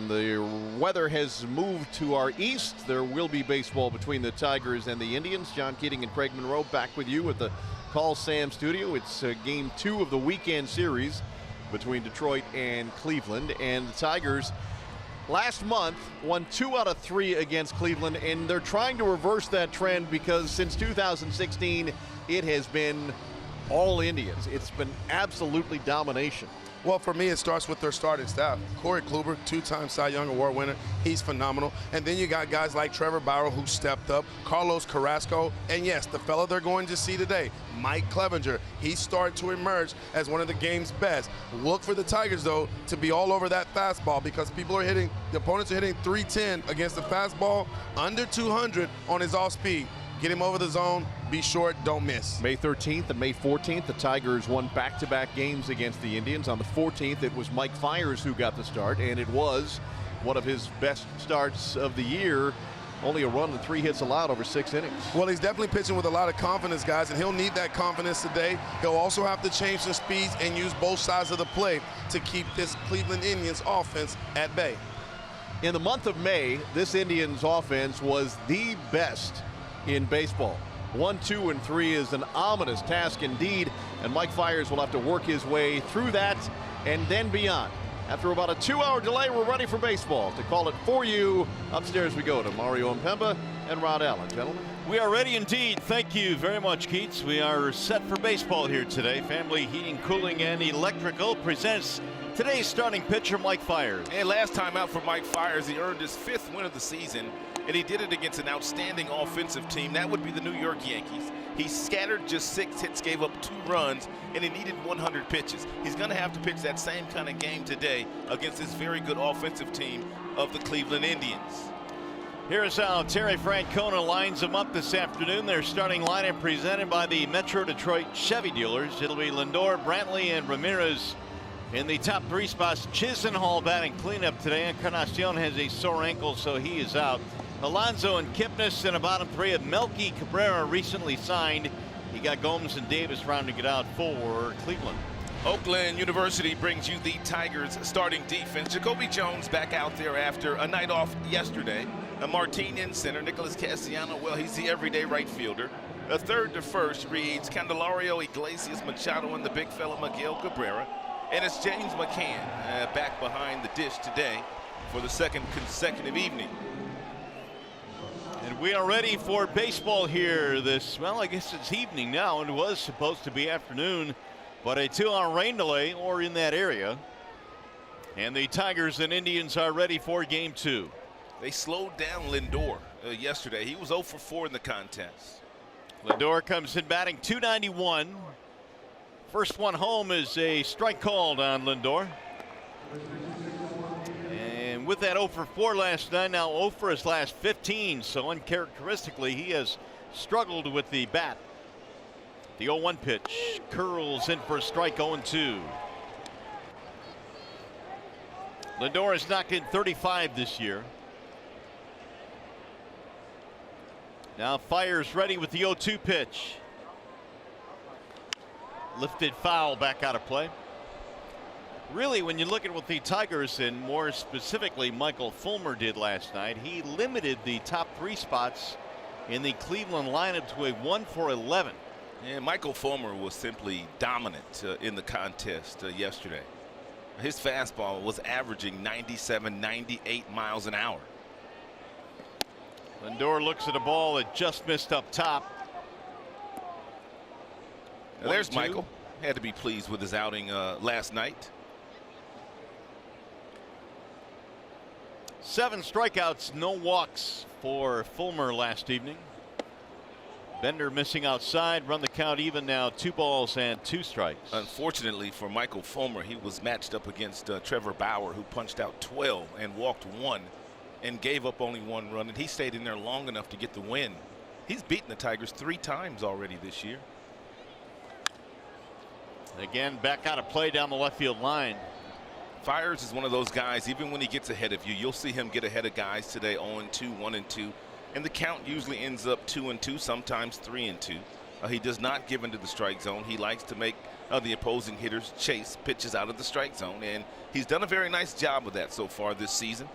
and the weather has moved to our east. There will be baseball between the Tigers and the Indians. John Keating and Craig Monroe back with you at the Call Sam studio. It's game 2 of the weekend series between Detroit and Cleveland, and the Tigers last month won 2 out of 3 against Cleveland, and they're trying to reverse that trend because since 2016 it has been all Indians. It's been absolutely domination. Well, for me, it starts with their starting staff. Corey Kluber, 2-time Cy Young Award winner. He's phenomenal. And then you got guys like Trevor Bauer, who stepped up, Carlos Carrasco, and yes, the fellow they're going to see today, Mike Clevenger. He started to emerge as one of the game's best. Look for the Tigers, though, to be all over that fastball because the opponents are hitting 310 against the fastball, under 200 on his off-speed. Get him over the zone, be short, don't miss. May 13th and May 14th, the Tigers won back-to-back games against the Indians. On the 14th, it was Mike Fiers who got the start, and it was one of his best starts of the year. Only a run and 3 hits allowed over 6 innings. Well, he's definitely pitching with a lot of confidence, guys, and he'll need that confidence today. He'll also have to change some speeds and use both sides of the plate to keep this Cleveland Indians offense at bay. In the month of May, this Indians offense was the best in baseball. 1, 2, and 3 is an ominous task indeed, and Mike Fiers will have to work his way through that and then beyond. After about a 2-hour delay, we're ready for baseball. To call it for you, upstairs we go to Mario Impemba and Rod Allen. Gentlemen, we are ready indeed. Thank you very much, Keats. We are set for baseball here today. Family Heating, Cooling, and Electrical presents today's starting pitcher, Mike Fiers. And last time out for Mike Fiers, he earned his 5th win of the season, and he did it against an outstanding offensive team. That would be the New York Yankees. He scattered just 6 hits, gave up 2 runs, and he needed 100 pitches. He's going to have to pitch that same kind of game today against this very good offensive team of the Cleveland Indians. Here's how Terry Francona lines them up this afternoon. Their starting lineup presented by the Metro Detroit Chevy dealers. It'll be Lindor, Brantley, and Ramirez in the top 3 spots. Chisenhall batting cleanup today. Encarnacion has a sore ankle, so he is out. Alonso and Kipnis in a bottom 3 of Melky Cabrera recently signed. You got Gomes and Davis rounding it out for Cleveland. Oakland University brings you the Tigers starting defense. Jacoby Jones back out there after a night off yesterday. A Martin in center. Nicholas Castellanos, well, he's the everyday right fielder. A third to first reads Candelario, Iglesias, Machado, and the big fella Miguel Cabrera. And it's James McCann back behind the dish today for the 2nd consecutive evening. And we are ready for baseball here this, well, I guess it's evening now, and it was supposed to be afternoon, but a 2-hour rain delay or in that area. And the Tigers and Indians are ready for game 2. They slowed down Lindor yesterday. He was 0 for 4 in the contest. Lindor comes in batting .291. First one home is a strike called on Lindor. And with that 0 for 4 last night, now 0 for his last 15. So uncharacteristically, he has struggled with the bat. The 0-1 pitch curls in for a strike, 0-2. Lindor has knocked in 35 this year. Now Fiers ready with the 0-2 pitch. Lifted foul, back out of play. Really, when you look at what the Tigers and more specifically Michael Fulmer did last night, he limited the top 3 spots in the Cleveland lineup to a 1 for 11. And Michael Fulmer was simply dominant in the contest yesterday. His fastball was averaging 97, 98 miles an hour. Lindor looks at a ball that just missed up top. Now there's Michael. Had to be pleased with his outing last night. 7 strikeouts, no walks for Fulmer last evening. Bender missing outside, run the count even now, 2 balls and 2 strikes. Unfortunately for Michael Fulmer, he was matched up against Trevor Bauer, who punched out 12 and walked 1 and gave up only 1 run, and he stayed in there long enough to get the win. He's beaten the Tigers 3 times already this year. Again, back out of play down the left field line. Fiers is one of those guys, even when he gets ahead of you, you'll see him get ahead of guys today 0-2, 1-2. And the count usually ends up 2-2, sometimes 3-2. He does not give into the strike zone. He likes to make the opposing hitters chase pitches out of the strike zone, and he's done a very nice job of that so far this season.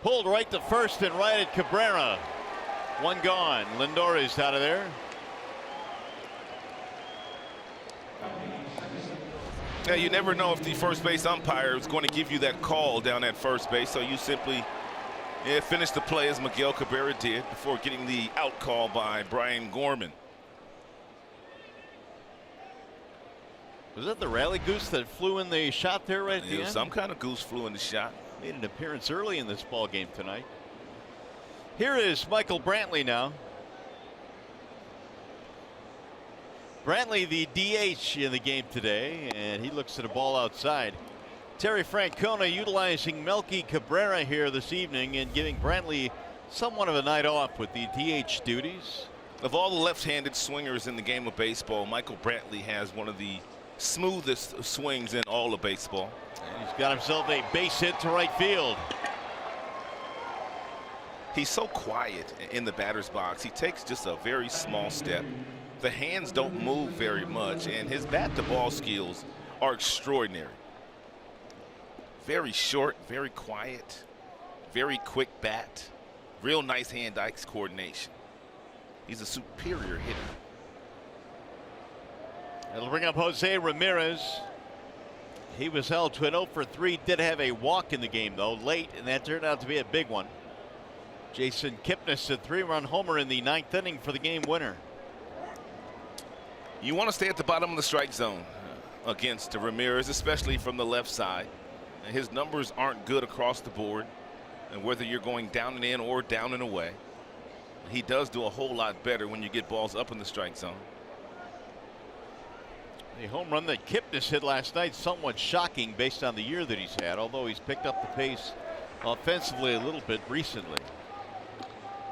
Pulled right to first and right at Cabrera. One gone. Lindor is out of there. Now, you never know if the first base umpire is going to give you that call down at first base, so you simply finish the play as Miguel Cabrera did before getting the out call by Brian Gorman. Was that the rally goose that flew in the shot there right at the end? Some kind of goose flew in the shot. Made an appearance early in this ball game tonight. Here is Michael Brantley now. Brantley, the DH in the game today, and he looks at a ball outside. Terry Francona utilizing Melky Cabrera here this evening and giving Brantley somewhat of a night off with the DH duties. Of all the left-handed swingers in the game of baseball, Michael Brantley has one of the smoothest swings in all of baseball. And he's got himself a base hit to right field. He's so quiet in the batter's box. He takes just a very small step. The hands don't move very much, and his bat-to-ball skills are extraordinary. Very short, very quiet, very quick bat, real nice hand-eye coordination. He's a superior hitter. It'll bring up Jose Ramirez. He was held to an 0 for 3, did have a walk in the game though late, and that turned out to be a big one. Jason Kipnis, a 3-run homer in the 9th inning for the game winner. You want to stay at the bottom of the strike zone against Ramirez, especially from the left side. His numbers aren't good across the board, and whether you're going down and in or down and away, he does do a whole lot better when you get balls up in the strike zone. The home run that Kipnis hit last night, somewhat shocking based on the year that he's had, although he's picked up the pace offensively a little bit recently.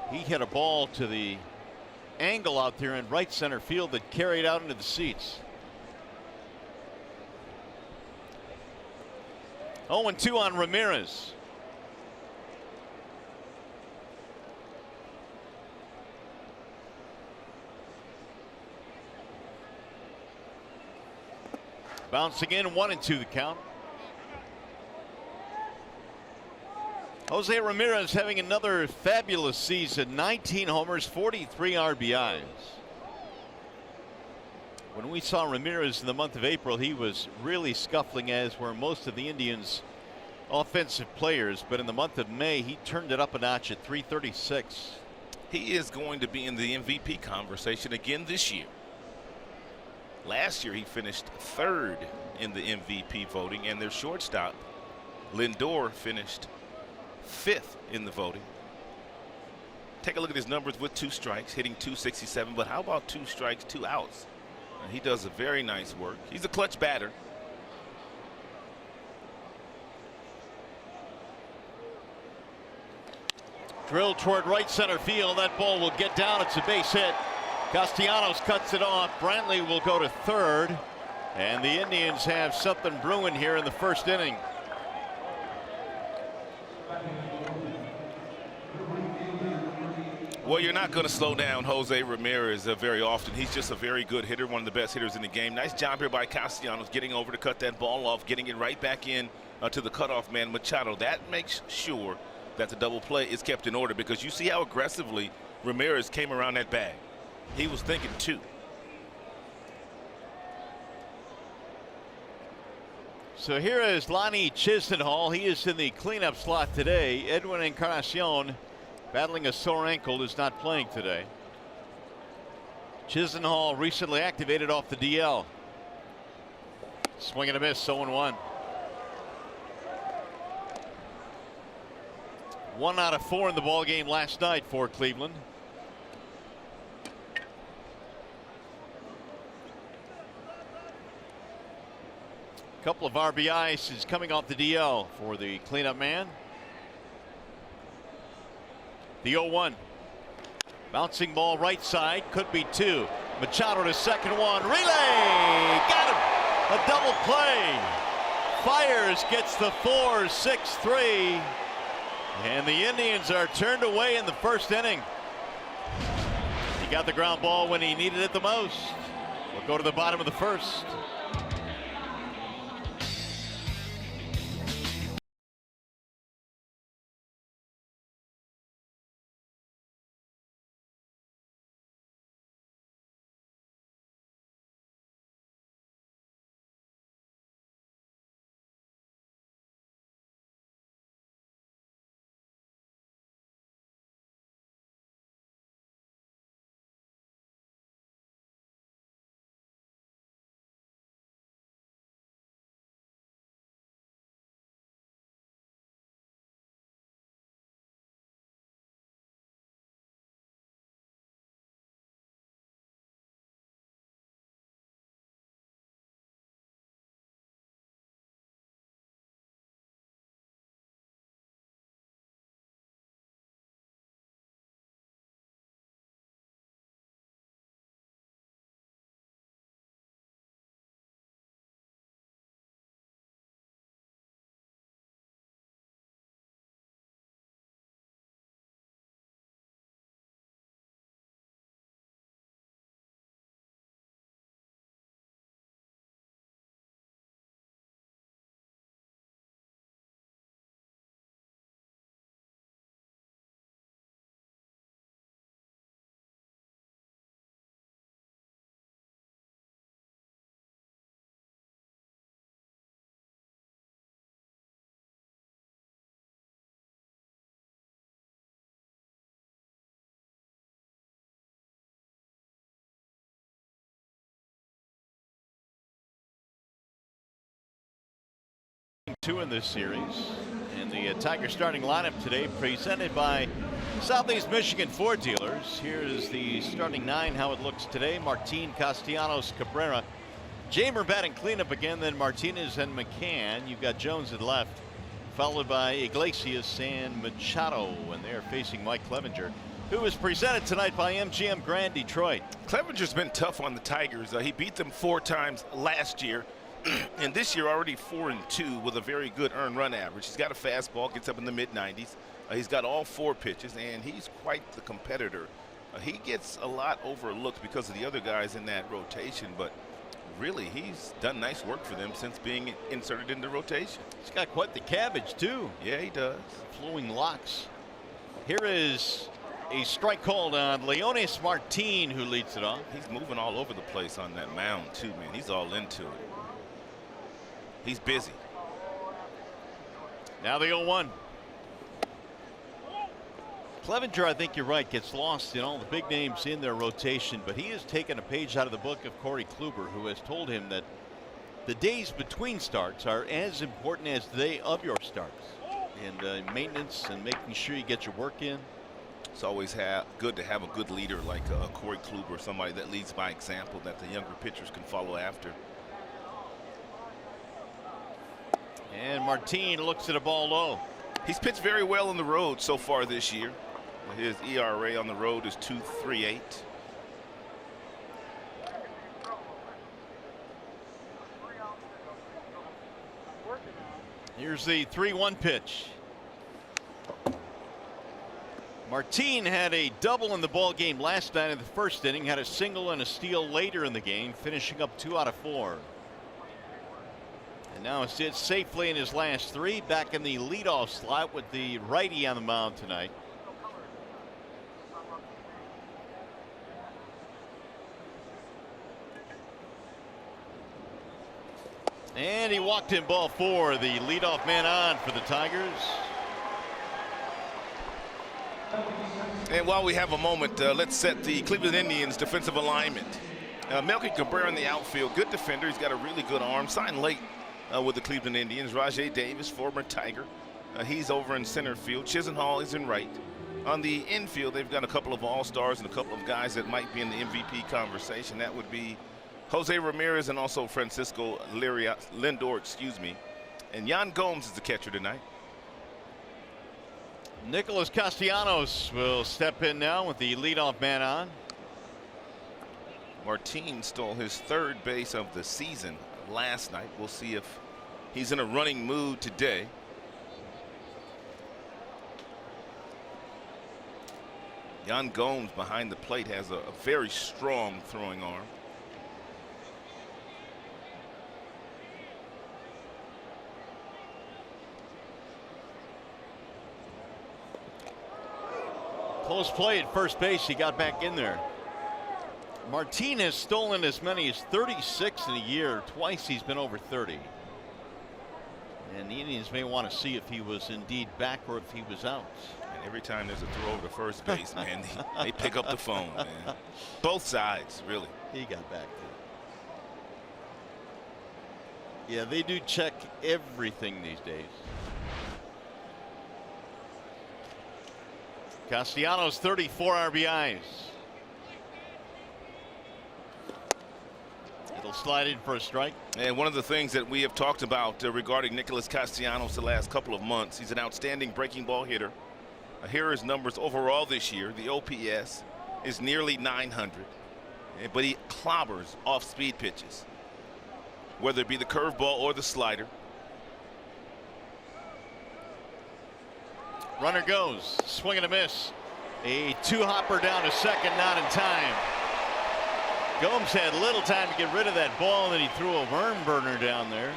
He hit a ball to the angle out there in right center field that carried out into the seats. 0-2 on Ramirez. Bouncing in, 1-2 the count. Jose Ramirez having another fabulous season. 19 homers, 43 RBIs. When we saw Ramirez in the month of April, he was really scuffling, as were most of the Indians' offensive players. But in the month of May, he turned it up a notch at 336. He is going to be in the MVP conversation again this year. Last year, he finished 3rd in the MVP voting, and their shortstop, Lindor, finished 5th in the voting. Take a look at his numbers with 2 strikes, hitting .267, but how about 2 strikes, 2 outs? He does a very nice work. He's a clutch batter. Drilled toward right center field. That ball will get down. It's a base hit. Castellanos cuts it off. Brantley will go to 3rd. And the Indians have something brewing here in the 1st inning. Well, you're not going to slow down Jose Ramirez very often. He's just a very good hitter, one of the best hitters in the game. Nice job here by Castellanos, getting over to cut that ball off, getting it right back in to the cutoff man, Machado. That makes sure that the double play is kept in order, because you see how aggressively Ramirez came around that bag. He was thinking 2. So here is Lonnie Chisenhall. He is in the cleanup slot today. Edwin Encarnacion, battling a sore ankle, is not playing today. Chisenhall recently activated off the DL. Swing and a miss, 0-1. 1 out of 4 in the ball game last night for Cleveland. Couple of RBIs is coming off the DL for the cleanup man. The 0-1. Bouncing ball right side, could be 2. Machado to second one. Relay! Got him! A double play. Fires, gets the 4, 6-3. And the Indians are turned away in the first inning. He got the ground ball when he needed it the most. We'll go to the bottom of the first. Two in this series, and the Tiger starting lineup today presented by Southeast Michigan Ford Dealers. Here's the starting nine, how it looks today. Martin, Castellanos, Cabrera, Jamer batting cleanup again, then Martinez and McCann. You've got Jones at left, followed by Iglesias and Machado, and they're facing Mike Clevenger, who is presented tonight by MGM Grand Detroit. Clevenger's been tough on the Tigers. He beat them 4 times last year. And this year already 4-2 with a very good earned run average. He's got a fastball, gets up in the mid-90s. He's got all 4 pitches, and he's quite the competitor. He gets a lot overlooked because of the other guys in that rotation, but really he's done nice work for them since being inserted into rotation. He's got quite the cabbage too. Yeah, he does. Flowing locks. Here is a strike called on Leonis Martin, who leads it off. He's moving all over the place on that mound too, man. He's all into it. He's busy. Now the 0-1. Clevenger, I think you're right, gets lost in all the big names in their rotation, but he has taken a page out of the book of Corey Kluber, who has told him that the days between starts are as important as the day of your starts. And maintenance and making sure you get your work in. It's always good to have a good leader like Corey Kluber, somebody that leads by example that the younger pitchers can follow after. And Martin looks at a ball low. He's pitched very well on the road so far this year. His ERA on the road is 2.38. Here's the 3-1 pitch. Martin had a double in the ball game last night in the first inning, had a single and a steal later in the game, finishing up 2 out of 4. And now sits safely in his last 3, back in the leadoff slot with the righty on the mound tonight. And he walked in ball 4, the leadoff man on for the Tigers. And while we have a moment, let's set the Cleveland Indians defensive alignment. Melky Cabrera in the outfield, good defender. He's got a really good arm. Signed late with the Cleveland Indians. Rajay Davis, former Tiger. He's over in center field. Chisenhall is in right. On the infield, they've got a couple of all-stars and a couple of guys that might be in the MVP conversation. That would be Jose Ramirez and also Francisco Lindor, excuse me. And Yan Gomes is the catcher tonight. Nicholas Castellanos will step in now with the leadoff man on. Martin stole his 3rd base of the season last night. We'll see if he's in a running mood today. Yan Gomes behind the plate has a very strong throwing arm. Close play at first base. He got back in there. Martin has stolen as many as 36 in a year. Twice he's been over 30. And the Indians may want to see if he was indeed back or if he was out. And every time there's a throw over to first base, man, they pick up the phone, man. Both sides, really. He got back there. Yeah, they do check everything these days. Castellanos 34 RBIs. It'll slide in for a strike. And one of the things that we have talked about regarding Nicholas Castellanos the last couple of months, he's an outstanding breaking ball hitter. Here are his numbers overall this year. The OPS is nearly 900, but he clobbers off speed pitches, whether it be the curveball or the slider. Runner goes, swing and a miss. A two-hopper down to second, not in time. Gomes had little time to get rid of that ball, and then he threw a worm burner down there.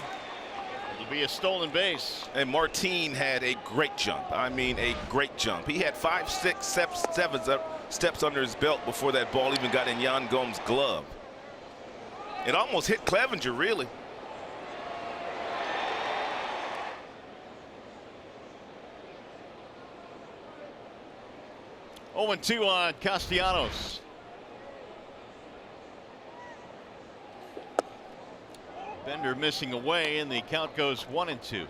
It'll be a stolen base. And Martin had a great jump. I mean, a great jump. He had 5, 6, 7 steps under his belt before that ball even got in Yan Gomes' glove. It almost hit Clevenger, really. Oh, 0-2 on Castellanos. Bender missing away, and the count goes 1-2.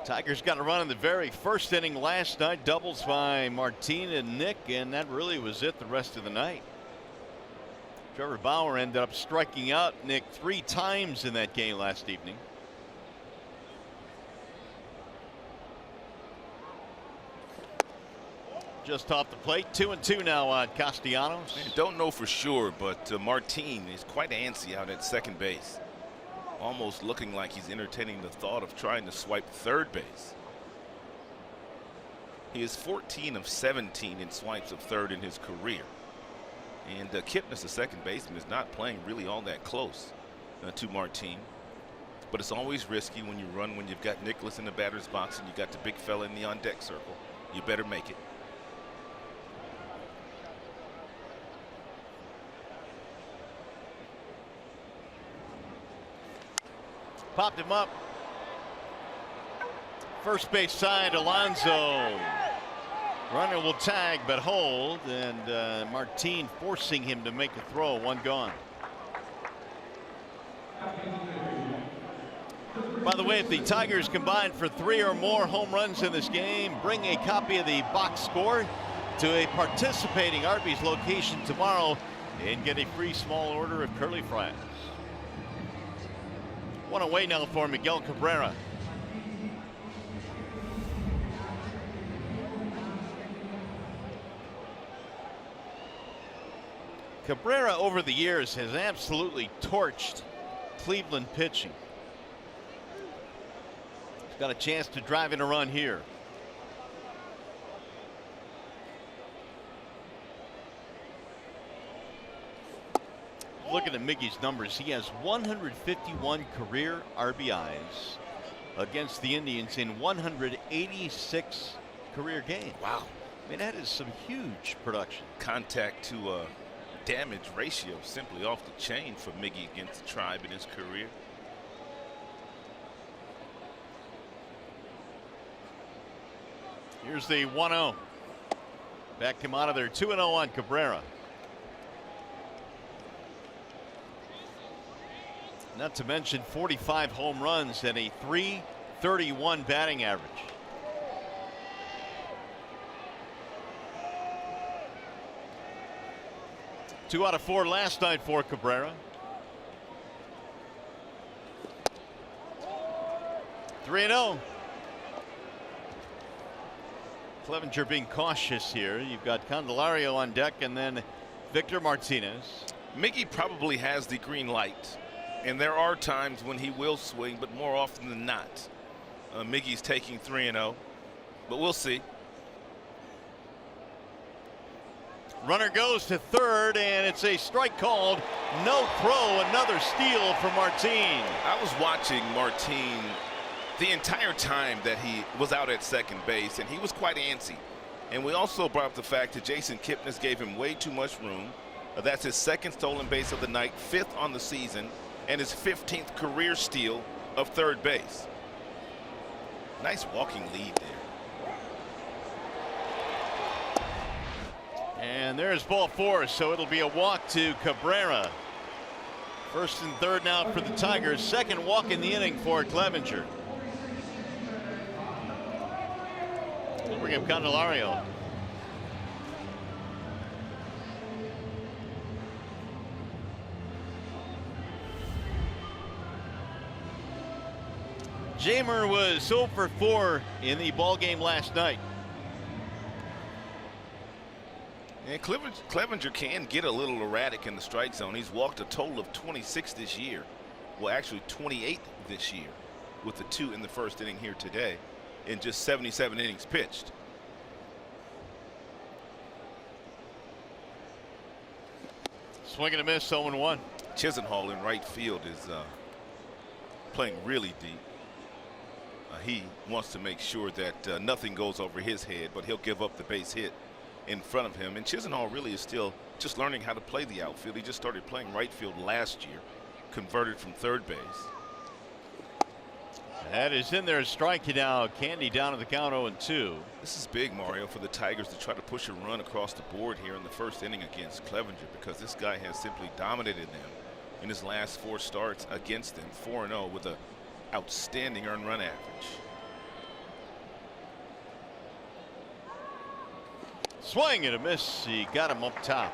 Tigers got a run in the very first inning last night. Doubles by Martin and Nick, and that really was it the rest of the night. Trevor Bauer ended up striking out Nick 3 times in that game last evening. Just off the plate, 2-2 now on Castellanos. I don't know for sure, but Martin is quite antsy out at second base. Almost looking like he's entertaining the thought of trying to swipe third base. He is 14 of 17 in swipes of third in his career. And Kipnis, the second baseman, is not playing really all that close to Martin. But it's always risky when you run when you've got Nicholas in the batter's box and you got the big fella in the on-deck circle. You better make it. Popped him up. First base side, Alonso. Runner will tag but hold, and Martin forcing him to make a throw. 1 gone. By the way, if the Tigers combine for 3 or more home runs in this game, bring a copy of the box score to a participating Arby's location tomorrow and get a free small order of curly fries. 1 away now for Miguel Cabrera. Cabrera over the years has absolutely torched Cleveland pitching. He's got a chance to drive in a run here. Looking at Miggy's numbers, he has 151 career RBIs against the Indians in 186 career games. Wow. I mean, that is some huge production. Contact to damage ratio simply off the chain for Miggy against the Tribe in his career. Here's the 1-0. Back him out of there. 2-0 on Cabrera. Not to mention 45 home runs and a .331 batting average. Two out of 4 last night for Cabrera. 3-0. Clevenger being cautious here. You've got Candelario on deck and then Victor Martinez. Miggy probably has the green light. And there are times when he will swing, but more often than not, Miggy's taking 3-0. But we'll see. Runner goes to third, and it's a strike called. No throw, another steal for Martin. I was watching Martin the entire time that he was out at second base, and he was quite antsy. And we also brought up the fact that Jason Kipnis gave him way too much room. That's his second stolen base of the night, 5th on the season, and his 15th career steal of third base. Nice walking lead there. And there's ball 4, so it'll be a walk to Cabrera. First and third now for the Tigers. Second walk in the inning for Clevenger. We'll bring up Candelario. Jamer was 0 for 4 in the ball game last night. And Clevenger can get a little erratic in the strike zone. He's walked a total of 26 this year. Well, actually 28 this year, with the 2 in the first inning here today in just 77 innings pitched. Swing and a miss, 0-1. Chisenhall in right field is playing really deep. He wants to make sure that nothing goes over his head, but he'll give up the base hit in front of him. And Chisenhall really is still just learning how to play the outfield. He just started playing right field last year, converted from third base. That is in there, strike now. Candy down to the count, 0-2. This is big, Mario, for the Tigers to try to push a run across the board here in the first inning against Clevenger, because this guy has simply dominated them in his last 4 starts against them. 4-0 with a outstanding earned run average. Swing and a miss. He got him up top.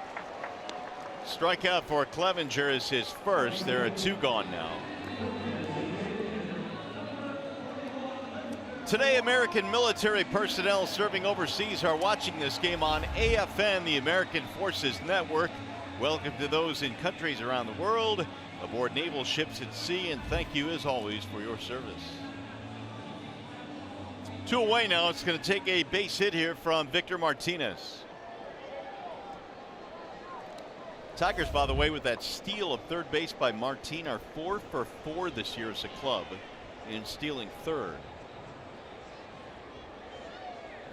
Strikeout for Clevenger is his first. There are 2 gone now. Today, American military personnel serving overseas are watching this game on AFN, the American Forces Network. Welcome to those in countries around the world, aboard naval ships at sea, and thank you as always for your service. 2 away now. It's going to take a base hit here from Victor Martinez. Tigers, by the way, with that steal of third base by Martin, are 4 for 4 this year as a club in stealing third.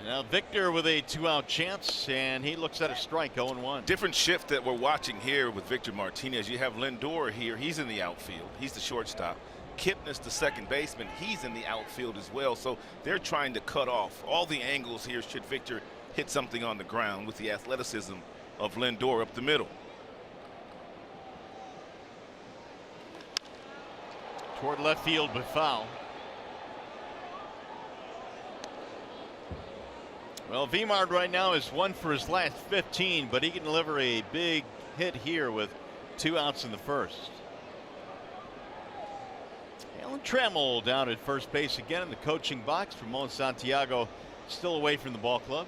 Now Victor with a 2-out chance, and he looks at a strike, 0-1. Different shift that we're watching here with Victor Martinez. You have Lindor here. He's in the outfield. He's the shortstop. Kipnis, the second baseman, he's in the outfield as well. So they're trying to cut off all the angles here should Victor hit something on the ground with the athleticism of Lindor up the middle. Toward left field, but foul. Well, Vimard right now is 1 for his last 15, but he can deliver a big hit here with 2 outs in the first. Alan Trammell down at first base again in the coaching box. Ramon Santiago still away from the ball club.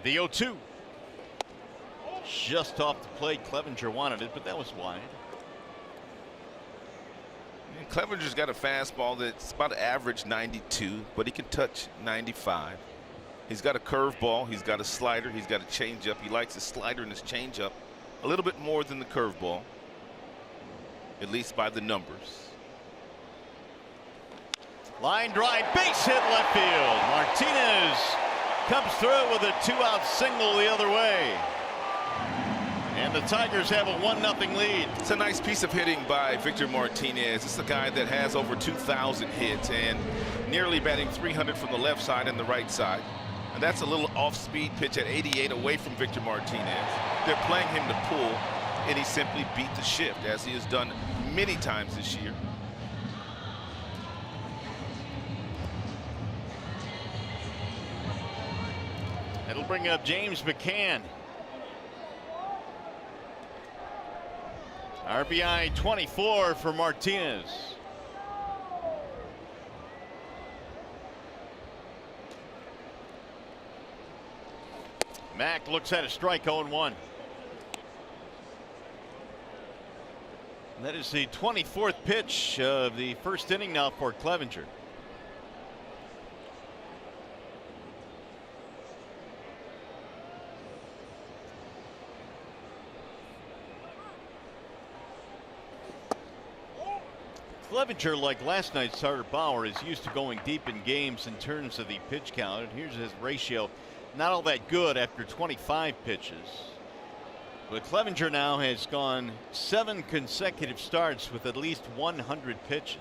The 0-2. Just off the plate. Clevenger wanted it, but that was wide. And Clevenger's got a fastball that's about average 92, but he can touch 95. He's got a curveball. He's got a slider. He's got a changeup. He likes his slider and his changeup a little bit more than the curveball, at least by the numbers. Line drive, base hit left field. Martinez comes through with a 2-out single the other way. And the Tigers have a 1-0 lead. It's a nice piece of hitting by Victor Martinez. It's a guy that has over 2,000 hits and nearly batting 300 from the left side and the right side. And that's a little off-speed pitch at 88 away from Victor Martinez. They're playing him to pull, and he simply beat the shift, as he has done many times this year. It'll bring up James McCann. RBI 24 for Martinez. Mack looks at a strike, 0-1. That is the 24th pitch of the first inning now for Clevenger. Clevenger, like last night's starter Bauer, is used to going deep in games in terms of the pitch count. And here's his ratio. Not all that good after 25 pitches. But Clevenger now has gone 7 consecutive starts with at least 100 pitches.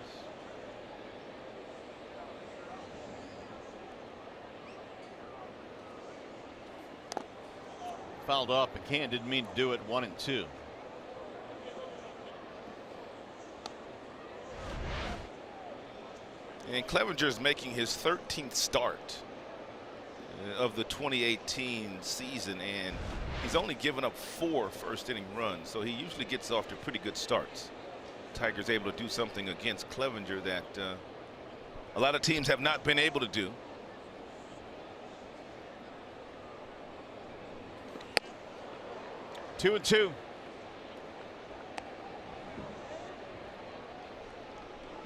Fouled off McCann, didn't mean to do it. 1-2. And Clevenger is making his 13th start of the 2018 season, and he's only given up 4 first-inning runs, so he usually gets off to pretty good starts. Tigers able to do something against Clevenger that a lot of teams have not been able to do. 2-2.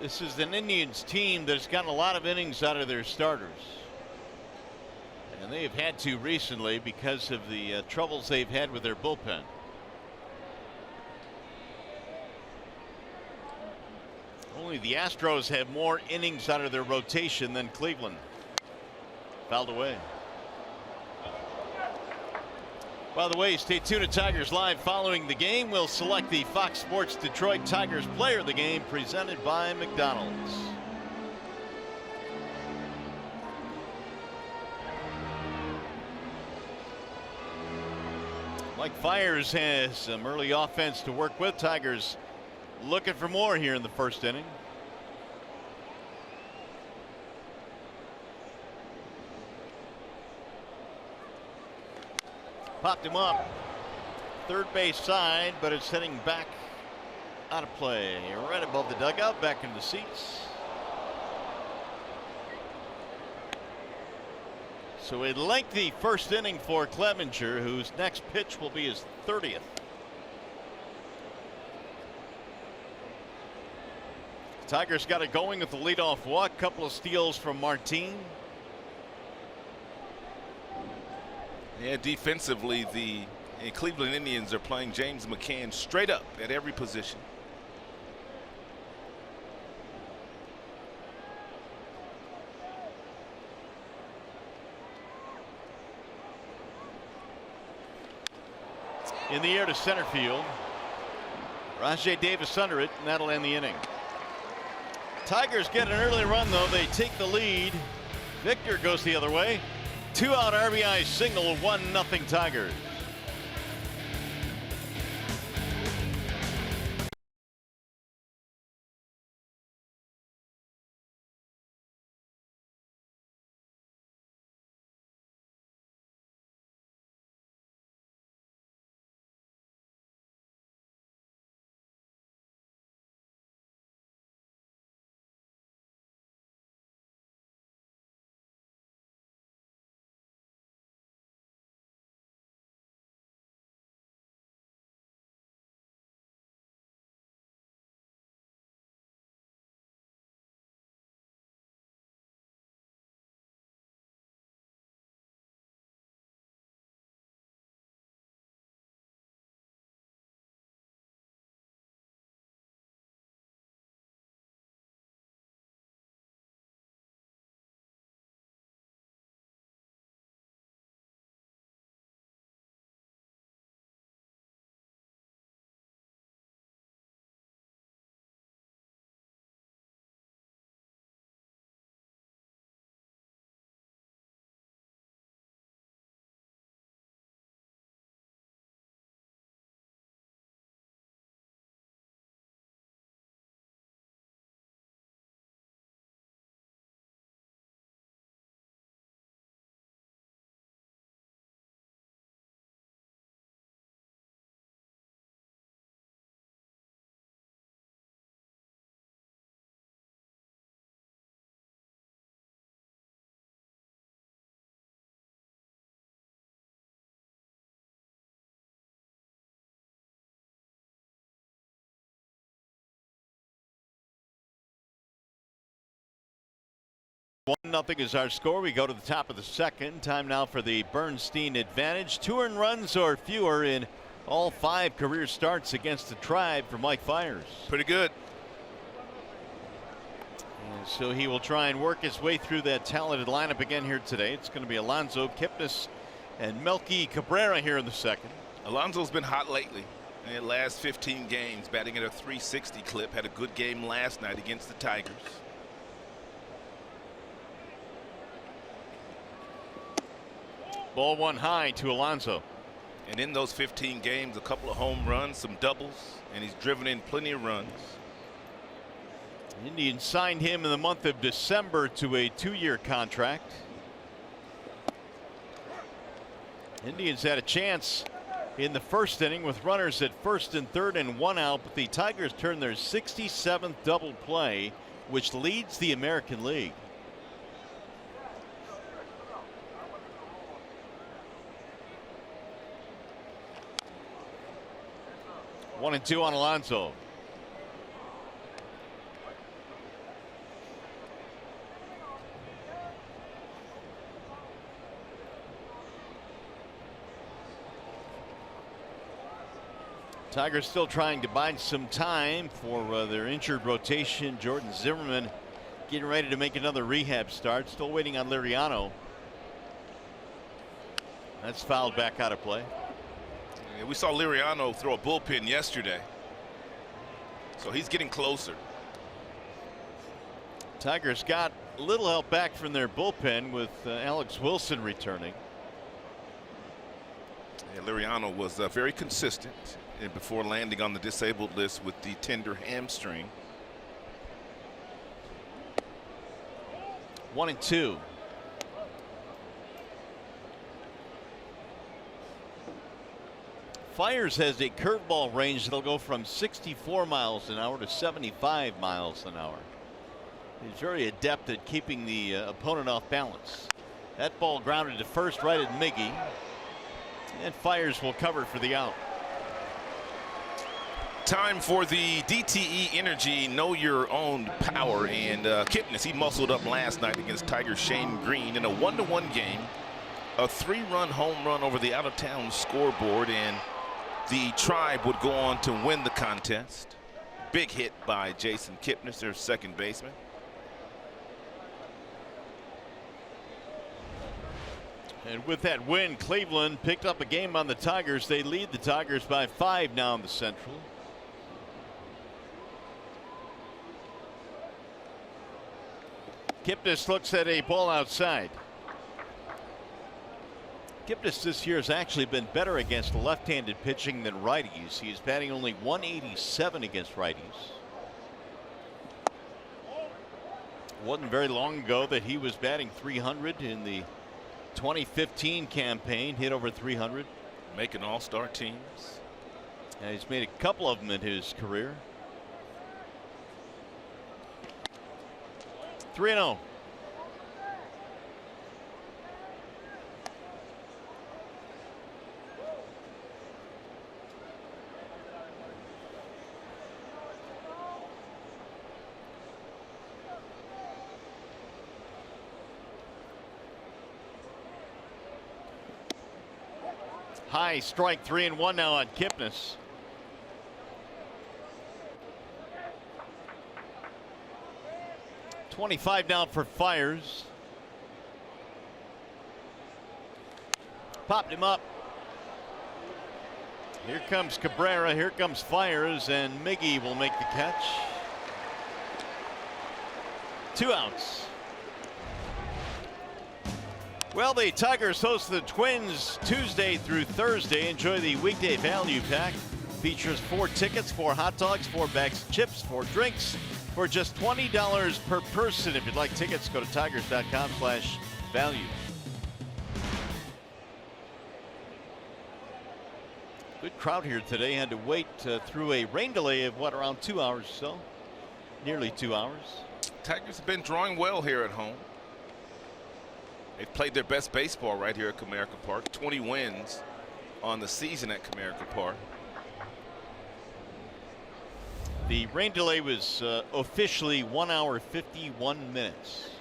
This is an Indians team that's gotten a lot of innings out of their starters. And they have had to recently because of the troubles they've had with their bullpen. Only the Astros have more innings out of their rotation than Cleveland. Fouled away. By the way, stay tuned to Tigers Live. Following the game, we'll select the Fox Sports Detroit Tigers player of the game, presented by McDonald's. Mike Fiers has some early offense to work with. Tigers looking for more here in the first inning. Popped him up third base side, but it's heading back out of play right above the dugout, back into the seats. So a lengthy first inning for Clevenger, whose next pitch will be his 30th. Tigers got it going with the leadoff walk, couple of steals from Martin. Yeah, defensively, the Cleveland Indians are playing James McCann straight up at every position. In the air to center field. Rajay Davis under it, and that'll end the inning. Tigers get an early run, though. They take the lead. Victor goes the other way. 2-out RBI single, 1-0 Tigers. Nothing is our score. We go to the top of the second. Time now for the Bernstein advantage. 2 earned runs or fewer in all 5 career starts against the Tribe for Mike Fiers. Pretty good. So he will try and work his way through that talented lineup again here today. It's going to be Alonso, Kipnis, and Melky Cabrera here in the second. Alonso's been hot lately. In the last 15 games, batting at a 360 clip. Had a good game last night against the Tigers. Ball one high to Alonso. And in those 15 games, a couple of home runs, some doubles, and he's driven in plenty of runs. Indians signed him in the month of December to a 2-year contract. Indians had a chance in the first inning with runners at first and third and 1 out, but the Tigers turned their 67th double play, which leads the American League. One and two on Alonso. Tigers still trying to buy some time for their injured rotation. Jordan Zimmerman getting ready to make another rehab start. Still waiting on Liriano. That's fouled back out of play. Yeah, we saw Liriano throw a bullpen yesterday. So he's getting closer. Tigers got a little help back from their bullpen with Alex Wilson returning. Yeah, Liriano was very consistent before landing on the disabled list with the tender hamstring. 1 and 2. Fires has a curveball range that'll go from 64 miles an hour to 75 miles an hour. He's very adept at keeping the opponent off balance. That ball grounded to first right at Miggy, and Fires will cover for the out. Time for the DTE Energy Know Your Own Power, and Kipnis, he muscled up last night against Tiger Shane Green in a 1-1 game. A 3-run home run over the out-of-town scoreboard, and the Tribe would go on to win the contest. Big hit by Jason Kipnis, their second baseman. And with that win, Cleveland picked up a game on the Tigers. They lead the Tigers by 5 now in the Central. Kipnis looks at a ball outside. Kipnis this year has actually been better against left-handed pitching than righties. He's batting only 187 against righties. Wasn't very long ago that he was batting 300 in the 2015 campaign, hit over 300. Making all-star teams. And he's made a couple of them in his career. 3-0. High strike, 3-1 now on Kipnis. .25 down for Fires. Popped him up. Here comes Cabrera. Here comes Fires, and Miggy will make the catch. 2 outs. Well, the Tigers host the Twins Tuesday through Thursday. Enjoy the weekday value pack. Features 4 tickets, 4 hot dogs, 4 bags of chips, 4 drinks for just $20 per person. If you'd like tickets, go to tigers.com/value. Good crowd here today. Had to wait through a rain delay of what, around 2 hours or so. Nearly 2 hours. Tigers have been drawing well here at home. They've played their best baseball right here at Comerica Park. 20 wins on the season at Comerica Park. The rain delay was officially 1 hour 51 minutes.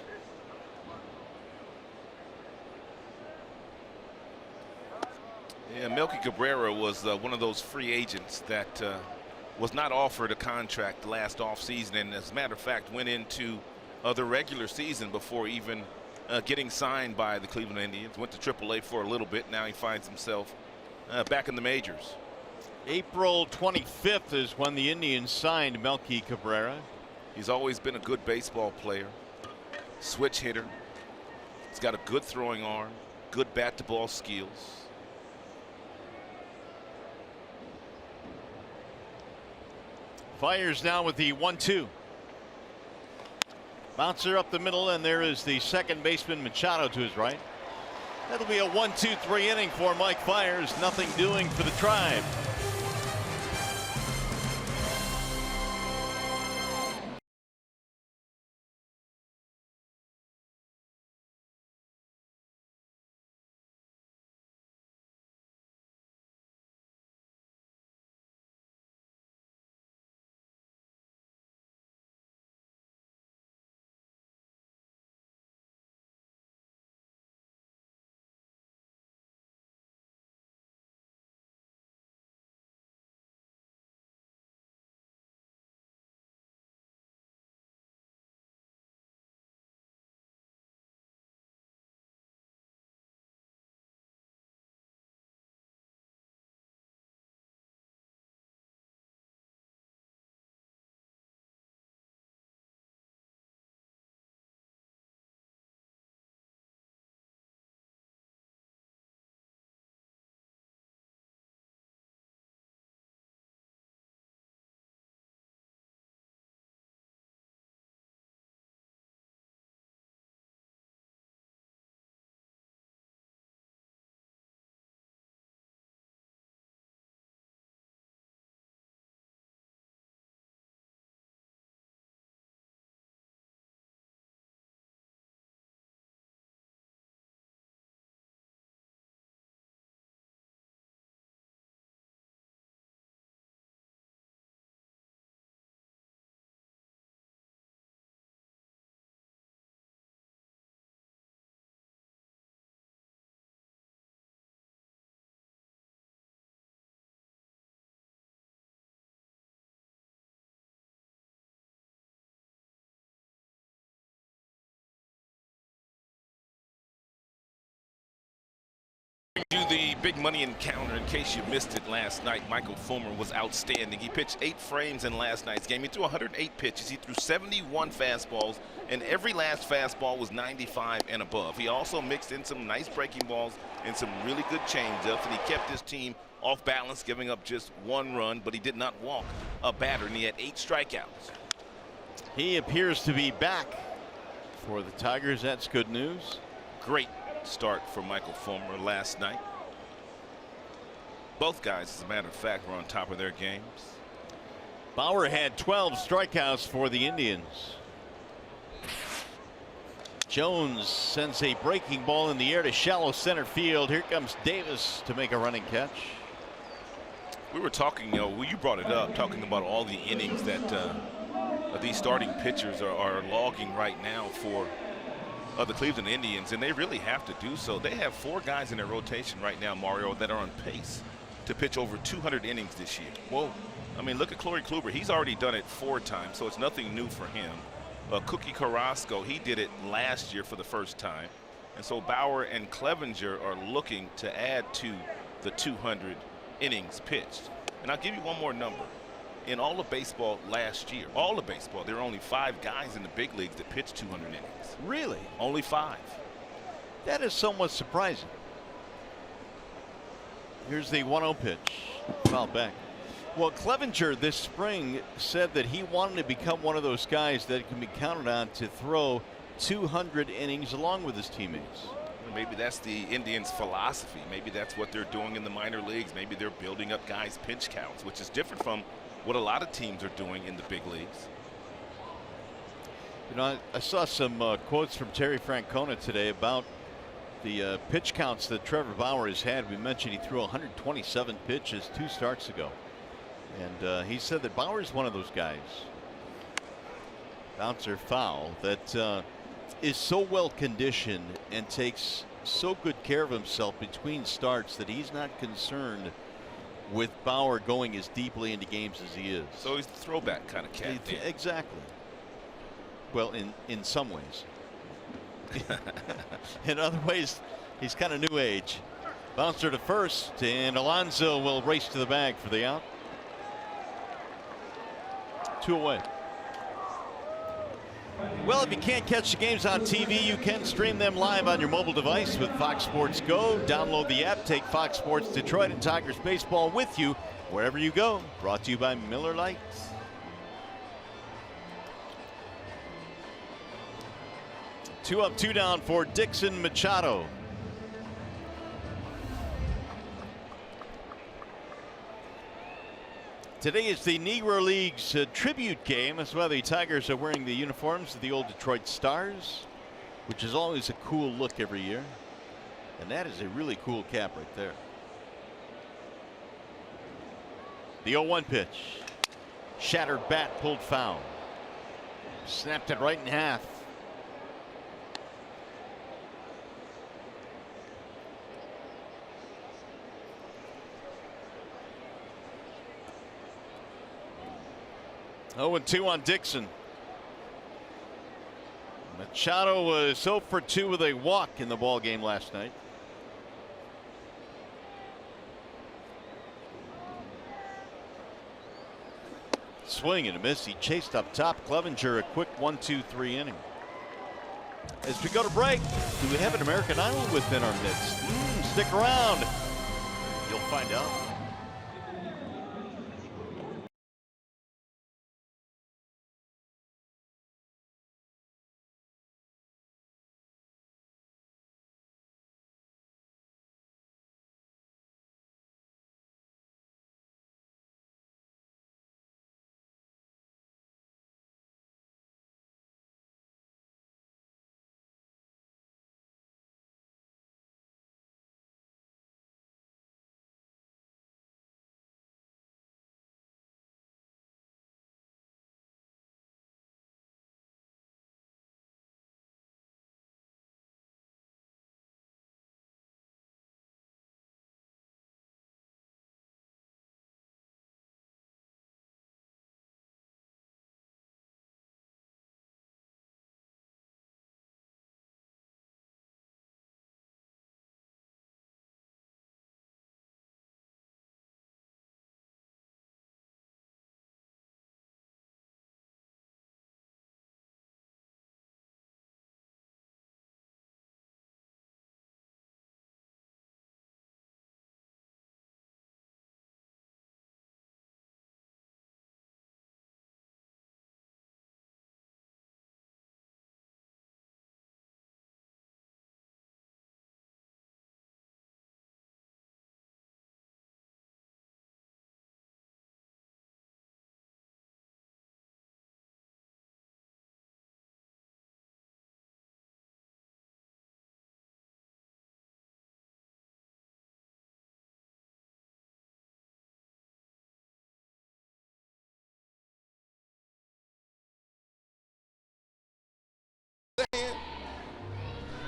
Yeah, Melky Cabrera was one of those free agents that was not offered a contract last offseason, and as a matter of fact went into of the regular season before even getting signed by the Cleveland Indians. Went to AAA for a little bit. Now he finds himself back in the majors. April 25th is when the Indians signed Melky Cabrera. He's always been a good baseball player, switch hitter. He's got a good throwing arm, good bat to ball skills. Fires now with the 1-2. Bouncer up the middle, and there is the second baseman Machado to his right. That'll be a 1-2-3 inning for Mike Fiers. Nothing doing for the Tribe. Do the big money encounter. In case you missed it last night, Michael Fulmer was outstanding. He pitched 8 frames in last night's game. He threw 108 pitches. He threw 71 fastballs, and every last fastball was 95 and above. He also mixed in some nice breaking balls and some really good changeups, and he kept his team off balance, giving up just 1 run, but he did not walk a batter, and he had 8 strikeouts. He appears to be back for the Tigers. That's good news. Great start for Michael Fulmer last night. Both guys, as a matter of fact, were on top of their games. Bauer had 12 strikeouts for the Indians. Jones sends a breaking ball in the air to shallow center field. Here comes Davis to make a running catch. We were talking, you brought it up, talking about all the innings that these starting pitchers are logging right now for the Cleveland Indians, and they really have to do so. They have 4 guys in their rotation right now, Mario, that are on pace to pitch over 200 innings this year. Whoa. I mean, look at Corey Kluber. He's already done it 4 times, so it's nothing new for him. Cookie Carrasco, he did it last year for the first time. And so Bauer and Clevenger are looking to add to the 200 innings pitched. And I'll give you one more number. In all of baseball last year, all of baseball, there are only 5 guys in the big leagues that pitched 200 innings. Really? Only 5. That is somewhat surprising. Here's the 1-0 pitch. Foul back. Well, Clevenger this spring said that he wanted to become one of those guys that can be counted on to throw 200 innings along with his teammates. Maybe that's the Indians' philosophy. Maybe that's what they're doing in the minor leagues. Maybe they're building up guys' pitch counts, which is different from what a lot of teams are doing in the big leagues. You know, I saw some quotes from Terry Francona today about the pitch counts that Trevor Bauer has had. We mentioned he threw 127 pitches 2 starts ago. And he said that Bauer is one of those guys. Bouncer foul that is so well conditioned and takes so good care of himself between starts that he's not concerned with Bauer going as deeply into games as he is. So he's the throwback kind of cat. Exactly. Well, in some ways. In other ways, he's kind of new age. Bouncer to first, and Alonso will race to the bag for the out. 2 away. Well, if you can't catch the games on TV, you can stream them live on your mobile device with Fox Sports Go. Download the app, take Fox Sports Detroit and Tigers baseball with you wherever you go. Brought to you by Miller Lite. 2 up, 2 down for Dixon Machado. Today is the Negro League's tribute game. That's why the Tigers are wearing the uniforms of the old Detroit Stars, which is always a cool look every year. And that is a really cool cap right there. The 0-1 pitch. Shattered bat pulled foul. Snapped it right in half. Oh, and 2 on Dixon. Machado was 0 for 2 with a walk in the ball game last night. Swing and a miss. He chased up top. Clevenger a quick 1-2-3 inning. As we go to break, do we have an American Idol within our midst? Stick around. You'll find out.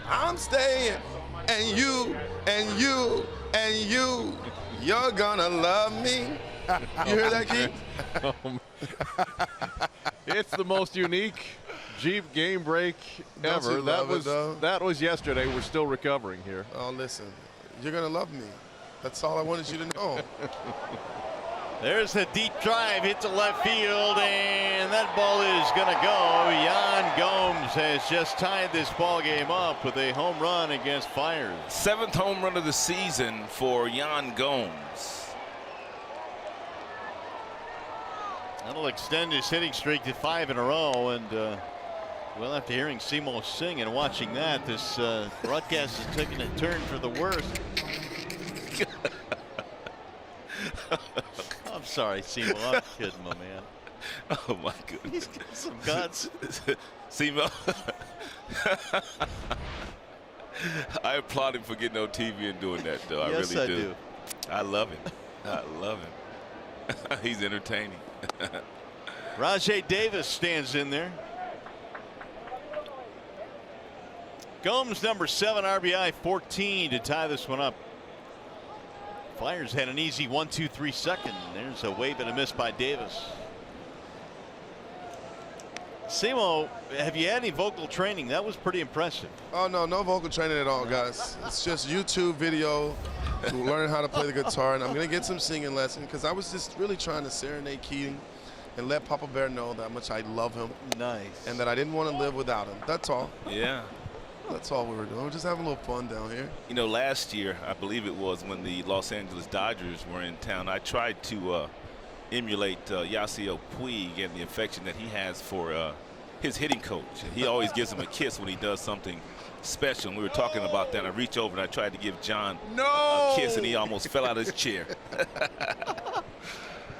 I'm staying, and you, and you, and you, you're gonna love me. You hear that, Keith? It's the most unique Jeep game break ever. That was yesterday. We're still recovering here. Oh, listen, you're gonna love me. That's all I wanted you to know. There's a deep drive, hit to left field, and that ball is going to go. Yan Gomes has just tied this ball game up with a home run against Fires. 7th home run of the season for Yan Gomes. That'll extend his hitting streak to 5 in a row, and well, after hearing Simo sing and watching that, this broadcast is taking a turn for the worse. I'm sorry, Simo. I'm kidding, my man. Oh, my goodness. He's got some guts. Simo. I applaud him for getting on TV and doing that, though. Yes, I really do. do. I love him. I love him. He's entertaining. Rajay Davis stands in there. Gomes, number 7, RBI 14 to tie this one up. Flyers had an easy 1-2-3 second. There's a wave and a miss by Davis. Simo, have you had any vocal training? That was pretty impressive. Oh, no vocal training at all, guys. It's just YouTube video to learn how to play the guitar, and I'm going to get some singing lessons because I was just really trying to serenade Keating and let Papa Bear know that much I love him. Nice. And that I didn't want to live without him. That's all. Yeah. That's all we were doing. We're just having a little fun down here. You know, last year, I believe it was when the Los Angeles Dodgers were in town, I tried to emulate Yasiel Puig and the affection that he has for his hitting coach. He always gives him a kiss when he does something special. And we were talking about that. I reached over and I tried to give John a kiss, and he almost fell out of his chair.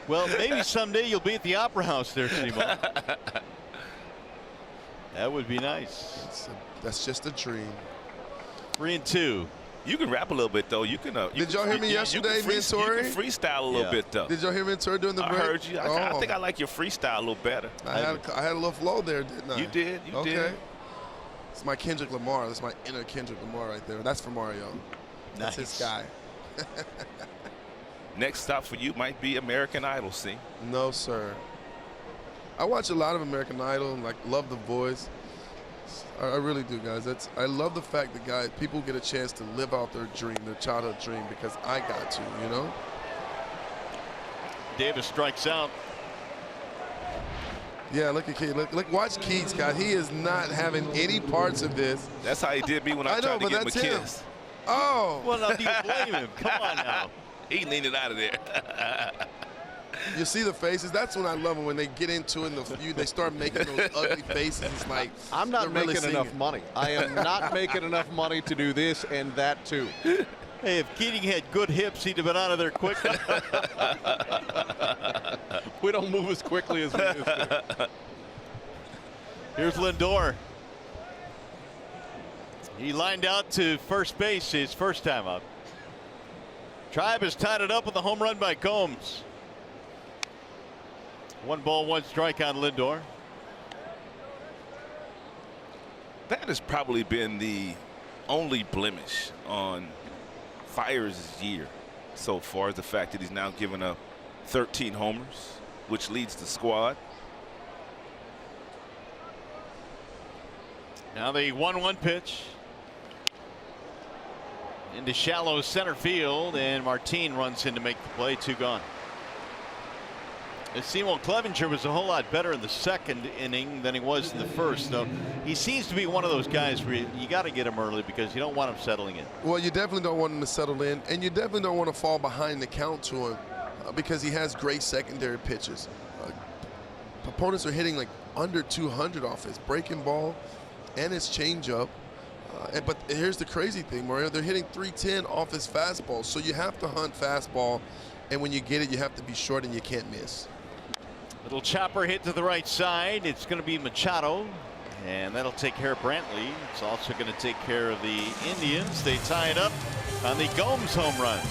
Well, maybe someday you'll be at the Opera House there, Simo. That would be nice. That's just a dream. 3-2. You can rap a little bit, though. You can. Did y'all hear me yesterday, Ventura? You can freestyle a little bit, though. Did y'all hear Ventura during the break? I heard you. I think I like your freestyle a little better. I had a little flow there, didn't I? You did. You okay. did. It's my Kendrick Lamar. That's my inner Kendrick Lamar right there. That's for Mario. That's his guy. Next stop for you might be American Idol, see? No, sir. I watch a lot of American Idol and love The Voice. I really do, guys. I love the fact that people get a chance to live out their dream, their childhood dream, because I got to, you know? Davis strikes out. Yeah, look at Keith. Look, watch Keith, guys. He is not having any parts of this. That's how he did me when I tried to give him a kiss. Oh. Well, now, do you blame him? Come on now. He leaned it out of there. You see the faces? That's when I love them, when they get into it and they start making those ugly faces. It's like, I'm not making really enough money. I am not making enough money to do this and that too. Hey, if Keating had good hips, he'd have been out of there quickly. We don't move as quickly as we used to. Here's Lindor. He lined out to first base his first time up. Tribe has tied it up with a home run by Combs. 1 ball, 1 strike on Lindor. That has probably been the only blemish on Fiers' year so far, is the fact that he's now given up 13 homers, which leads the squad. Now the 1-1 pitch into shallow center field, and Martin runs in to make the play. 2 gone. Seymour Clevenger was a whole lot better in the second inning than he was in the first, though. He seems to be one of those guys where you got to get him early because you don't want him settling in. Well, you definitely don't want him to settle in, and you definitely don't want to fall behind the count to him because he has great secondary pitches. Opponents are hitting like under 200 off his breaking ball and his changeup. But here's the crazy thing, Mario. They're hitting 310 off his fastball, so you have to hunt fastball, and when you get it, you have to be short and you can't miss. Little chopper hit to the right side. It's going to be Machado, and that'll take care of Brantley. It's also going to take care of the Indians. They tie it up on the Gomes home run.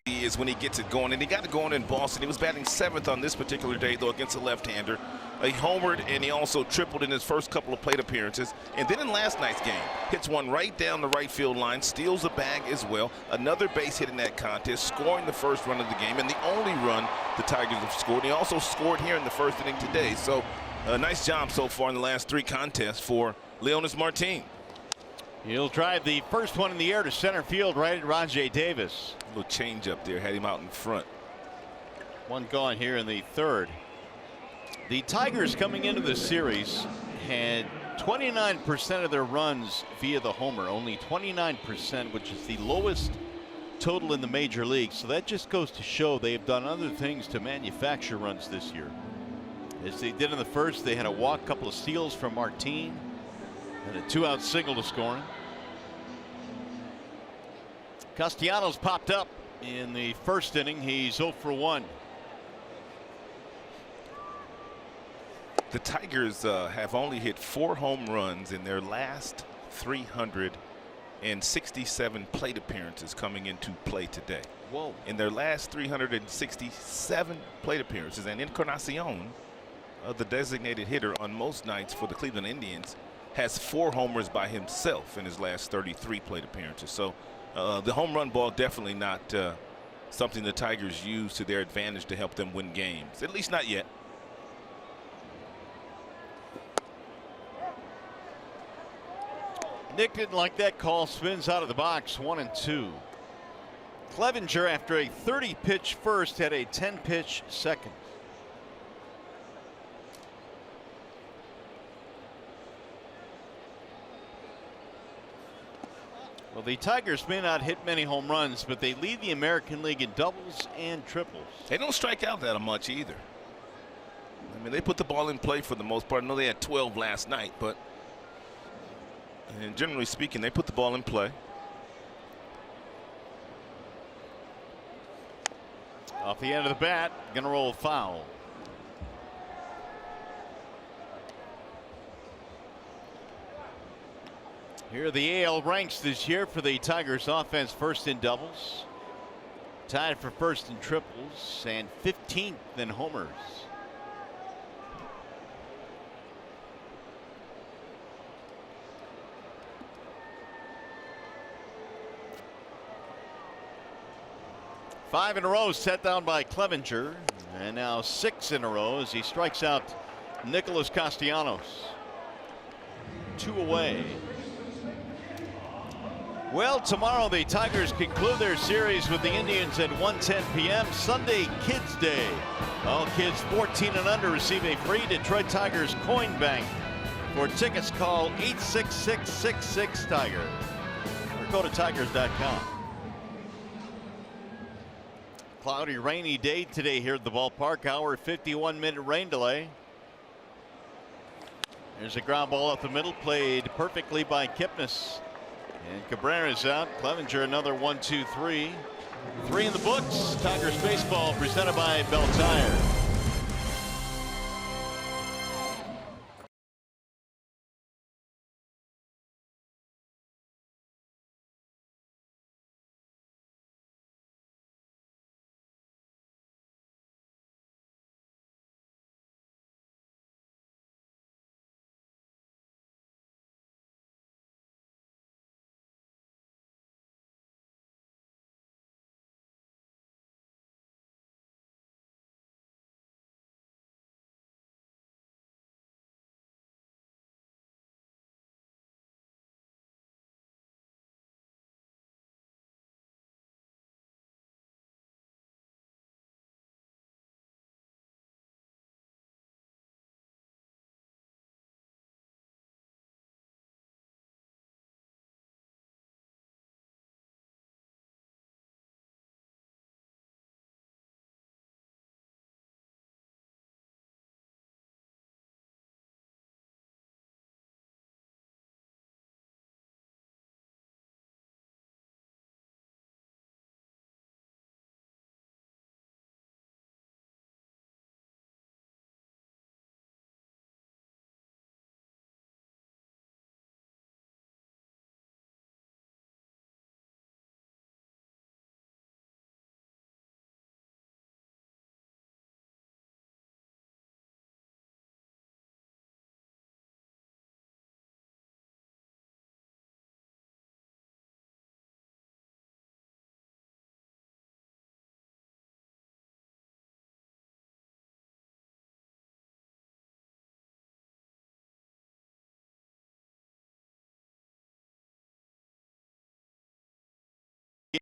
he is when he gets it going, and he got it going in Boston. He was batting 7th on this particular day, though, against a left-hander. He homered, and he also tripled in his first couple of plate appearances. And then in last night's game, hits one right down the right field line, steals a bag as well. Another base hit in that contest, scoring the first run of the game, and the only run the Tigers have scored. He also scored here in the first inning today. So a nice job so far in the last 3 contests for Leonis Martin. He'll drive the first one in the air to center field, right at Rajay Davis. A little change up there, had him out in front. One gone here in the 3rd. The Tigers coming into the series had 29% of their runs via the homer, only 29%, which is the lowest total in the major leagues. So that just goes to show they have done other things to manufacture runs this year. As they did in the first, they had a walk, couple of steals from Martin, and a 2-out single to scoring. Castellanos popped up in the first inning. He's 0 for 1. The Tigers have only hit 4 home runs in their last 367 plate appearances coming into play today. Whoa. In their last 367 plate appearances, and Encarnacion, the designated hitter on most nights for the Cleveland Indians, has 4 homers by himself in his last 33 plate appearances. So the home run ball definitely not something the Tigers use to their advantage to help them win games, at least not yet. Nick didn't like that call. Spins out of the box. 1-2. Clevenger, after a 30-pitch first, had a 10-pitch second. Well, the Tigers may not hit many home runs, but they lead the American League in doubles and triples. They don't strike out that much either. I mean, they put the ball in play for the most part. I know they had 12 last night, but and generally speaking, they put the ball in play. Off the end of the bat, gonna roll foul. Here are the AL ranks this year for the Tigers offense: first in doubles, tied for first in triples, and 15th in homers. Five in a row set down by Clevenger, and now 6 in a row as he strikes out Nicholas Castellanos. 2 away. Well, tomorrow the Tigers conclude their series with the Indians at 1:10 p.m. Sunday Kids Day. All kids 14 and under receive a free Detroit Tigers coin bank. For tickets, call 866-66-TIGER or go to tigers.com. Cloudy, rainy day today here at the ballpark. Hour 51-minute rain delay. There's a ground ball up the middle, played perfectly by Kipnis. And Cabrera's out. Clevenger another 1-2-3. 3 in the books. Tigers baseball presented by Bell Tire.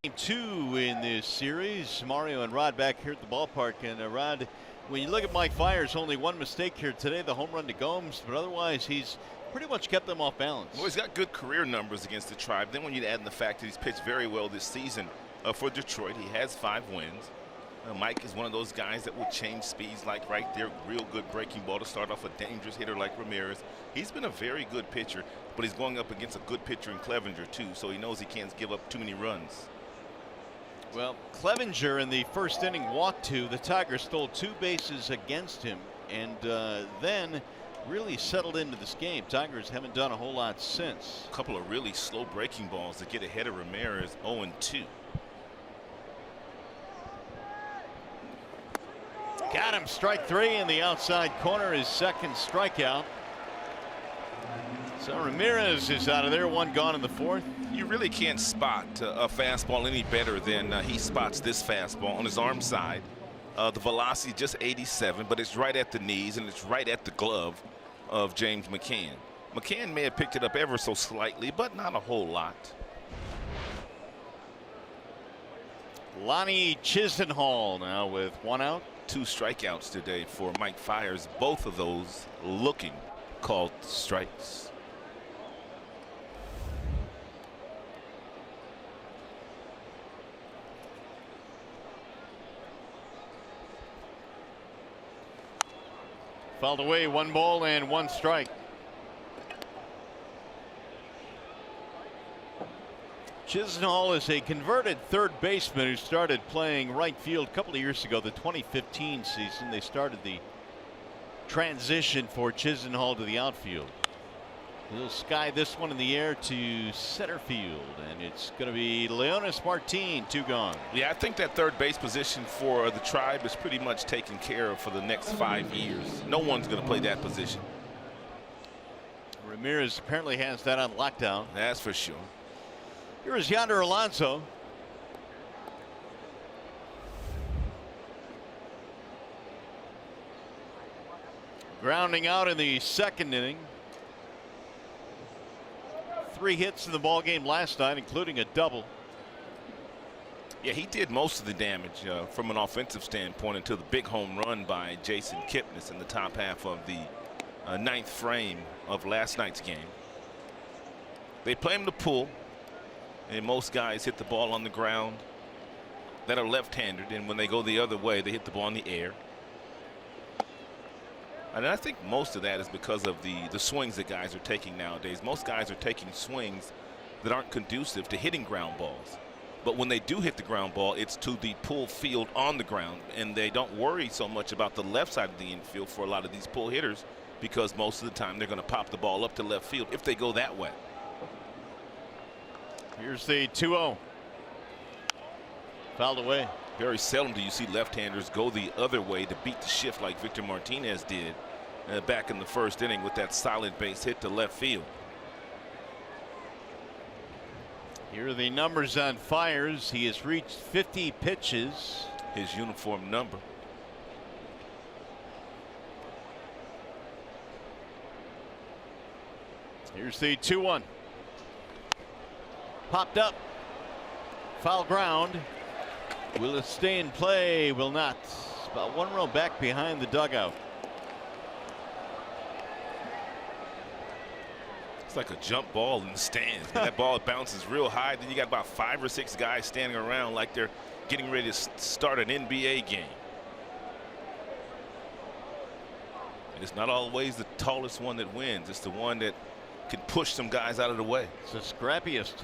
Game 2 in this series. Mario and Rod back here at the ballpark. And Rod, when you look at Mike Fiers, only one mistake here today, the home run to Gomes, but otherwise he's pretty much kept them off balance. Well, he's got good career numbers against the Tribe. Then when you add in the fact that he's pitched very well this season for Detroit, he has 5 wins. Mike is one of those guys that will change speeds like right there. Real good breaking ball to start off a dangerous hitter like Ramirez. He's been a very good pitcher, but he's going up against a good pitcher in Clevenger too, so he knows he can't give up too many runs. Well, Clevenger in the first inning walked 2. The Tigers stole 2 bases against him, and then really settled into this game. Tigers haven't done a whole lot since. A couple of really slow breaking balls to get ahead of Ramirez. 0-2. Got him, strike 3 in the outside corner, his second strikeout. So Ramirez is out of there, 1 gone in the 4th. You really can't spot a fastball any better than he spots this fastball on his arm side. The velocity just 87, but it's right at the knees and it's right at the glove of James McCann. McCann may have picked it up ever so slightly, but not a whole lot. Lonnie Chisenhall now with 1 out. 2 strikeouts today for Mike Fiers, both of those looking called strikes. Fouled away, 1 ball and 1 strike. Chisenhall is a converted third baseman who started playing right field a couple of years ago, the 2015 season. They started the transition for Chisenhall to the outfield. He'll sky this one in the air to center field, and it's going to be Leonis Martin, 2 gone. Yeah, I think that third base position for the Tribe is pretty much taken care of for the next 5 years. No one's going to play that position. Ramirez apparently has that on lockdown. That's for sure. Here is Yonder Alonso. Grounding out in the 2nd inning. 3 hits in the ball game last night, including a double. Yeah, he did most of the damage from an offensive standpoint until the big home run by Jason Kipnis in the top half of the 9th frame of last night's game. They play him to pull, and most guys hit the ball on the ground that are left-handed, and when they go the other way, they hit the ball in the air. And I think most of that is because of the swings that guys are taking nowadays. Most guys are taking swings that aren't conducive to hitting ground balls. But when they do hit the ground ball, it's to the pull field on the ground, and they don't worry so much about the left side of the infield for a lot of these pull hitters, because most of the time they're going to pop the ball up to left field if they go that way. Here's the 2-0. Fouled away. Very seldom do you see left-handers go the other way to beat the shift like Victor Martinez did back in the 1st inning with that solid base hit to left field. Here are the numbers on Fiers. He has reached 50 pitches. His uniform number. Here's the 2-1. Popped up. Foul ground. Will it stay in play? Will not. It's about 1 row back behind the dugout. It's like a jump ball in the stands. That ball bounces real high. Then you got about 5 or 6 guys standing around like they're getting ready to start an NBA game. And it's not always the tallest one that wins. It's the one that can push some guys out of the way. It's the scrappiest.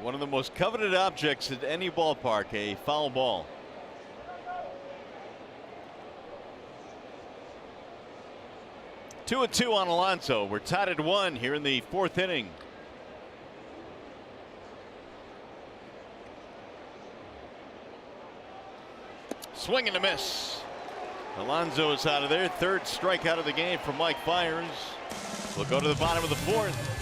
One of the most coveted objects at any ballpark, a foul ball. Two and 2 on Alonso. We're tied at 1 here in the 4th inning. Swing and a miss. Alonso is out of there. 3rd strikeout of the game for Mike Fiers. We'll go to the bottom of the 4th.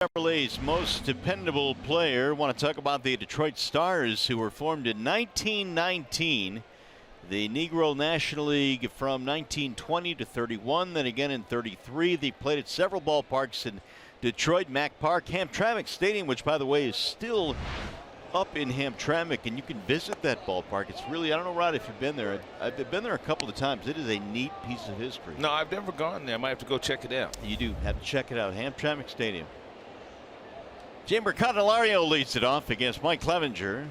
Chevrolet's most dependable player. Want to talk about the Detroit Stars, who were formed in 1919. The Negro National League from 1920 to 31, then again in 33. They played at several ballparks in Detroit, Mack Park, Hamtramck Stadium, which, by the way, is still up in Hamtramck, and you can visit that ballpark. It's really, I don't know, Rod, if you've been there. I've been there a couple of times. It is a neat piece of history. No, I've never gone there. I might have to go check it out. You do have to check it out. Hamtramck Stadium. Jeimer Candelario leads it off against Mike Clevenger.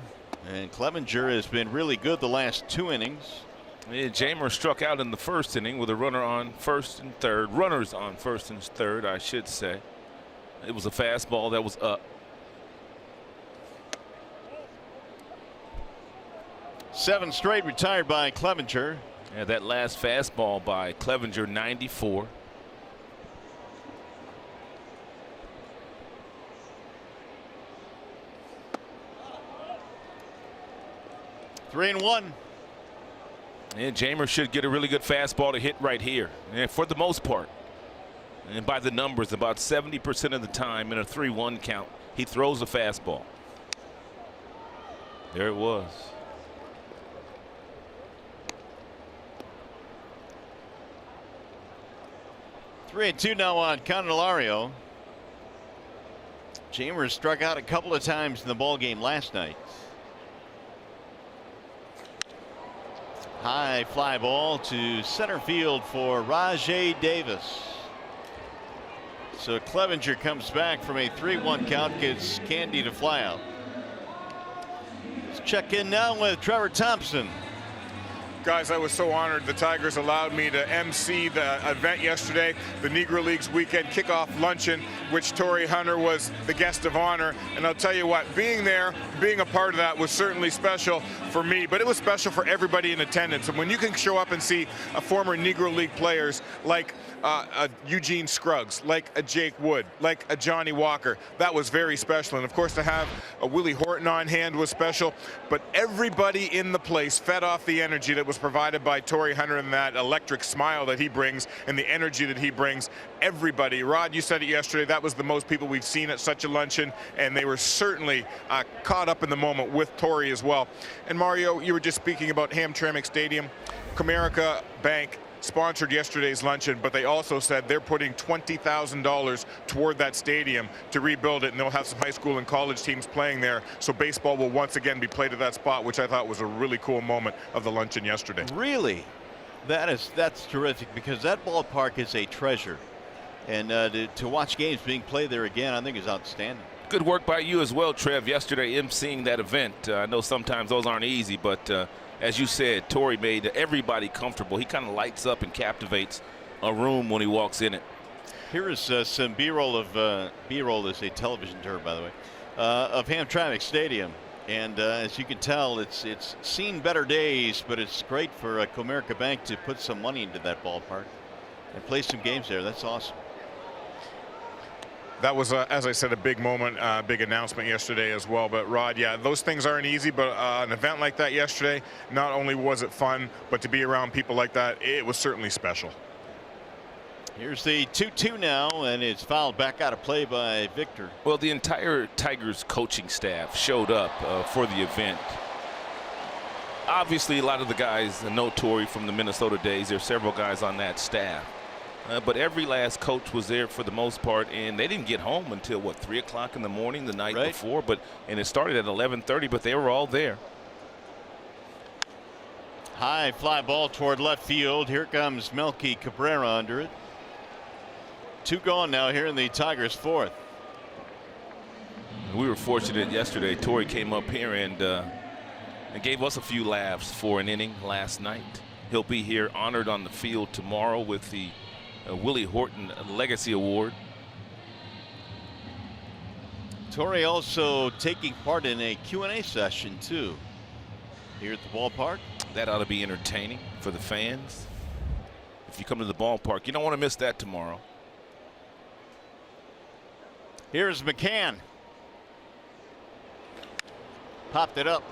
And Clevenger has been really good the last 2 innings. Yeah, Jeimer struck out in the first inning with a runner on first and third. Runners on first and third, I should say. It was a fastball that was up. 7 straight retired by Clevenger. Yeah, that last fastball by Clevenger, 94. Three and one. And Jeimer should get a really good fastball to hit right here, and for the most part. And by the numbers, about 70% of the time in a 3-1 count, he throws a fastball. There it was. Three and two now on Candelario. Jeimer struck out a couple of times in the ball game last night. High fly ball to center field for Rajay Davis. So Clevenger comes back from a 3-1 count, gets Candy to fly out. Let's check in now with Trevor Thompson. Guys, I was so honored the Tigers allowed me to MC the event yesterday, the Negro Leagues weekend kickoff luncheon, which Torrey Hunter was the guest of honor. And I'll tell you what, being there, being a part of that was certainly special for me, but it was special for everybody in attendance. And when you can show up and see a former Negro League players like a Eugene Scruggs, like a Jake Wood, like a Johnny Walker, that was very special. And of course, to have a Willie Horton on hand was special, but everybody in the place fed off the energy that was provided by Torrey Hunter and that electric smile that he brings and the energy that he brings. Everybody, Rod, you said it yesterday, that was the most people we've seen at such a luncheon, and they were certainly caught up in the moment with Torrey as well. And Mario, you were just speaking about Hamtramck Stadium. Comerica Bank sponsored yesterday's luncheon, but they also said they're putting $20,000 toward that stadium to rebuild it, and they'll have some high school and college teams playing there, so baseball will once again be played at that spot, which I thought was a really cool moment of the luncheon yesterday. Really? That's terrific, because that ballpark is a treasure, and to watch games being played there again, I think is outstanding. Good work by you as well, Trev, yesterday emceeing that event. I know sometimes those aren't easy, but as you said, Torrey made everybody comfortable. He kind of lights up and captivates a room when he walks in it. Here is some B-roll of B-roll is a television term, by the way, of Hamtramck Stadium, and as you can tell, it's seen better days, but it's great for Comerica Bank to put some money into that ballpark and play some games there. That's awesome. That was, as I said, a big moment, big announcement yesterday as well. But Rod, yeah, those things aren't easy, but an event like that yesterday, not only was it fun, but to be around people like that, it was certainly special. Here's the 2-2 now, and it's fouled back out of play by Victor. Well, the entire Tigers coaching staff showed up for the event. Obviously, a lot of the guys know Torrey from the Minnesota days. There are several guys on that staff. But every last coach was there for the most part, and they didn't get home until, what, 3 o'clock in the morning the night before. And it started at 11:30, but they were all there. High fly ball toward left field. Here comes Melky Cabrera under it. 2 gone now here in the Tigers' 4th. We were fortunate yesterday. Torrey came up here and gave us a few laughs for an inning last night. He'll be here honored on the field tomorrow with the Willie Horton Legacy Award. Torrey also taking part in a Q&A session too here at the ballpark. That ought to be entertaining for the fans. If you come to the ballpark, you don't want to miss that tomorrow. Here's McCann. Popped it up.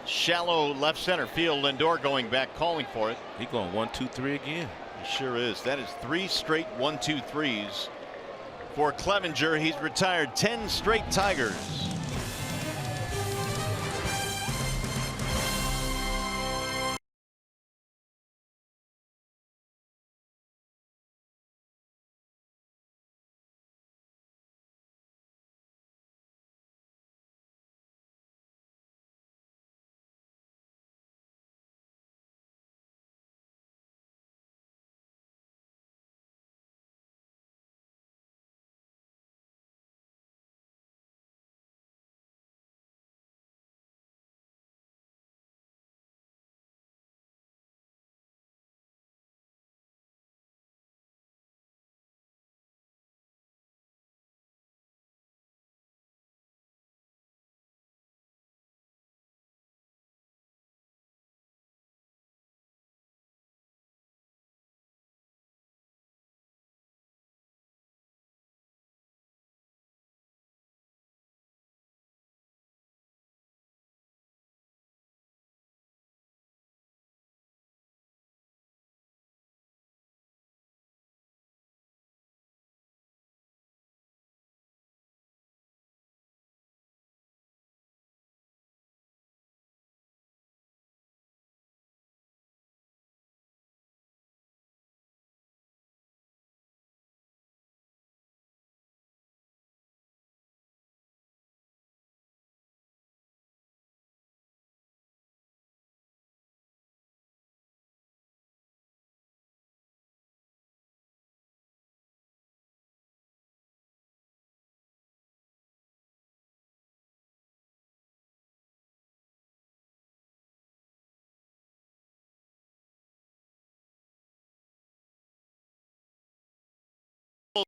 Shallow left center field. Lindor going back, calling for it. He going 1, 2, 3 again. He sure is. That is 3 straight 1-2-3s For Clevenger, he's retired 10 straight Tigers.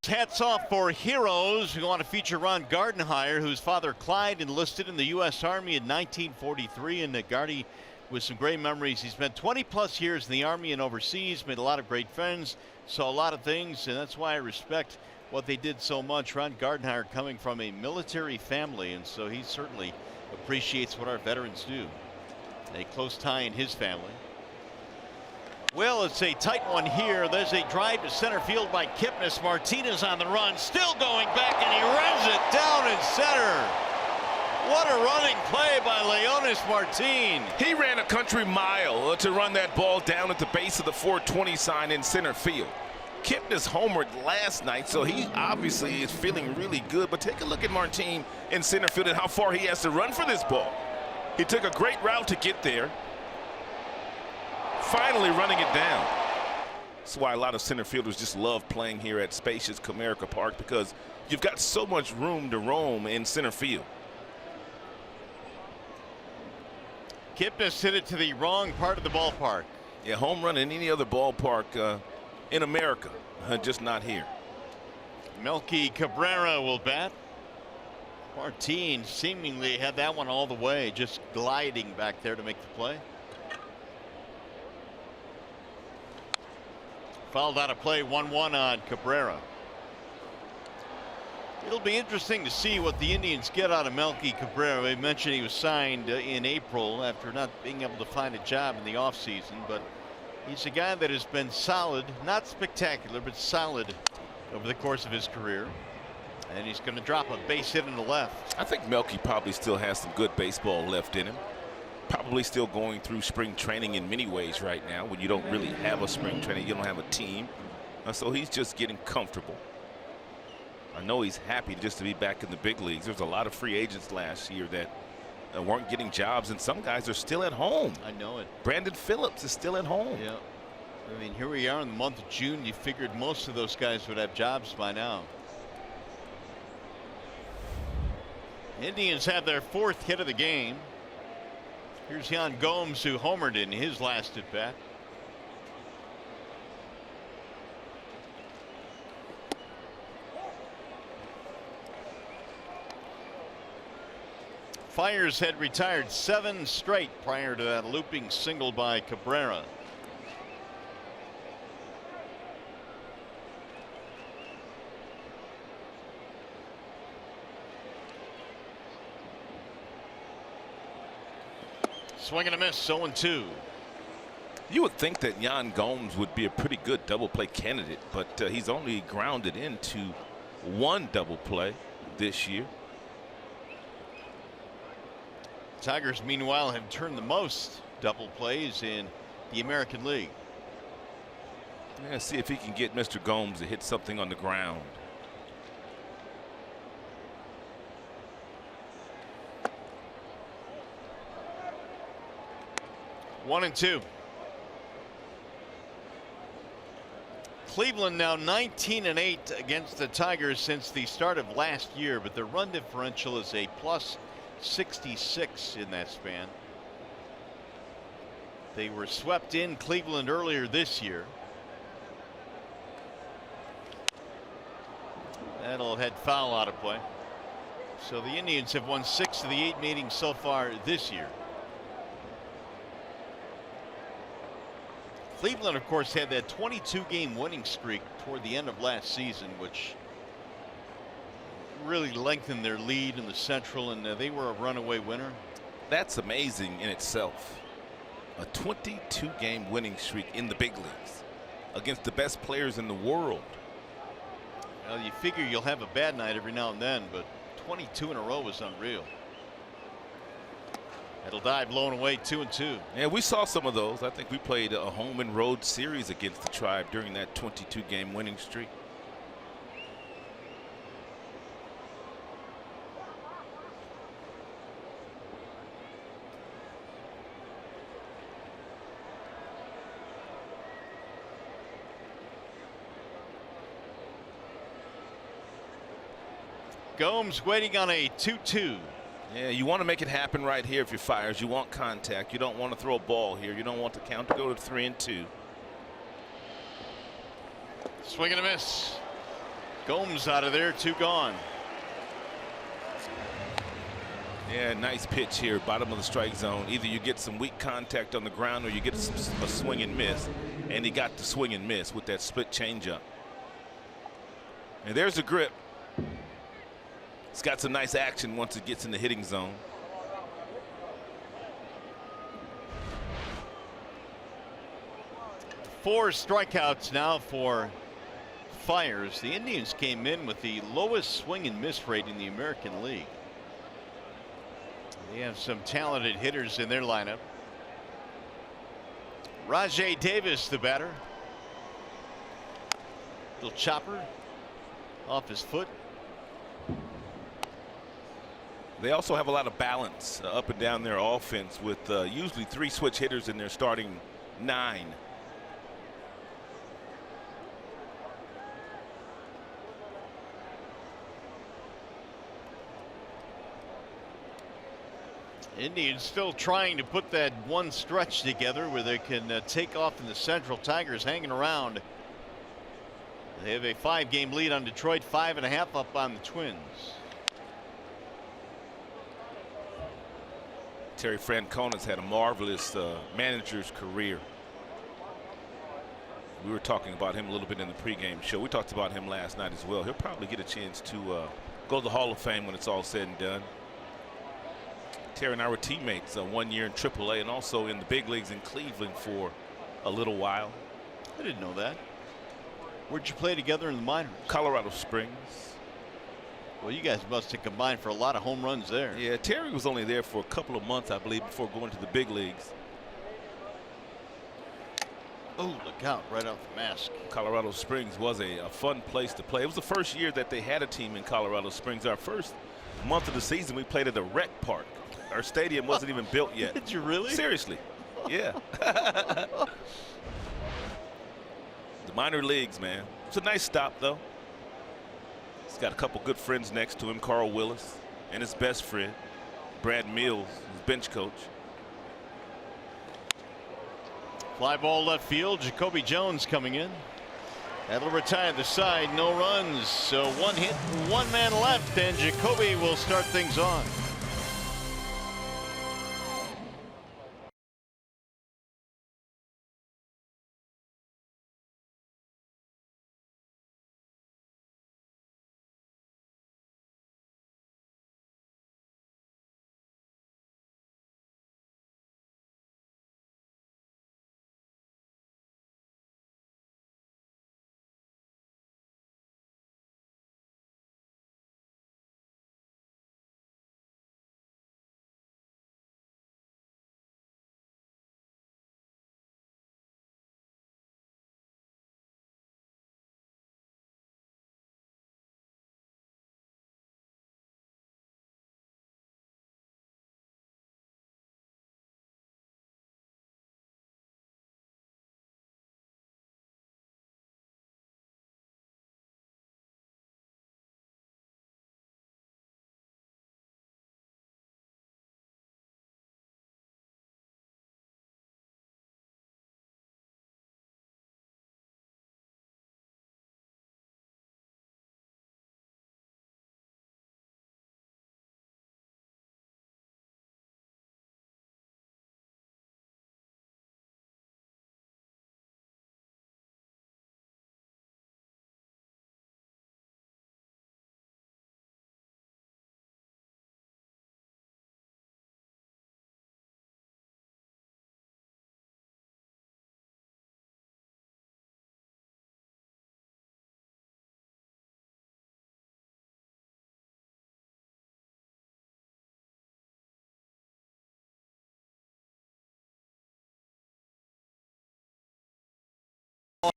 Hats off for heroes. We want to feature Ron Gardenhire, whose father Clyde enlisted in the U.S. Army in 1943. And Gardy, with some great memories, he spent 20+ years in the Army and overseas, made a lot of great friends, saw a lot of things, and that's why I respect what they did so much. Ron Gardenhire coming from a military family, and so he certainly appreciates what our veterans do. A close tie in his family. Well, it's a tight one here. There's a drive to center field by Kipnis. Martinez on the run, still going back, and he runs it down in center. What a running play by Leonis Martin. He ran a country mile to run that ball down at the base of the 420 sign in center field. Kipnis homered last night, so he obviously is feeling really good. But take a look at Martin in center field and how far he has to run for this ball. He took a great route to get there. Finally running it down. That's why a lot of center fielders just love playing here at spacious Comerica Park, because you've got so much room to roam in center field. Kipnis hit it to the wrong part of the ballpark. Yeah, home run in any other ballpark in America, just not here. Melky Cabrera will bat. Martin seemingly had that one all the way, just gliding back there to make the play. Fouled out of play, 1-1 on Cabrera. It'll be interesting to see what the Indians get out of Melky Cabrera. They mentioned he was signed in April after not being able to find a job in the offseason, but he's a guy that has been solid, not spectacular, but solid over the course of his career. And he's going to drop a base hit in the left. I think Melky probably still has some good baseball left in him. Probably still going through spring training in many ways right now, when you don't really have a spring training, you don't have a team. So he's just getting comfortable. I know he's happy just to be back in the big leagues. There's a lot of free agents last year that weren't getting jobs, and some guys are still at home. I know it. Brandon Phillips is still at home. Yeah. I mean, here we are in the month of June. You figured most of those guys would have jobs by now. Indians have their 4th hit of the game. Here's Yan Gomes, who homered in his last at bat. Fiers had retired 7 straight prior to that looping single by Cabrera. Swing and a miss, 0-2. You would think that Yan Gomes would be a pretty good double play candidate, but he's only grounded into one double play this year. Tigers, meanwhile, have turned the most double plays in the American League. Yeah, see if he can get Mr. Gomes to hit something on the ground. One and two. Cleveland now 19-8 against the Tigers since the start of last year, but their run differential is a plus 66 in that span. They were swept in Cleveland earlier this year. That'll head foul out of play. So the Indians have won 6 of the 8 meetings so far this year. Cleveland, of course, had that 22-game winning streak toward the end of last season, which really lengthened their lead in the Central, and they were a runaway winner. That's amazing in itself. A 22-game winning streak in the big leagues against the best players in the world. Well, you figure you'll have a bad night every now and then, but 22 in a row is unreal. It'll die blown away 2-2. Yeah, we saw some of those. I think we played a home and road series against the Tribe during that 22-game winning streak. Gomes waiting on a 2-2. Yeah, you want to make it happen right here if you're Fires. You want contact. You don't want to throw a ball here. You don't want the count to go to 3-2. Swing and a miss. Gomes out of there, 2 gone. Yeah, nice pitch here, bottom of the strike zone. Either you get some weak contact on the ground or you get a swing and miss. And he got the swing and miss with that split changeup. And there's the grip. It's got some nice action once it gets in the hitting zone. Four strikeouts now for Fires. The Indians came in with the lowest swing and miss rate in the American League. They have some talented hitters in their lineup. Rajai Davis, the batter. Little chopper off his foot. They also have a lot of balance up and down their offense with usually 3 switch hitters in their starting 9. Indians still trying to put that one stretch together where they can take off in the Central. Tigers hanging around. They have a 5-game lead on Detroit, 5.5 up on the Twins. Terry Francona's had a marvelous manager's career. We were talking about him a little bit in the pregame show. We talked about him last night as well. He'll probably get a chance to go to the Hall of Fame when it's all said and done. Terry and I were teammates 1 year in AAA and also in the big leagues in Cleveland for a little while. I didn't know that. Where'd you play together in the minors? Colorado Springs. Well, you guys must have combined for a lot of home runs there. Yeah, Terry was only there for a couple of months, I believe, before going to the big leagues. Oh, look out, right off the mask. Colorado Springs was a fun place to play. It was the first year that they had a team in Colorado Springs. Our first month of the season, we played at a rec park. Our stadium wasn't even built yet. Did you really? Seriously. Yeah. The minor leagues, man. It's a nice stop, though. He's got a couple good friends next to him, Carl Willis, and his best friend, Brad Mills, his bench coach. Fly ball left field. Jacoby Jones coming in. That'll retire the side. No runs. So 1 hit, 1 man left, and Jacoby will start things on.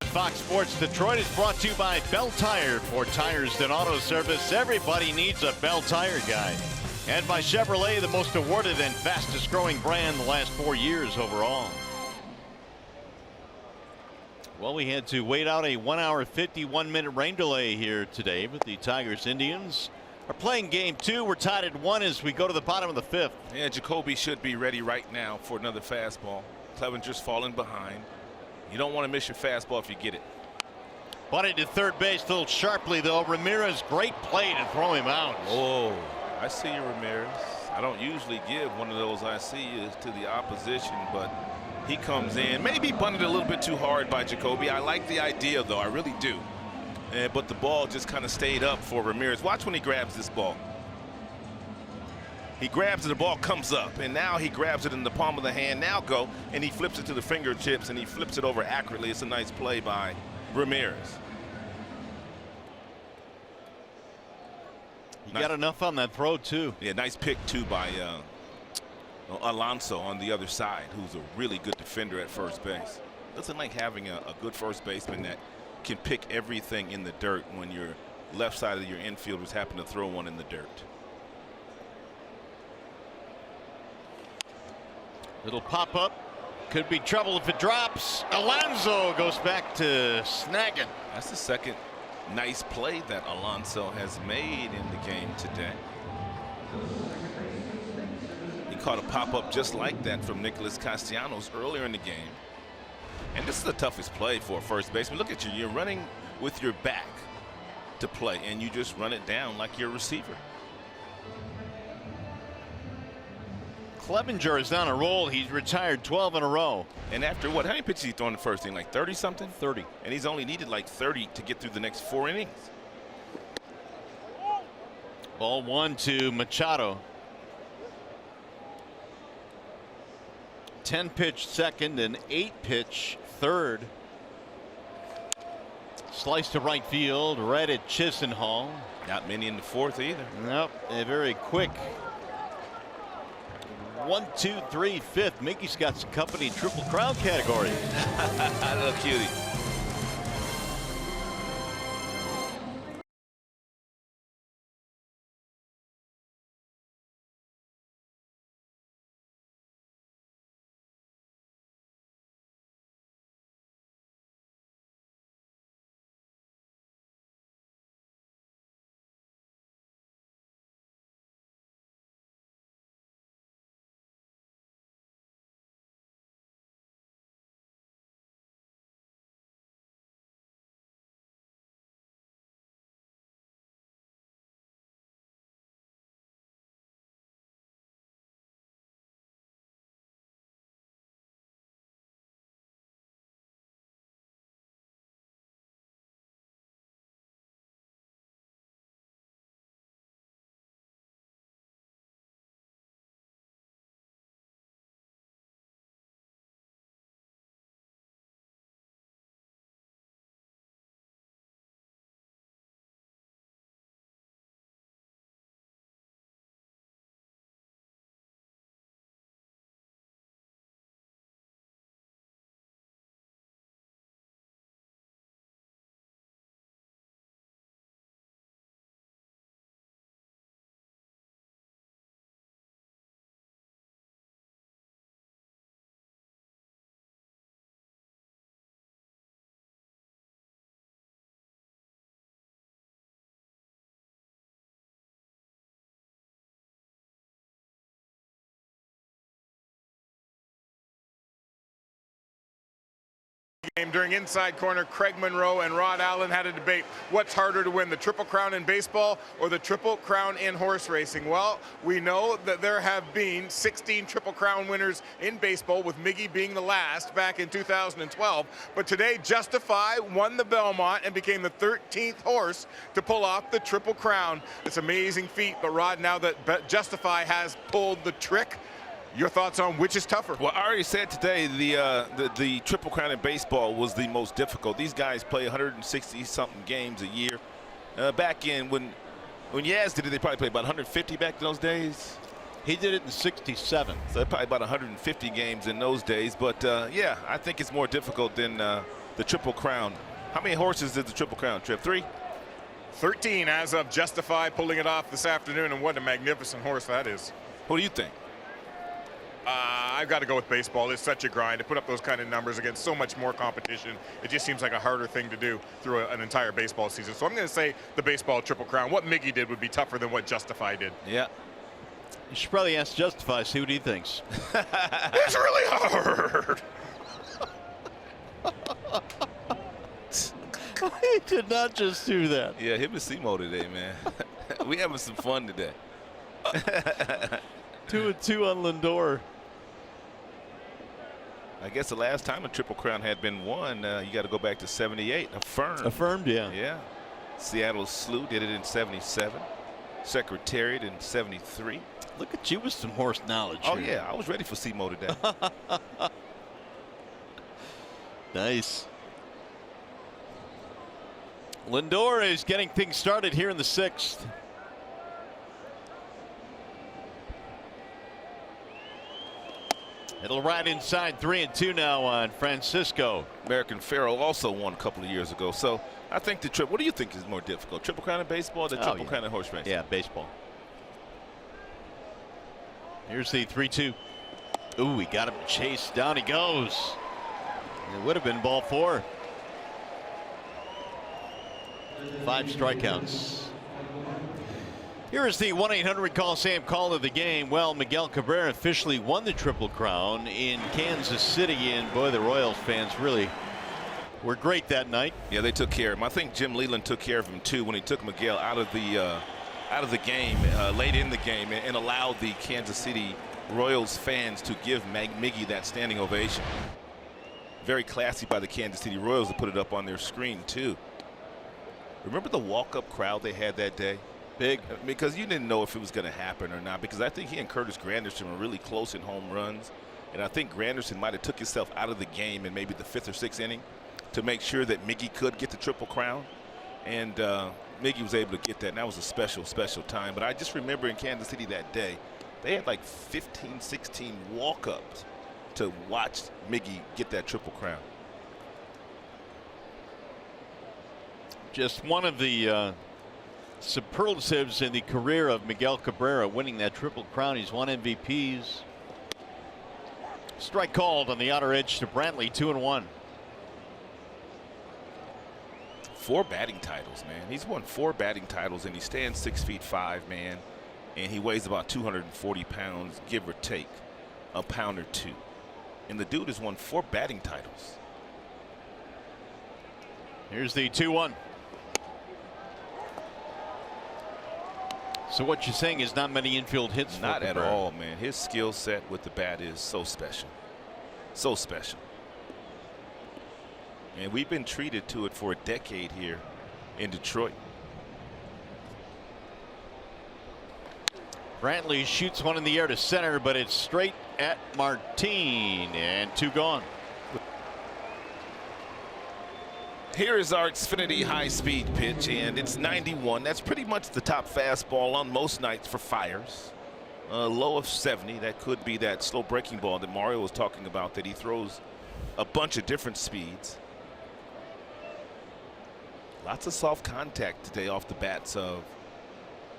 Fox Sports Detroit is brought to you by Bell Tire. For tires and auto service, everybody needs a Bell Tire guy. And by Chevrolet, the most awarded and fastest growing brand the last 4 years overall. Well, we had to wait out a 1 hour 51-minute rain delay here today, but the Tigers Indians are playing game 2. We're tied at 1 as we go to the bottom of the 5th. Yeah, Jacoby should be ready right now for another fastball. Clevenger's falling behind. You don't want to miss your fastball if you get it. Bunted to third base a little sharply, though. Ramirez, great play to throw him out. Oh, I see you, Ramirez. I don't usually give one of those I see you to the opposition, but he comes in. Maybe bunted a little bit too hard by Jacoby. I like the idea, though. I really do. But the ball just kind of stayed up for Ramirez. Watch when he grabs this ball. He grabs it, the ball comes up, and now he grabs it in the palm of the hand. Now go, and he flips it to the fingertips, and he flips it over accurately. It's a nice play by Ramirez. He got enough on that throw, too. Yeah, nice pick, too, by Alonso on the other side, who's a really good defender at first base. Doesn't like having a good first baseman that can pick everything in the dirt when your left side of your infielders happen to throw one in the dirt. It'll pop up. Could be trouble if it drops. Alonso goes back to snagging. That's the second nice play that Alonso has made in the game today. He caught a pop-up just like that from Nicholas Castellanos earlier in the game. And this is the toughest play for a first baseman. Look at you. You're running with your back to play, and you just run it down like you're a receiver. Clevenger is on a roll. He's retired 12 in a row. And after what? How many pitches he thrown in the first inning? Like 30 something? 30. And he's only needed like 30 to get through the next 4 innings. Ball 1 to Machado. 10 pitch second and 8 pitch third. Slice to right field, right at Chisenhall. Not many in the fourth either. Nope, a very quick 1, 2, 3, 5th. Mickey's got some company Triple Crown category. Little cutie. Game during inside corner, Craig Monroe and Rod Allen had a debate. What's harder to win, the Triple Crown in baseball or the Triple Crown in horse racing? Well, we know that there have been 16 Triple Crown winners in baseball, with Miggy being the last back in 2012. But today, Justify won the Belmont and became the 13th horse to pull off the Triple Crown. It's an amazing feat, but Rod, now that Justify has pulled the trick, your thoughts on which is tougher? Well, I already said today the Triple Crown in baseball was the most difficult. These guys play 160-something games a year. Back in when Yaz did it, they probably played about 150 back in those days. He did it in '67. So probably about 150 games in those days. But yeah, I think it's more difficult than the Triple Crown. How many horses did the Triple Crown trip? 3? 13 as of Justify pulling it off this afternoon, and what a magnificent horse that is. Who do you think? I've got to go with baseball. It's such a grind to put up those kind of numbers against so much more competition. It just seems like a harder thing to do through an entire baseball season. So I'm going to say the baseball Triple Crown. What Miggy did would be tougher than what Justify did. Yeah. You should probably ask Justify, see what he thinks. It's really hard. He did not just do that. Yeah, him and Simo today, man. We having some fun today. 2-2 on Lindor. I guess the last time a Triple Crown had been won, you got to go back to 78. Affirmed, yeah. Yeah. Seattle Slew did it in 77. Secretariat in 73. Look at you with some horse knowledge. Oh, here. yeah. I was ready for Simo today. Nice. Lindor is getting things started here in the 6th. It'll ride inside 3-2 now on Francisco. American Pharoah also won a couple of years ago. So I think the trip. What do you think is more difficult? Triple Crown in baseball or the Triple Crown in horse racing? Yeah, baseball. Here's the 3-2. Ooh, he got him chased. Down he goes. It would have been ball 4. 5 strikeouts. Here is the 1-800-CALL-SAM call of the game. Well, Miguel Cabrera officially won the Triple Crown in Kansas City, and boy, the Royals fans really were great that night. Yeah, they took care of him. I think Jim Leland took care of him too when he took Miguel out of the game late in the game and allowed the Kansas City Royals fans to give Miggy that standing ovation. Very classy by the Kansas City Royals to put it up on their screen too. Remember the walk-up crowd they had that day? Big. Because you didn't know if it was going to happen or not, because I think he and Curtis Granderson were really close in home runs, and I think Granderson might have took himself out of the game in maybe the 5th or 6th inning to make sure that Miggy could get the Triple Crown, and Miggy was able to get that, and that was a special time. But I just remember in Kansas City that day, they had like 15, 16 walk-ups to watch Miggy get that Triple Crown. Just one of the superlatives in the career of Miguel Cabrera, winning that Triple Crown. He's won MVPs. Strike called on the outer edge to Brantley, 2-1. 4 batting titles, man. He's won 4 batting titles, and he stands 6'5", man, and he weighs about 240 pounds, give or take a pound or 2. And the dude has won 4 batting titles. Here's the 2-1. So what you're saying is not many infield hits? Not at all, man. His skill set with the bat is so special. So special. And we've been treated to it for a decade here in Detroit. Brantley shoots one in the air to center, but it's straight at Martin, and 2 gone. Here is our Xfinity high-speed pitch, and it's 91. That's pretty much the top fastball on most nights for Fiers. Low of 70. That could be that slow breaking ball that Mario was talking about, that he throws a bunch of different speeds. Lots of soft contact today off the bats of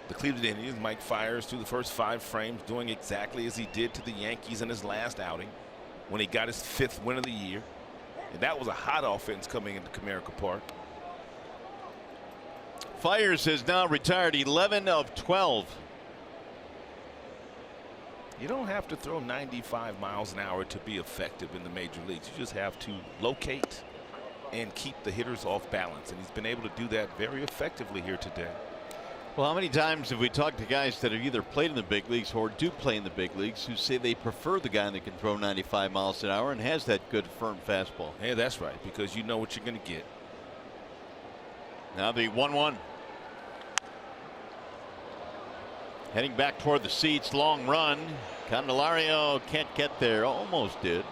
the Cleveland Indians. Mike Fiers through the first 5 frames doing exactly as he did to the Yankees in his last outing when he got his 5th win of the year. And that was a hot offense coming into Comerica Park. Fiers has now retired 11 of 12. You don't have to throw 95 miles an hour to be effective in the major leagues. You just have to locate and keep the hitters off balance. And he's been able to do that very effectively here today. Well, how many times have we talked to guys that have either played in the big leagues or do play in the big leagues who say they prefer the guy that can throw 95 miles an hour and has that good firm fastball? Yeah, that's right, because you know what you're going to get. Now the 1-1. Heading back toward the seats, long run. Candelario can't get there, almost did.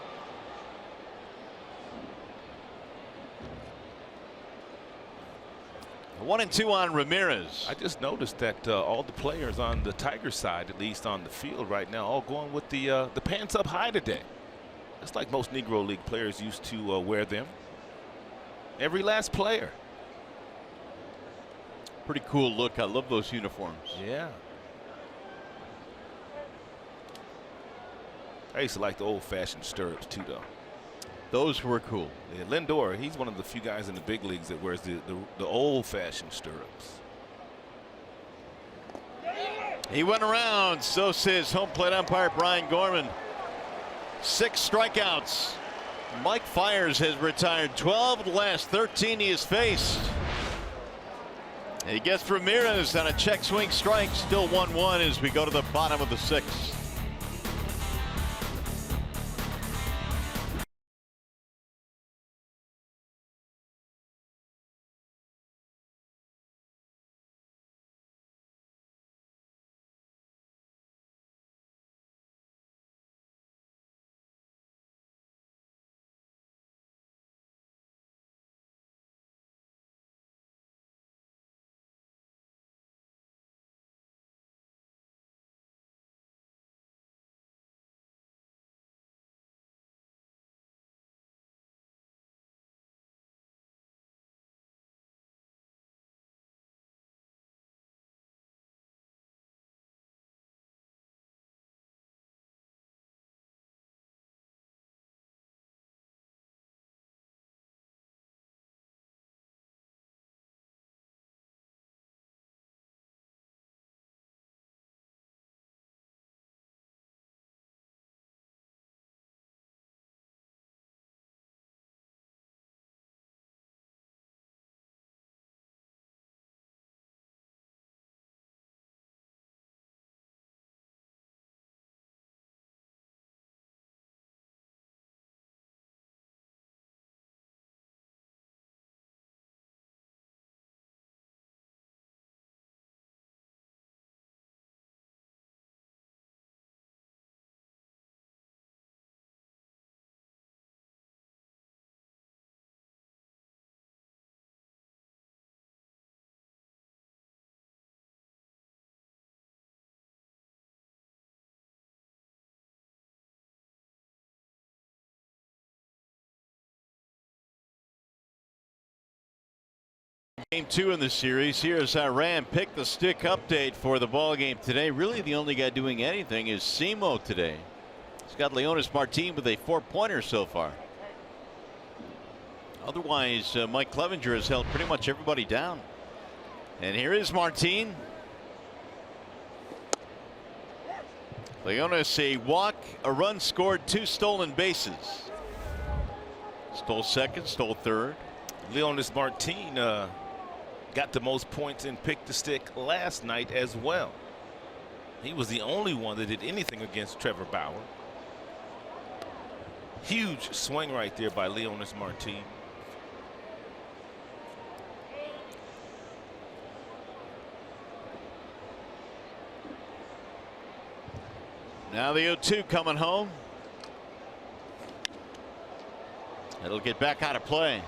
1-2 on Ramirez. I just noticed that all the players on the Tiger side, at least on the field right now, all going with the pants up high today. That's like most Negro League players used to wear them. Every last player. Pretty cool look. I love those uniforms. Yeah. I used to like the old-fashioned stirrups too, though. Those were cool. Yeah, Lindor, he's one of the few guys in the big leagues that wears the old-fashioned stirrups. He went around. So says home plate umpire Brian Gorman. 6 strikeouts. Mike Fiers has retired 12 of the last 13 he has faced. And he gets Ramirez on a check swing strike. Still 1-1 as we go to the bottom of the 6th. Game 2 in the series. Here's our Ram pick the stick update for the ball game today. Really the only guy doing anything is Simo today. He's got Leonis Martin with a 4-pointer so far. Otherwise Mike Clevenger has held pretty much everybody down. And here is Martin. Leonis a walk, a run scored, 2 stolen bases. Stole second, stole third. Leonis Martin got the most points in pick the stick last night as well. He was the only one that did anything against Trevor Bauer. Huge swing right there by Leonis Martin. Now the 0-2 coming home. It'll get back out of play.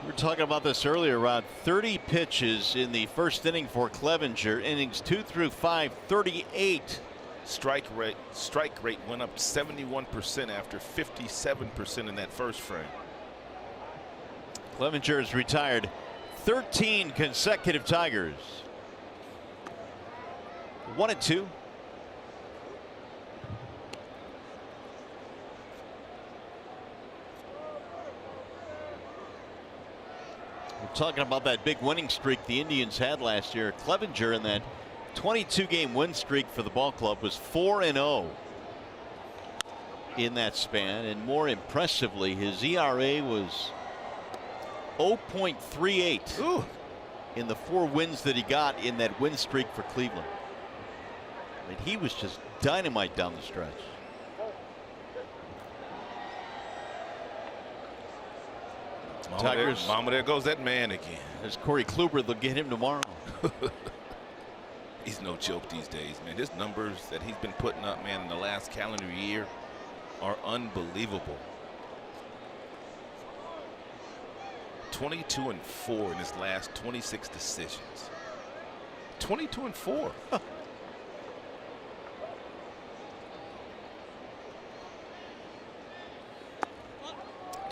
We were talking about this earlier. Around 30 pitches in the first inning for Clevenger. Innings 2 through 5, 38. Strike rate went up 71% after 57% in that first frame. Clevenger has retired 13 consecutive Tigers. 1-2. We're talking about that big winning streak the Indians had last year. Clevenger in that 22-game win streak for the ball club was 4-0 in that span, and more impressively his ERA was 0.38 in the 4 wins that he got in that win streak for Cleveland. I mean, he was just dynamite down the stretch. Tigers. Mama, there goes that man again. There's Corey Kluber. They'll get him tomorrow. He's no joke these days, man. His numbers that he's been putting up, man, in the last calendar year are unbelievable. 22-4 in his last 26 decisions. 22-4.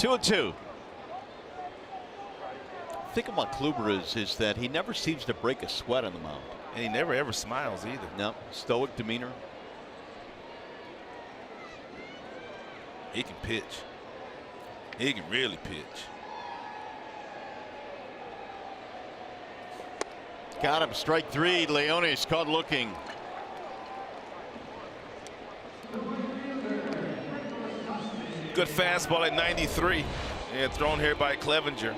2-2. The thing about Kluber is that he never seems to break a sweat on the mound. And he never ever smiles either. No, stoic demeanor. He can pitch. He can really pitch. Got him, strike 3. Leone's caught looking. Good fastball at 93. And thrown here by Clevenger.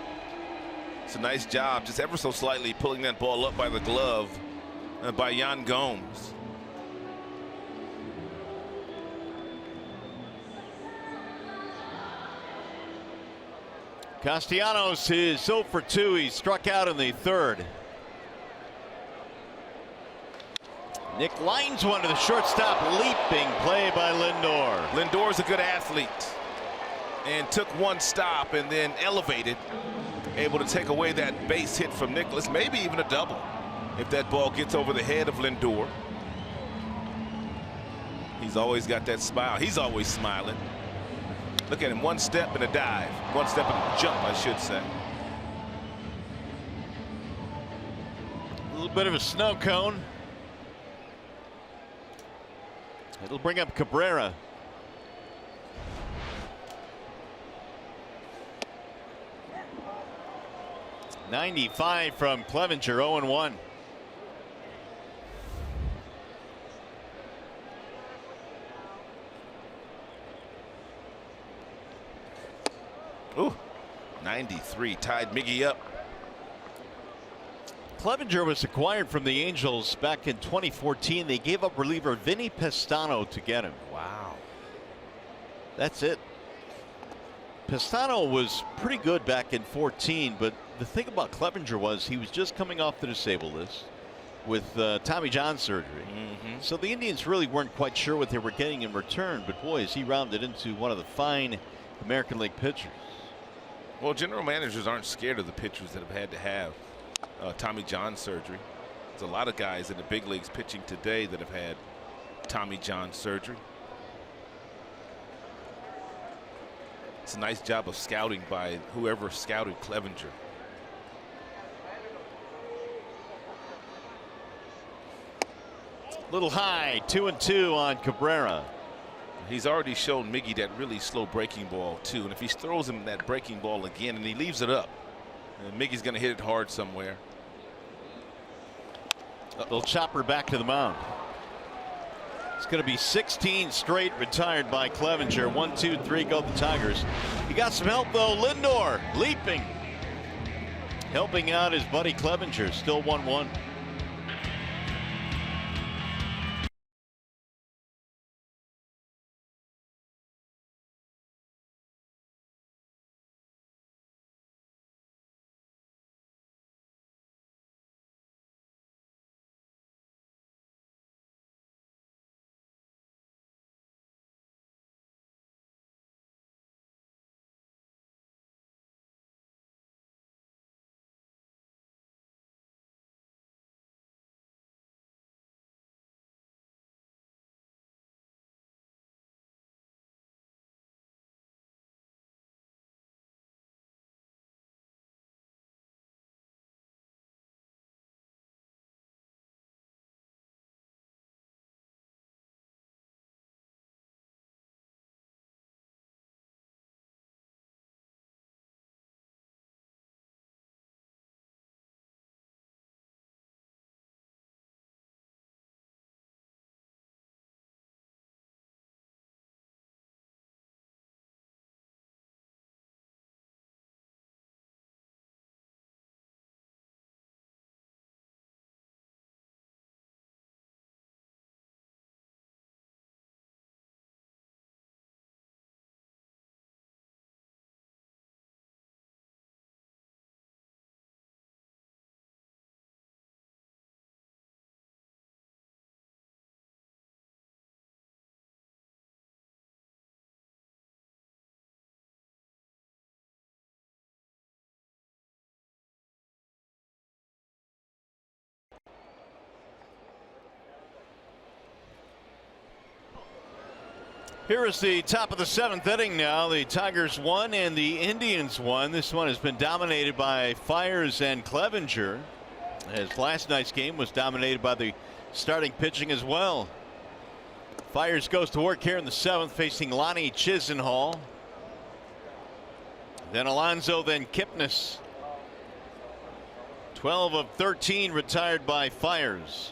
It's a nice job, just ever so slightly pulling that ball up by the glove by Yan Gomes. Castellanos is 0 for 2. He struck out in the 3rd. Nick lines one to the shortstop. Leaping play by Lindor. Lindor's a good athlete and took one stop and then elevated, able to take away that base hit from Nicholas, maybe even a double if that ball gets over the head of Lindor. He's always got that smile. He's always smiling. Look at him, one step and a dive. One step and a jump, I should say. A little bit of a snow cone. It'll bring up Cabrera. .95 from Clevenger, 0-1. Ooh, 93 tied Miggy up. Clevenger was acquired from the Angels back in 2014. They gave up reliever Vinny Pastano to get him. Wow. That's it. Pastano was pretty good back in 14, but the thing about Clevenger was he was just coming off the disabled list with Tommy John surgery. So the Indians really weren't quite sure what they were getting in return, but boy, is he rounded into one of the fine American League pitchers. Well, general managers aren't scared of the pitchers that have had to have Tommy John surgery. There's a lot of guys in the big leagues pitching today that have had Tommy John surgery. It's a nice job of scouting by whoever scouted Clevenger. Little high, 2-2 on Cabrera. He's already shown Miggy that really slow breaking ball too, and if he throws him that breaking ball again and he leaves it up, Miggy's going to hit it hard somewhere. They'll chopper back to the mound. It's going to be 16 straight retired by Clevenger. 1, 2, 3 go the Tigers. He got some help though. Lindor leaping, helping out his buddy Clevenger. Still 1-1. Here is the top of the 7th inning now. The Tigers won and the Indians won. This one has been dominated by Fires and Clevenger, as last night's game was dominated by the starting pitching as well. Fires goes to work here in the 7th, facing Lonnie Chisenhall. Then Alonso, then Kipnis. 12 of 13 retired by Fires.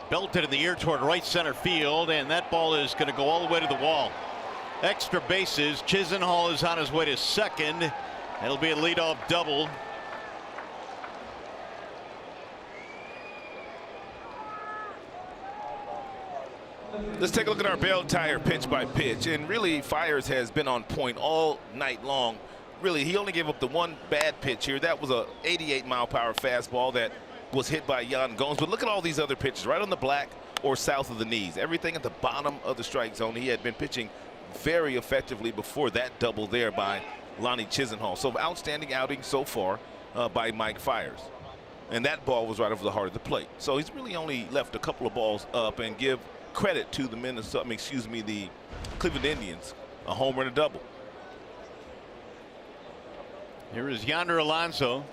Belted in the air toward right center field, and that ball is going to go all the way to the wall. Extra bases. Chisenhall is on his way to second. It'll be a leadoff double. Let's take a look at our bell tire pitch by pitch, and really Fires has been on point all night long. Really, he only gave up the one bad pitch here. That was a 88-mile-per-hour fastball that was hit by Yan Gomes. But look at all these other pitches right on the black or south of the knees. Everything at the bottom of the strike zone. He had been pitching very effectively before that double there by Lonnie Chisenhall. So outstanding outing so far by Mike Fires. And that ball was right over the heart of the plate. So he's really only left a couple of balls up, and give credit to the the Cleveland Indians. A home run, a double. Here is Yonder Alonso.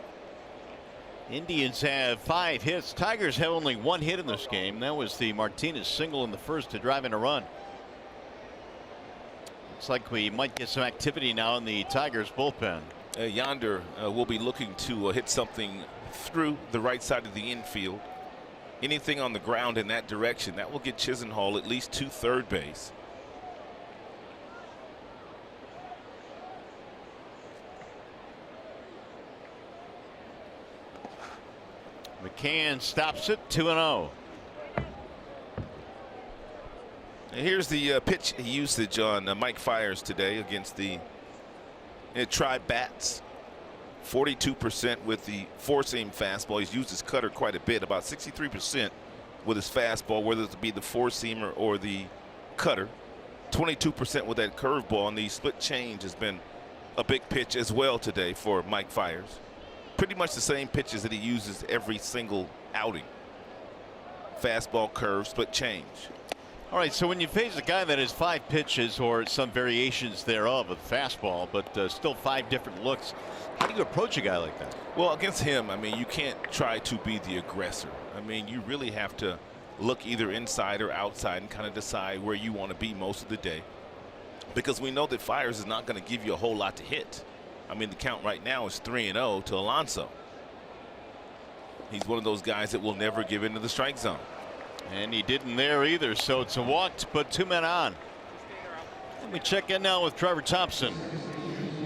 Indians have 5 hits. Tigers have only 1 hit in this game. That was the Martinez single in the first to drive in a run. Looks like we might get some activity now in the Tigers bullpen. Yonder will be looking to hit something through the right side of the infield. Anything on the ground in that direction, that will get Chisenhall at least to third base. McCann stops it, 2-0. And here's the pitch usage on Mike Fires today against the Tribe Bats. 42% with the four-seam fastball. He's used his cutter quite a bit, about 63% with his fastball, whether it be the four-seamer or the cutter. 22% with that curveball, and the split change has been a big pitch as well today for Mike Fires. Pretty much the same pitches that he uses every single outing. Fastball, curve, split change. All right, so when you face a guy that has 5 pitches or some variations thereof of fastball, but still 5 different looks, how do you approach a guy like that? Well, against him, I mean, you can't try to be the aggressor. I mean, you really have to look either inside or outside and kind of decide where you want to be most of the day, because we know that Fires is not going to give you a whole lot to hit. I mean, the count right now is 3-0 to Alonso. He's one of those guys that will never give into the strike zone. And he didn't there either, so it's a walk to put 2 men on. Let me check in now with Trevor Thompson.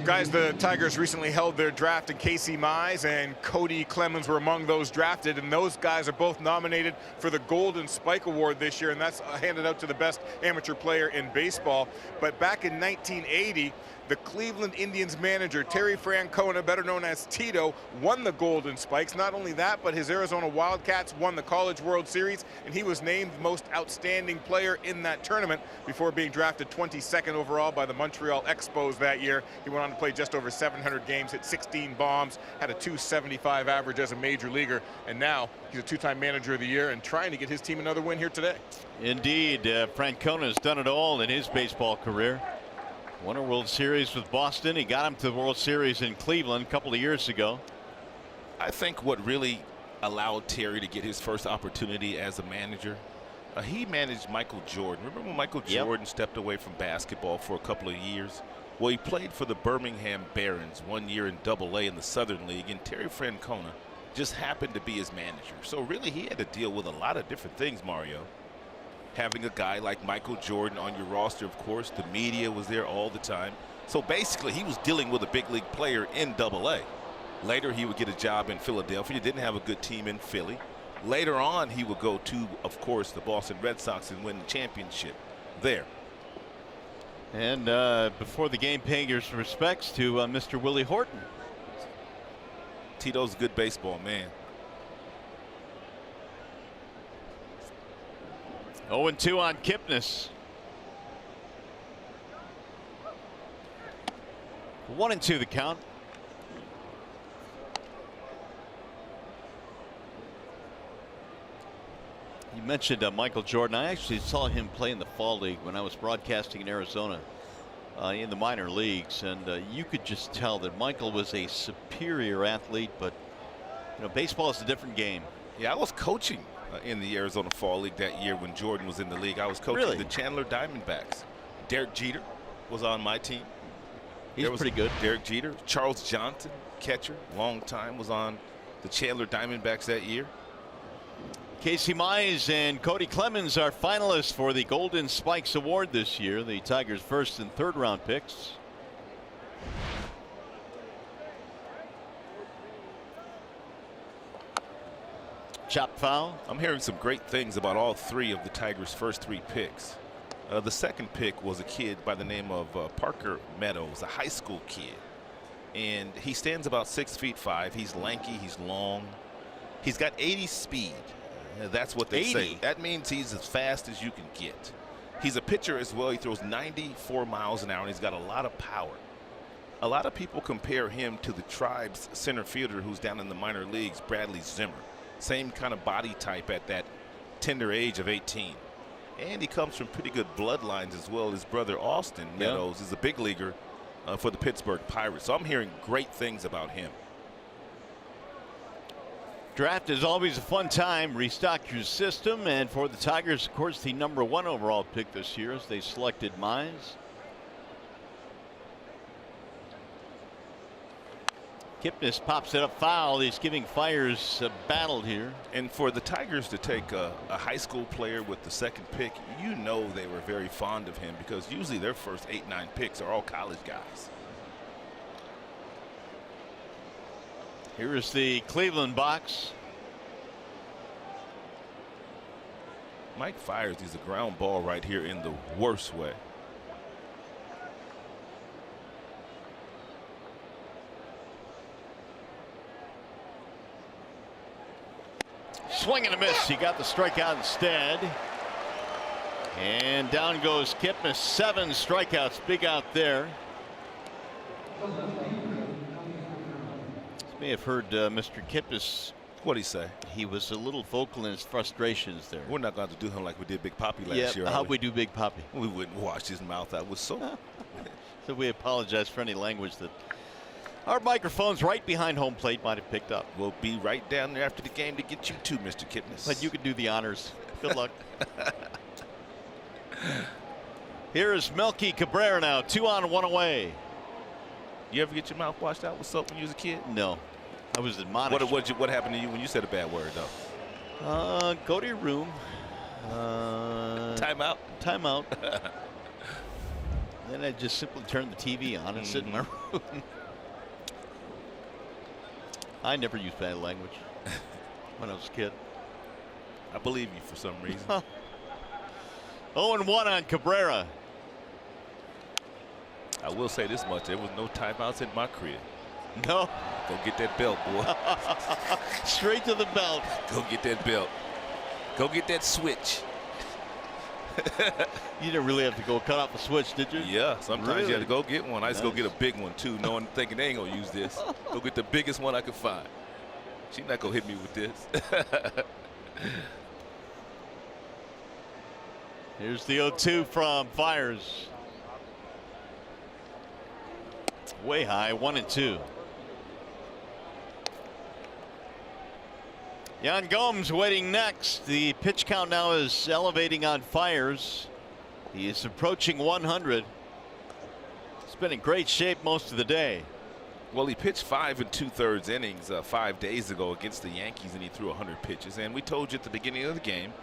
Guys, the Tigers recently held their draft, and Casey Mize and Cody Clemens were among those drafted, and those guys are both nominated for the Golden Spike Award this year, and that's handed out to the best amateur player in baseball. But back in 1980, the Cleveland Indians manager, Terry Francona, better known as Tito, won the Golden Spikes. Not only that, but his Arizona Wildcats won the College World Series, and he was named most outstanding player in that tournament before being drafted 22nd overall by the Montreal Expos that year. He went on to play just over 700 games, hit 16 bombs, had a .275 average as a major leaguer, and now he's a 2-time manager of the year and trying to get his team another win here today. Indeed, Francona has done it all in his baseball career. Won a World Series with Boston. He got him to the World Series in Cleveland a couple of years ago. I think what really allowed Terry to get his first opportunity as a manager, he managed Michael Jordan. Remember when Michael Jordan stepped away from basketball for a couple of years? Well, he played for the Birmingham Barons 1 year in Double-A in the Southern League, and Terry Francona just happened to be his manager. So really he had to deal with a lot of different things, Mario. Having a guy like Michael Jordan on your roster, of course, the media was there all the time. So basically he was dealing with a big league player in Double-A. Later he would get a job in Philadelphia. Didn't have a good team in Philly. Later on he would go to, of course, the Boston Red Sox and win the championship there. And before the game, paying your respects to Mr. Willie Horton. Tito's a good baseball man. 0-2 on Kipnis. 1-2 the count. You mentioned Michael Jordan. I actually saw him play in the fall league when I was broadcasting in Arizona in the minor leagues, and you could just tell that Michael was a superior athlete, but you know, baseball is a different game. Yeah, I was coaching in the Arizona Fall League that year when Jordan was in the league. I was coaching the Chandler Diamondbacks. Derek Jeter was on my team. He's pretty good. Derek Jeter. Charles Johnson, catcher, long time, was on the Chandler Diamondbacks that year. Casey Mize and Cody Clemens are finalists for the Golden Spikes Award this year, the Tigers' first and third round picks. Chop foul. I'm hearing some great things about all three of the Tigers' first three picks. The second pick was a kid by the name of Parker Meadows, a high school kid. And he stands about 6'5". He's lanky, he's long. He's got 80 speed. That's what they say. That means he's as fast as you can get. He's a pitcher as well. He throws 94 miles an hour, and he's got a lot of power. A lot of people compare him to the Tribe's center fielder who's down in the minor leagues, Bradley Zimmer. Same kind of body type at that tender age of 18. And he comes from pretty good bloodlines as well. His brother Austin Meadows is a big leaguer for the Pittsburgh Pirates. So I'm hearing great things about him. Draft is always a fun time. Restock your system. And for the Tigers, of course, the #1 overall pick this year as they selected Mize. Kipnis pops it up foul. He's giving Fires a battle here. And for the Tigers to take a high school player with the second pick, you know they were very fond of him because usually their first 8-9 picks are all college guys. Here is the Cleveland box. Mike Fires is a ground ball right here in the worst way. Swing and a miss. He got the strikeout instead. And down goes Kipnis. 7 strikeouts. Big out there. You may have heard Mr. Kipnis. What'd he say? He was a little vocal in his frustrations there. We're not going to do him like we did Big Papi last year. How'd we do Big Papi? We wouldn't wash his mouth out with soap. So we apologize for any language that our microphones right behind home plate might have picked up. We'll be right down there after the game to get you too, Mr. Kipnis. But you could do the honors. Good luck. Here is Melky Cabrera now. 2 on, 1 away. You ever get your mouth washed out with soap when you was a kid? No. I was admonished. What happened to you when you said a bad word, though? Go to your room. Time out. Time out. Then I just simply turn the TV on and sit in my room. I never used bad language when I was a kid. I believe you for some reason. 0-1 on Cabrera. I will say this much. There was no timeouts in my crib. No. Go get that belt, boy. Straight to the belt. Go get that belt. Go get that switch. You didn't really have to go cut off a switch, did you? Yeah, sometimes you had to go get one. I used to go get a big one, too, knowing, thinking they ain't going to use this. Go get the biggest one I could find. She's not going to hit me with this. Here's the 0-2 from Fires. Way high, 1-2. Yan Gomes waiting next. The pitch count now is elevating on Fires. He is approaching 100. He's been in great shape most of the day. Well, he pitched 5 2/3 innings 5 days ago against the Yankees, and he threw 100 pitches. And we told you at the beginning of the game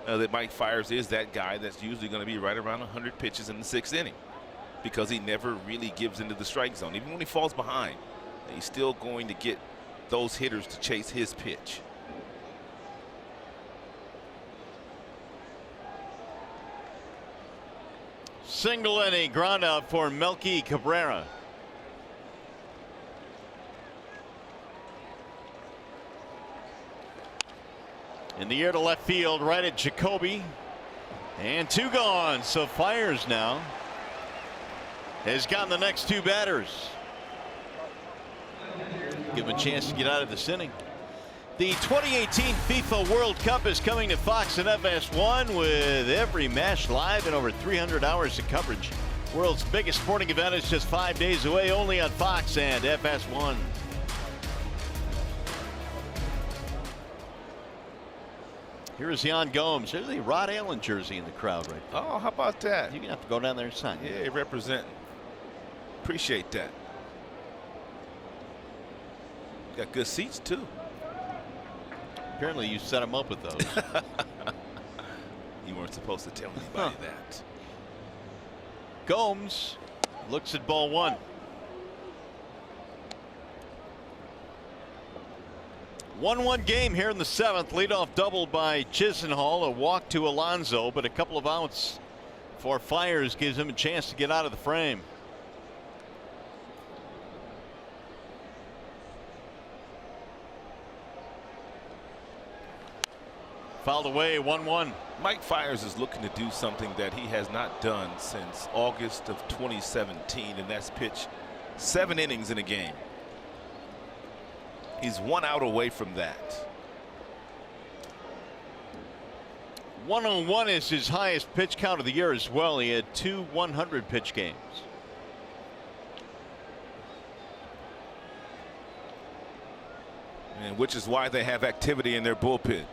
that Mike Fires is that guy that's usually going to be right around 100 pitches in the 6th inning, because he never really gives into the strike zone. Even when he falls behind, he's still going to get those hitters to chase his pitch. Single and a ground out for Melky Cabrera. In the air to left field, right at Jacoby. And 2 gone. So Fires now has gotten the next 2 batters. Give him a chance to get out of this inning. The 2018 FIFA World Cup is coming to Fox and FS1 with every match live and over 300 hours of coverage. World's biggest sporting event is just 5 days away, only on Fox and FS1. Here's Jan Gomes. There's a Rod Allen jersey in the crowd right there. Oh, how about that? You're going to have to go down there and sign. Yeah, representing. Appreciate that. Got good seats, too. Apparently you set him up with those. You weren't supposed to tell anybody that. Gomes looks at ball one. 1-1 game here in the seventh. Leadoff double by Chisenhall. A walk to Alonso, but a couple of outs for Fiers gives him a chance to get out of the frame. Fouled away, 1-1. Mike Fiers is looking to do something that he has not done since August of 2017, and that's pitch 7 innings in a game. He's 1 out away from that. 101 is his highest pitch count of the year as well. He had 2 100 pitch games. And which is why they have activity in their bullpen.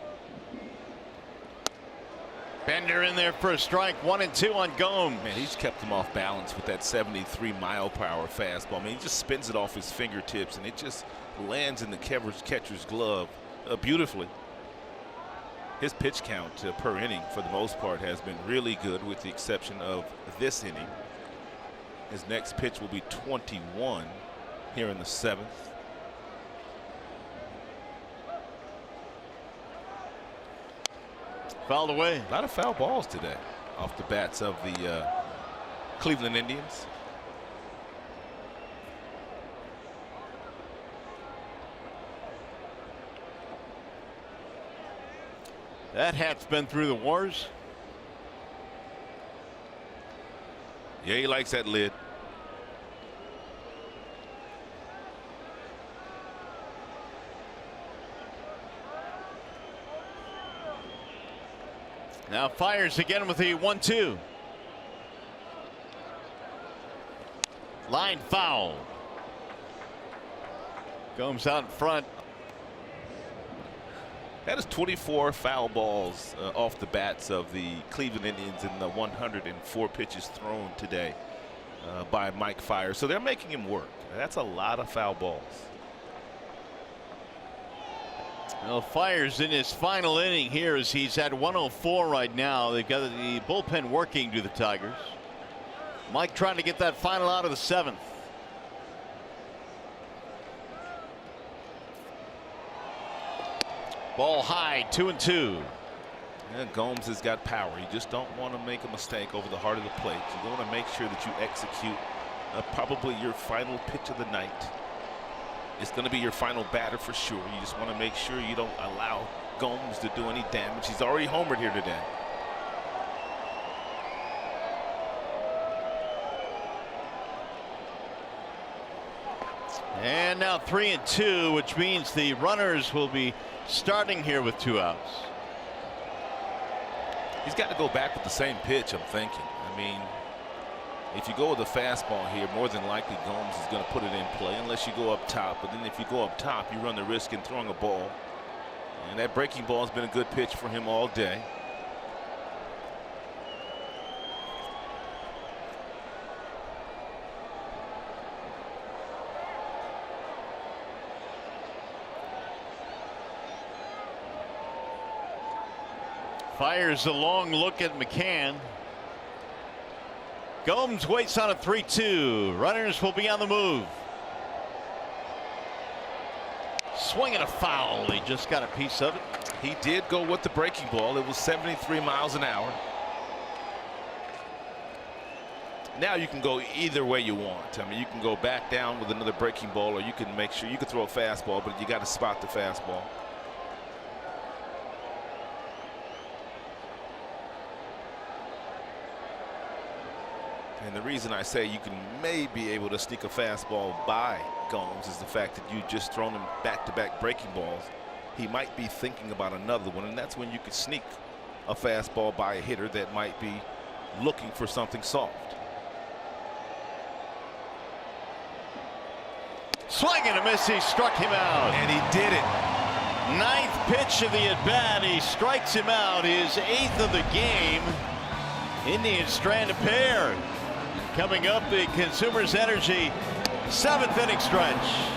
Bender in there for a strike. 1-2 on Gomes. Man, he's kept him off balance with that 73-mile-per-hour fastball. I mean, he just spins it off his fingertips, and it just lands in the catcher's glove beautifully. His pitch count per inning, for the most part, has been really good, with the exception of this inning. His next pitch will be 21 here in the seventh. Fouled away. A lot of foul balls today off the bats of the Cleveland Indians. That hat's been through the wars. Yeah, he likes that lid. Now Fiers again with the 1-2. Line foul. Gomes out in front. That is 24 foul balls off the bats of the Cleveland Indians in the 104 pitches thrown today by Mike Fiers. So they're making him work. That's a lot of foul balls. Well, Fiers in his final inning here, as he's at 104 right now. They've got the bullpen working to the Tigers. Mike trying to get that final out of the seventh. Ball high, 2-2. And Gomes has got power. You just don't want to make a mistake over the heart of the plate. You want to make sure that you execute probably your final pitch of the night. It's going to be your final batter for sure. You just want to make sure you don't allow Gomes to do any damage. He's already homered here today. And now 3-2, which means the runners will be starting here with 2 outs. He's got to go back with the same pitch, I'm thinking. I mean, if you go with a fastball here, more than likely Gomes is going to put it in play unless you go up top. But then if you go up top, you run the risk in throwing a ball. And that breaking ball has been a good pitch for him all day. Fires a long look at McCann. Gomes waits on a 3-2. Runners will be on the move. Swing and a foul. He just got a piece of it. He did go with the breaking ball. It was 73 miles an hour. Now you can go either way you want. I mean, you can go back down with another breaking ball, or you can make sure you can throw a fastball, but you got to spot the fastball. And the reason I say you can may be able to sneak a fastball by Gomes is the fact that you just thrown him back-to-back breaking balls. he might be thinking about another one, and that's when you could sneak a fastball by a hitter that might be looking for something soft. Swing and a miss. He struck him out. And he did it. Ninth pitch of the at-bat. He strikes him out. His 8th of the game. Indians strand a pair. Coming up, the Consumers Energy 7th inning stretch.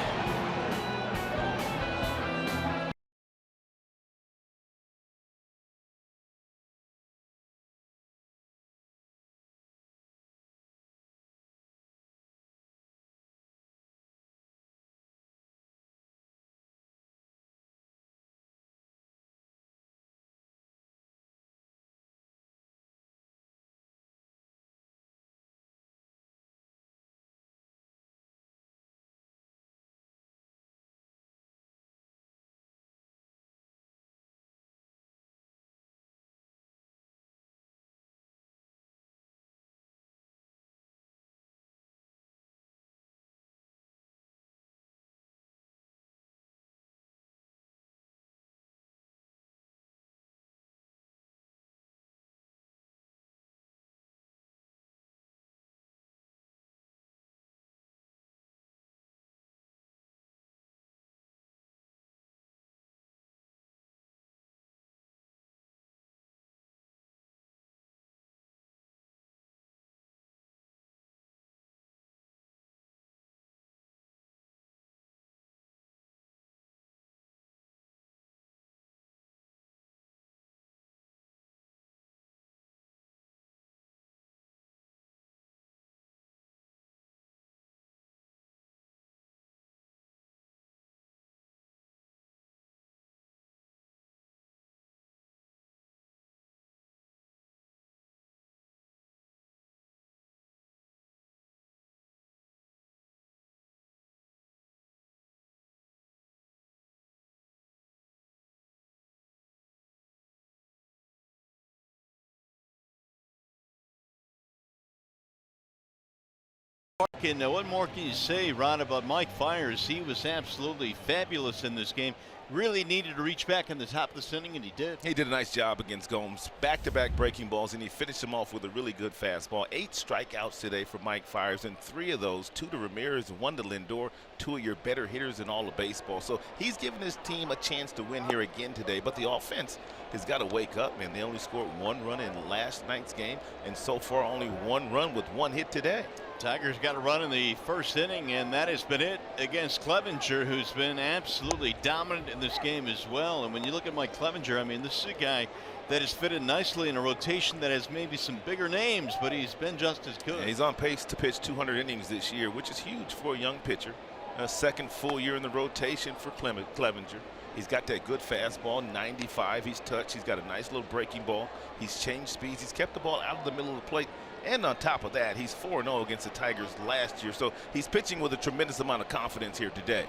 And what more can you say, Ron, about Mike Fiers? He was absolutely fabulous in this game. Really needed to reach back in the top of this inning, and he did. He did a nice job against Gomes. Back-to-back breaking balls, and he finished him off with a really good fastball. 8 strikeouts today for Mike Fiers, and 3 of those, 2 to Ramirez and 1 to Lindor, 2 of your better hitters in all of baseball. So he's given his team a chance to win here again today, but the offense has got to wake up, man. They only scored 1 run in last night's game, and so far only 1 run with 1 hit today. Tigers got a run in the first inning, and that has been it against Clevenger, who's been absolutely dominant in this game as well. And when you look at Mike Clevenger, I mean, this is a guy that has fitted nicely in a rotation that has maybe some bigger names, but he's been just as good. Yeah, he's on pace to pitch 200 innings this year, which is huge for a young pitcher. A second full year in the rotation for Clevenger. He's got that good fastball, 95 he's touched. He's got a nice little breaking ball. He's changed speeds. He's kept the ball out of the middle of the plate. And on top of that, he's 4-0 against the Tigers last year. So he's pitching with a tremendous amount of confidence here today.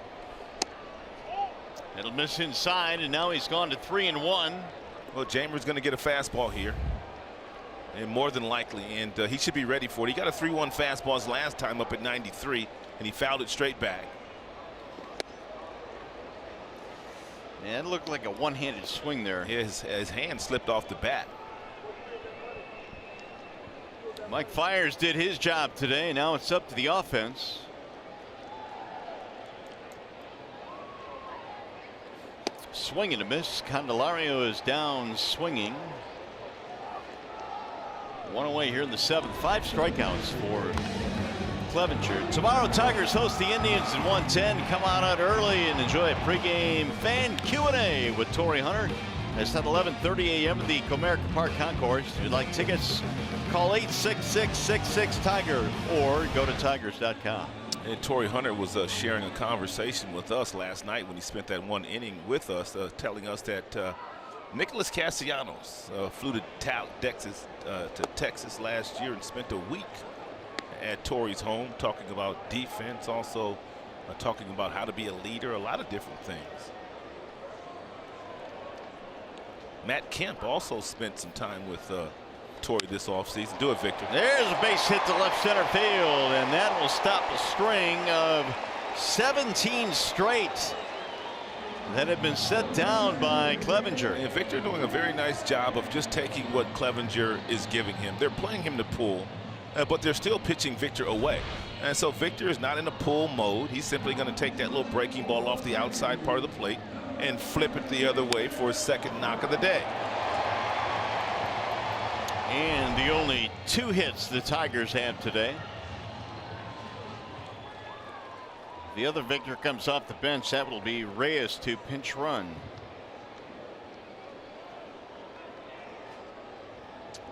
It'll miss inside, and now he's gone to 3-1. Well, Jamer's going to get a fastball here, and more than likely, and he should be ready for it. He got a 3-1 fastball his last time up at 93, and he fouled it straight back. Yeah, it looked like a one-handed swing there. His hand slipped off the bat. Mike Fiers did his job today. Now it's up to the offense. Swing and a miss. Candelario is down swinging. 1 away here in the 7th. 5 strikeouts for Clevenger. Tomorrow, Tigers host the Indians at 1:10. Come on out early and enjoy a pregame fan Q&A with Torrey Hunter. It's at 11:30 a.m. at the Comerica Park Concourse. If you'd like tickets, call 866-66-TIGER or go to tigers.com. And Torrey Hunter was sharing a conversation with us last night when he spent that 1 inning with us, telling us that Nicholas Castellanos flew to Texas last year and spent a week at Torrey's home talking about defense, also talking about how to be a leader, a lot of different things. Matt Kemp also spent some time with Torrey this offseason. Do it, Victor. There's a base hit to left center field, and that will stop a string of 17 straight that had been set down by Clevenger. And Victor doing a very nice job of just taking what Clevenger is giving him. They're playing him to pull, but they're still pitching Victor away. And so Victor is not in a pull mode. He's simply going to take that little breaking ball off the outside part of the plate and flip it the other way for his second knock of the day. And the only 2 hits the Tigers have today. The other Victor comes off the bench. That will be Reyes to pinch run.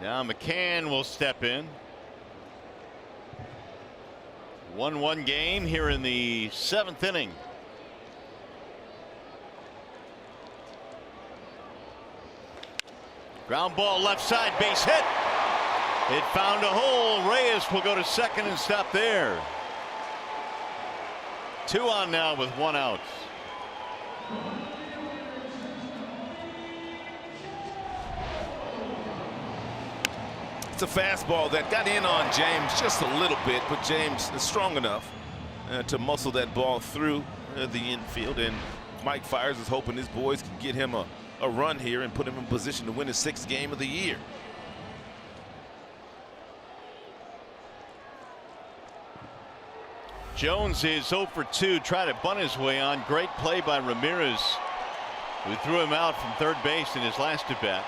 Now McCann will step in. 1-1 game here in the 7th inning. Ground ball left side, base hit. It found a hole. Reyes will go to second and stop there. 2 on now with 1 out. It's a fastball that got in on James just a little bit, but James is strong enough to muscle that ball through the infield. And Mike Fiers is hoping his boys can get him a run here and put him in position to win his 6th game of the year. Jones is 0 for 2, trying to bunt his way on. Great play by Ramirez, who threw him out from third base in his last at bat.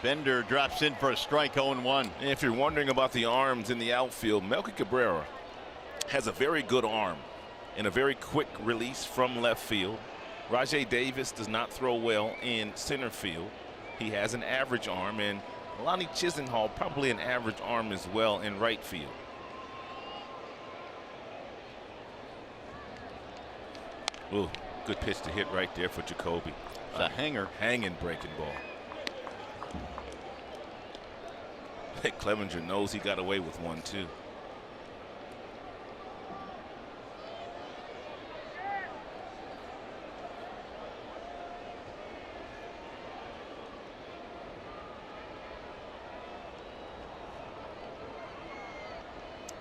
Bender drops in for a strike, 0-1. And if you're wondering about the arms in the outfield, Melky Cabrera has a very good arm and a very quick release from left field. Rajay Davis does not throw well in center field. He has an average arm, and Lonnie Chisenhall probably an average arm as well in right field. Ooh, good pitch to hit right there for Jacoby. It's a hanger. Hanging breaking ball. Clevenger knows he got away with one too.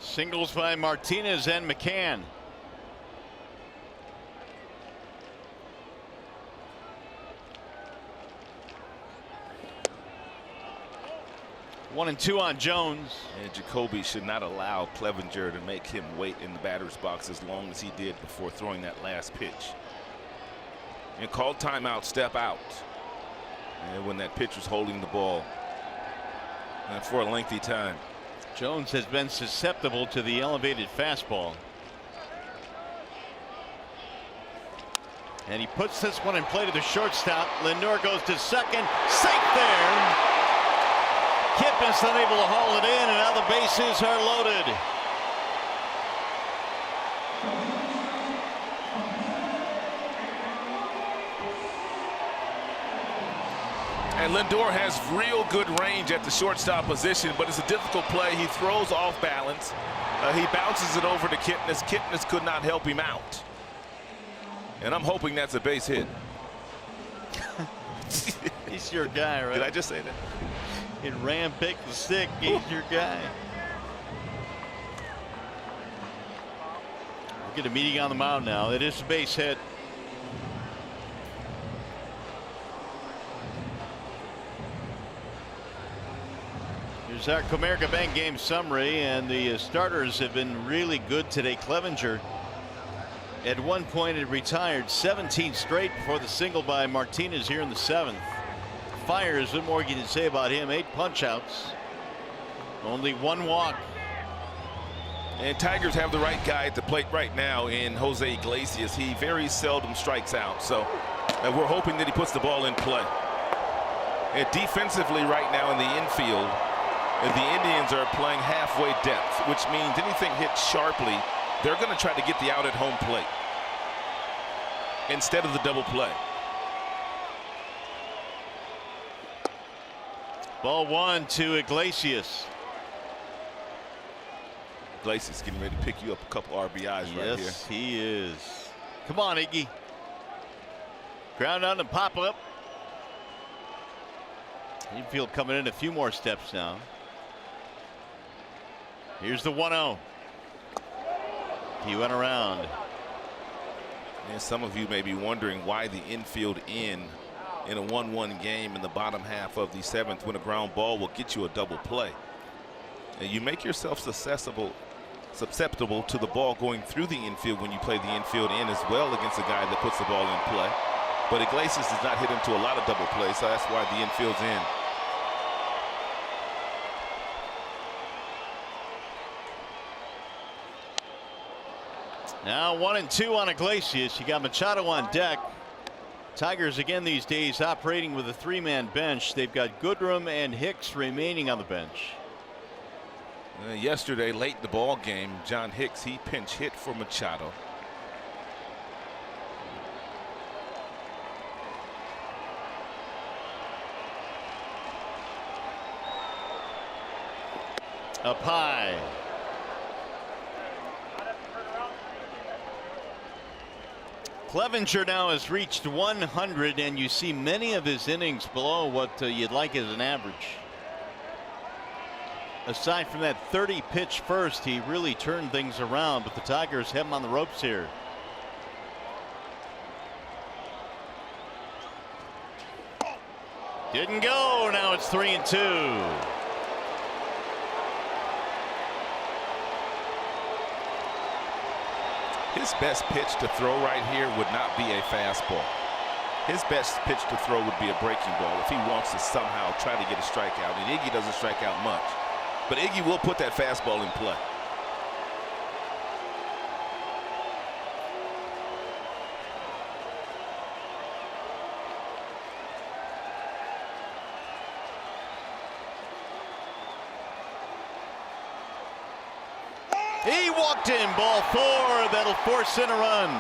Singles by Martinez and McCann. One and 2 on Jones. And Jacoby should not allow Clevenger to make him wait in the batter's box as long as he did before throwing that last pitch. And called timeout, step out. And when that pitcher's holding the ball and for a lengthy time. Jones has been susceptible to the elevated fastball. And he puts this one in play to the shortstop. Lindor goes to second. Safe there. Kipnis unable to haul it in, and now the bases are loaded. And Lindor has real good range at the shortstop position, but it's a difficult play. He throws off balance. He bounces it over to Kipnis. Kipnis could not help him out. And I'm hoping that's a base hit. He's your guy, right? Did I just say that? It ran, pick the stick. He's your guy. We'll get a meeting on the mound now. It is a base hit. Here's our Comerica Bank game summary, and the starters have been really good today. Clevenger at one point had retired 17 straight before the single by Martinez here in the 7th. Fiers, what more can you say about him? 8 punch outs, only 1 walk. And Tigers have the right guy at the plate right now in Jose Iglesias. He very seldom strikes out, so we're hoping that he puts the ball in play. And defensively right now in the infield, the Indians are playing halfway depth, which means anything hit sharply, they're going to try to get the out at home plate instead of the double play. Ball 1 to Iglesias. Iglesias getting ready to pick you up a couple RBIs right here. Yes, he is. Come on, Iggy. Ground on and pop up. Infield coming in a few more steps now. Here's the 1-0. He went around. And some of you may be wondering why the infield in a 1-1 game in the bottom half of the 7th, when a ground ball will get you a double play. And you make yourself susceptible to the ball going through the infield when you play the infield in as well against a guy that puts the ball in play. But Iglesias does not hit into a lot of double plays, so that's why the infield's in. Now 1-2 on Iglesias. You got Machado on deck. Tigers again these days operating with a 3-man bench. They've got Goodrum and Hicks remaining on the bench. Yesterday, late in the ball game, John Hicks, he pinch hit for Machado. Up high. Clevenger now has reached 100, and you see many of his innings below what you'd like as an average. Aside from that 30 pitch first, he really turned things around, but the Tigers have him on the ropes here. Didn't go. Now it's 3-2. His best pitch to throw right here would not be a fastball. His best pitch to throw would be a breaking ball if he wants to somehow try to get a strikeout. And Iggy doesn't strike out much, but Iggy will put that fastball in play. He walked in, ball 4. That'll force in a run.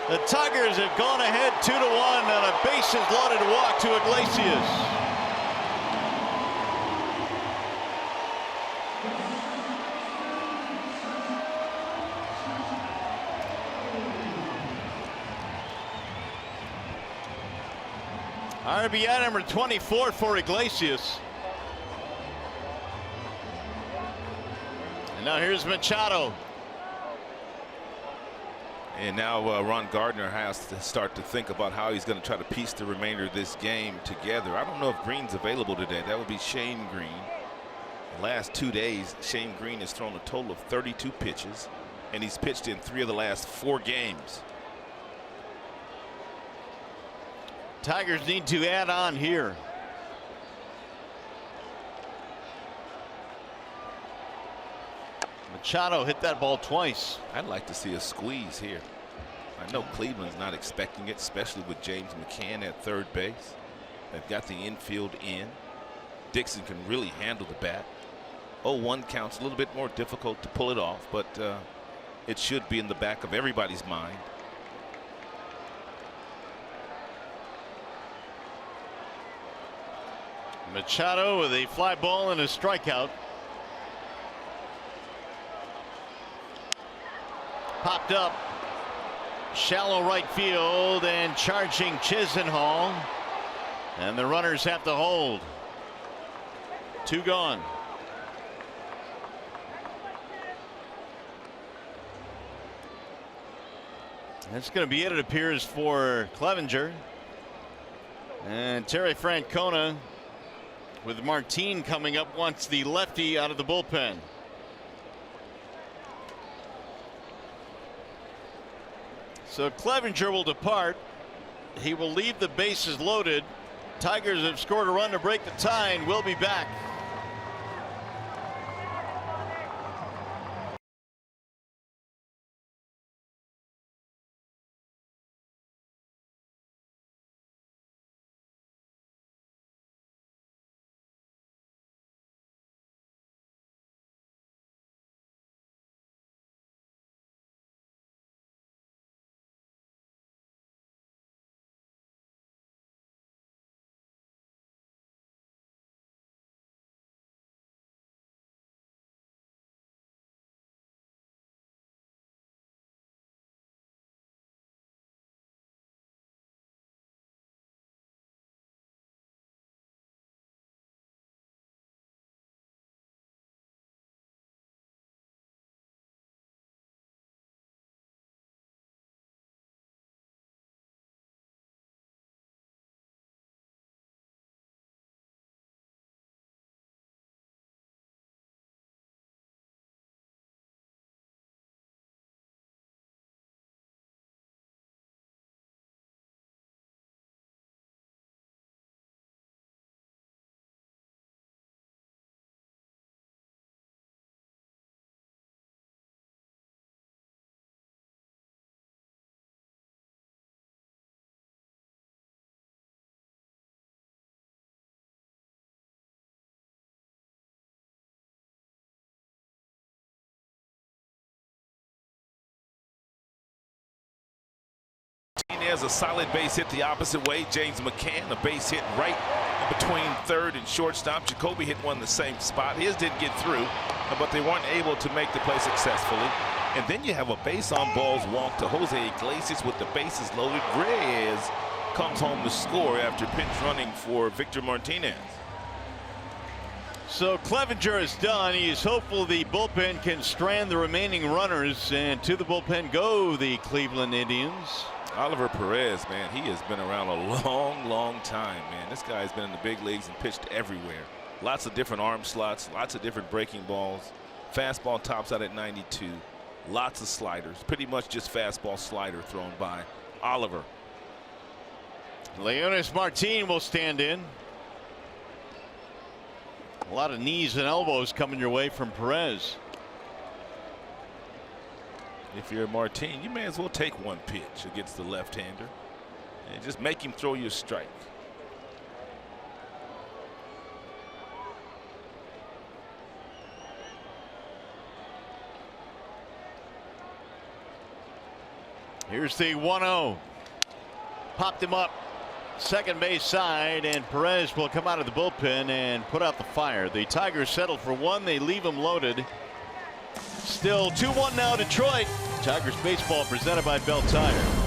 The Tigers have gone ahead 2-1 on a bases loaded walk to Iglesias. RBI number 24 for Iglesias. And now here's Machado. And now Ron Gardner has to start to think about how he's going to try to piece the remainder of this game together. I don't know if Green's available today. That would be Shane Green. The last 2 days, Shane Green has thrown a total of 32 pitches, and he's pitched in 3 of the last 4 games. Tigers need to add on here. Machado hit that ball twice. I'd like to see a squeeze here. I know Cleveland's not expecting it, especially with James McCann at third base. They've got the infield in. Dixon can really handle the bat. 0-1 counts, a little bit more difficult to pull it off, but it should be in the back of everybody's mind. Machado with a fly ball and a strikeout. Popped up. Shallow right field and charging Chisenhall. And the runners have to hold. 2 gone. That's going to be it, it appears, for Clevenger. And Terry Francona, with Martin coming up, wants the lefty out of the bullpen. So Clevenger will depart. He will leave the bases loaded. Tigers have scored a run to break the tie, and we'll be back. There's a solid base hit the opposite way. James McCann, a base hit right between third and shortstop. Jacoby hit one in the same spot. His didn't get through, but they weren't able to make the play successfully. And then you have a base on balls walk to Jose Iglesias with the bases loaded. Reyes comes home to score after pinch running for Victor Martinez. So Clevenger is done. He is hopeful the bullpen can strand the remaining runners, and to the bullpen go the Cleveland Indians. Oliver Perez, man, he has been around a long time, man. This guy's been in the big leagues and pitched everywhere. Lots of different arm slots, lots of different breaking balls. Fastball tops out at 92. Lots of sliders. Pretty much just fastball slider thrown by Oliver. Leonis Martin will stand in. A lot of knees and elbows coming your way from Perez. If you're Martin, you may as well take one pitch against the left-hander and just make him throw you a strike. Here's the 1-0. Popped him up second base side, and Perez will come out of the bullpen and put out the fire. The Tigers settle for one. They leave him loaded. Still 2-1 now, Detroit. Tigers baseball presented by Bell Tire.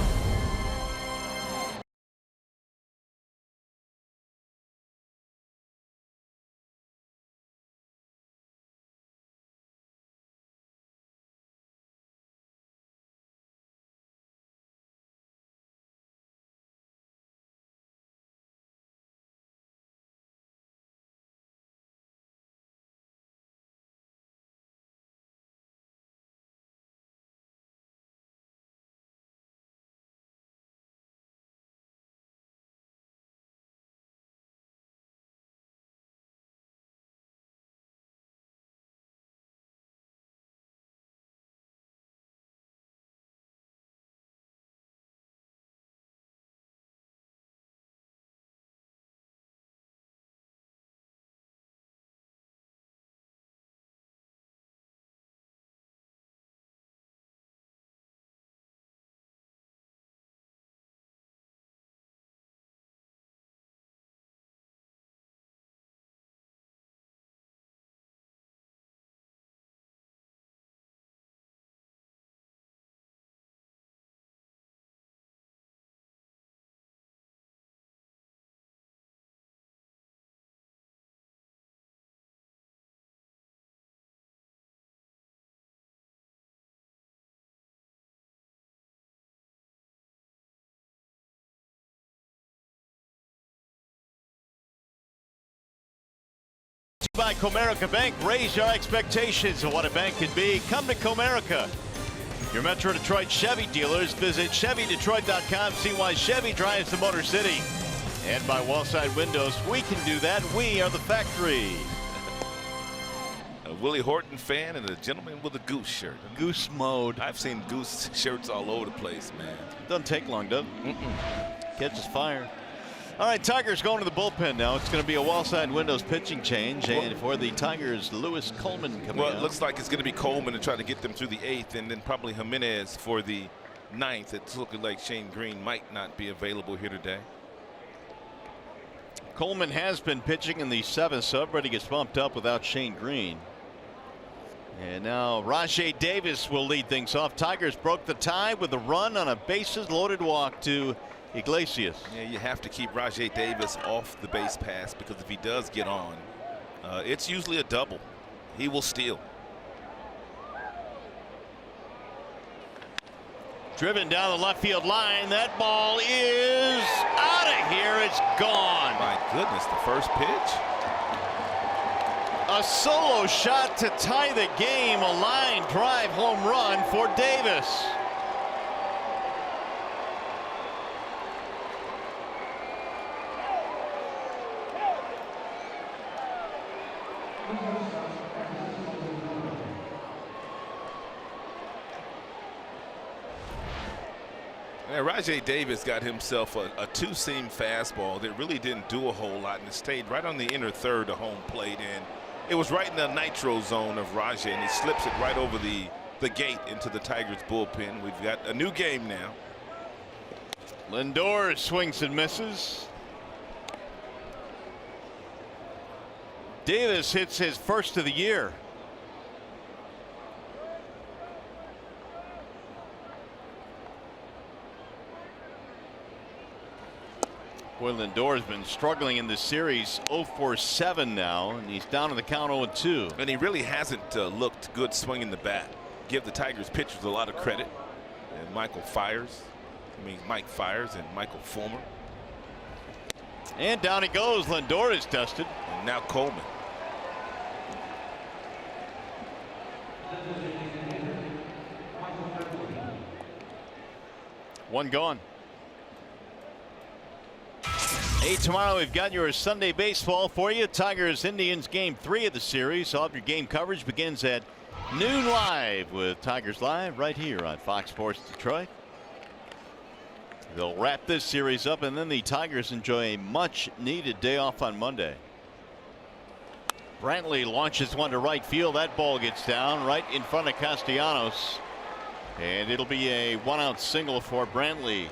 By Comerica Bank, raise your expectations of what a bank can be. Come to Comerica, your Metro Detroit Chevy dealers. Visit ChevyDetroit.com. See why Chevy drives the Motor City. And by Wallside Windows, we can do that. We are the factory. A Willie Horton fan and a gentleman with a goose shirt. Goose mode. I've seen goose shirts all over the place, man. Doesn't take long, does it? Catches fire. All right, Tigers going to the bullpen now. It's going to be a Wallside Windows pitching change, and for the Tigers, Lewis Coleman coming out. Well, it looks like it's going to be Coleman to try to get them through the 8th, and then probably Jimenez for the 9th. It's looking like Shane Green might not be available here today. Coleman has been pitching in the 7th, so everybody gets bumped up without Shane Green. And now Rajay Davis will lead things off. Tigers broke the tie with a run on a bases loaded walk to Iglesias. Yeah, you have to keep Rajay Davis off the base pass, because if he does get on, it's usually a double. He will steal. Driven down the left field line. That ball is out of here. It's gone. My goodness, the first pitch. A solo shot to tie the game. A line drive home run for Davis. And Rajay Davis got himself a two-seam fastball that really didn't do a whole lot, and it stayed right on the inner third of home plate, and it was right in the nitro zone of Rajay, and he slips it right over the gate into the Tigers bullpen. We've got a new game now. Lindor swings and misses. Davis hits his first of the year. Boy, Lindor has been struggling in this series. 0 for 7 now, and he's down to the count 0-2. And he really hasn't looked good swinging the bat. Give the Tigers pitchers a lot of credit. And Mike Fiers and Michael Fulmer. And down he goes. Lindor is dusted. And now Coleman. One gone. Hey, tomorrow we've got your Sunday baseball for you. Tigers Indians game 3 of the series. All of your game coverage begins at noon live with Tigers Live right here on Fox Sports Detroit. They'll wrap this series up, and then the Tigers enjoy a much needed day off on Monday. Brantley launches one to right field. That ball gets down right in front of Castellanos, and it'll be a 1-out single for Brantley.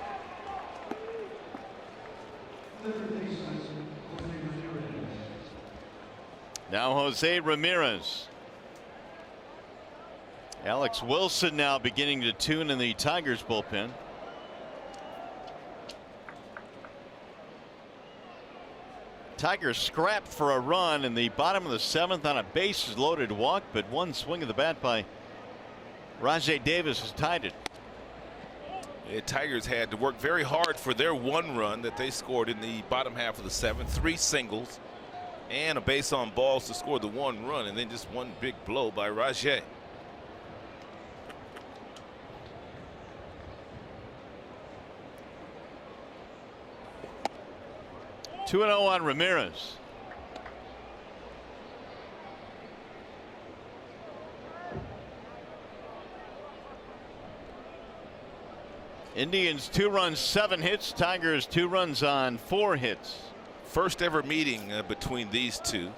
Now Jose Ramirez. Alex Wilson now beginning to tune in the Tigers bullpen. Tigers scrapped for a run in the bottom of the 7th on a bases loaded walk, but one swing of the bat by Rajai Davis has tied it. The Tigers had to work very hard for their 1 run that they scored in the bottom half of the 7th. 3 singles and a base on balls to score the 1 run, and then just one big blow by Rajai. Two and 0 on Ramirez. Indians 2 runs, 7 hits. Tigers 2 runs on 4 hits. First ever meeting between these two,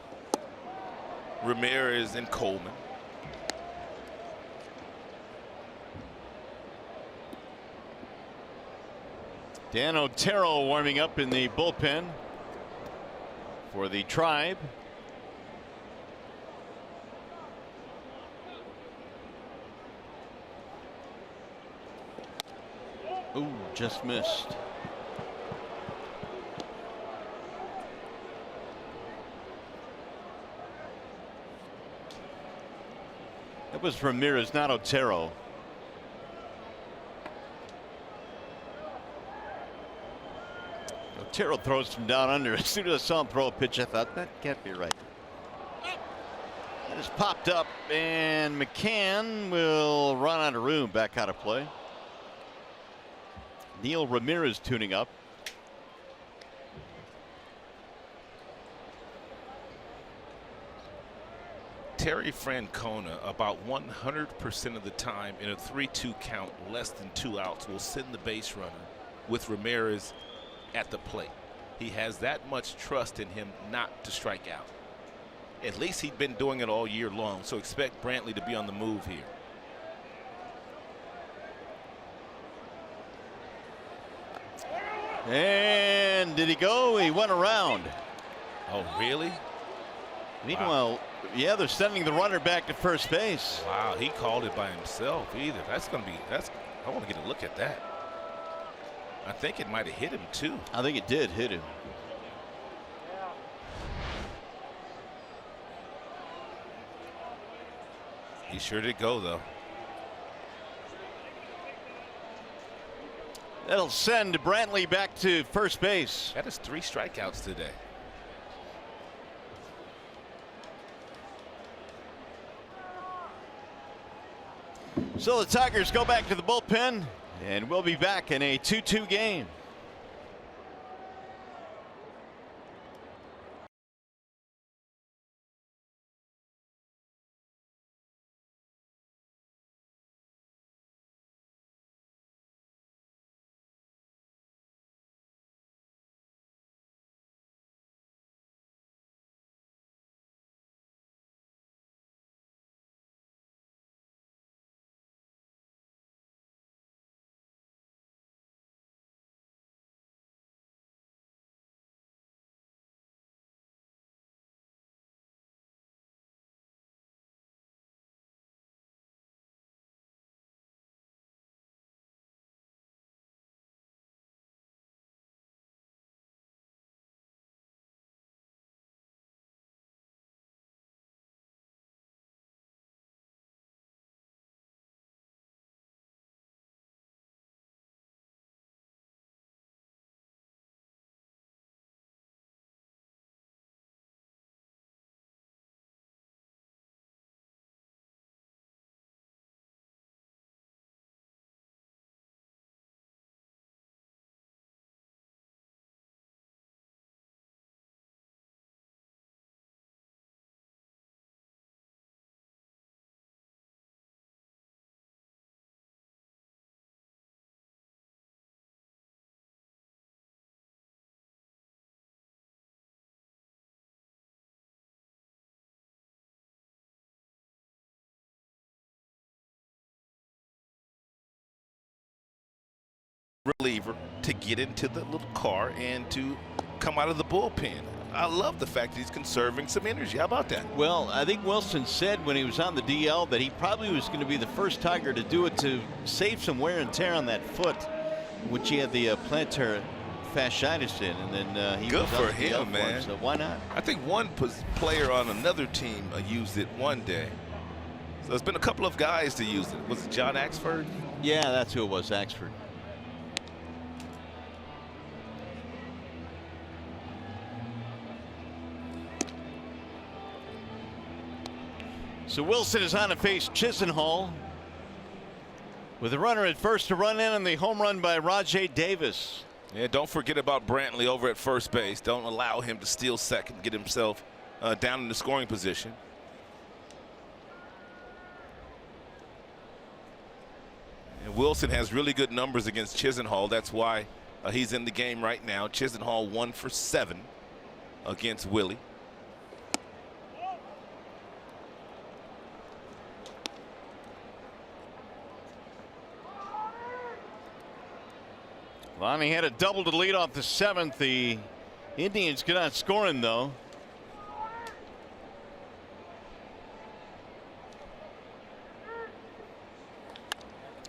Ramirez and Coleman. Dan Otero warming up in the bullpen for the Tribe. Ooh, just missed. That was Ramirez, not Otero. Otero throws from down under. As soon as I saw him throw a pitch, I thought that can't be right. That has popped up, and McCann will run out of room, back out of play. Neil Ramirez tuning up. Terry Francona, about 100% of the time in a 3-2 count, less than 2 outs, will send the base runner with Ramirez at the plate. He has that much trust in him not to strike out. At least he'd been doing it all year long, so expect Brantley to be on the move here. And did he go? He went around. Oh, really? Meanwhile, yeah, they're sending the runner back to first base. Wow, he called it by himself either. I want to get a look at that. I think it might have hit him too. I think it did hit him. He sure did go though. That'll send Brantley back to first base. That is 3 strikeouts today. So the Tigers go back to the bullpen, and we'll be back in a 2-2 game. reliever to get into the little car and to come out of the bullpen. I love the fact that he's conserving some energy. How about that? Well, I think Wilson said when he was on the DL that he probably was going to be the first Tiger to do it to save some wear and tear on that foot, which he had the plantar fasciitis in, and then he good was for on the DL him, man. So why not? I think one player on another team used it one day. So there's been a couple of guys to use it. Was it John Axford? Yeah, that's who it was, Axford. So Wilson is on to face Chisenhall with a runner at first to run in and the home run by Rajay Davis. Yeah, don't forget about Brantley over at first base. Don't allow him to steal second, get himself down in the scoring position. And Wilson has really good numbers against Chisenhall. That's why he's in the game right now. Chisenhall 1 for 7 against Willie. Lonnie had a double to lead off the 7th. The Indians get out scoring though.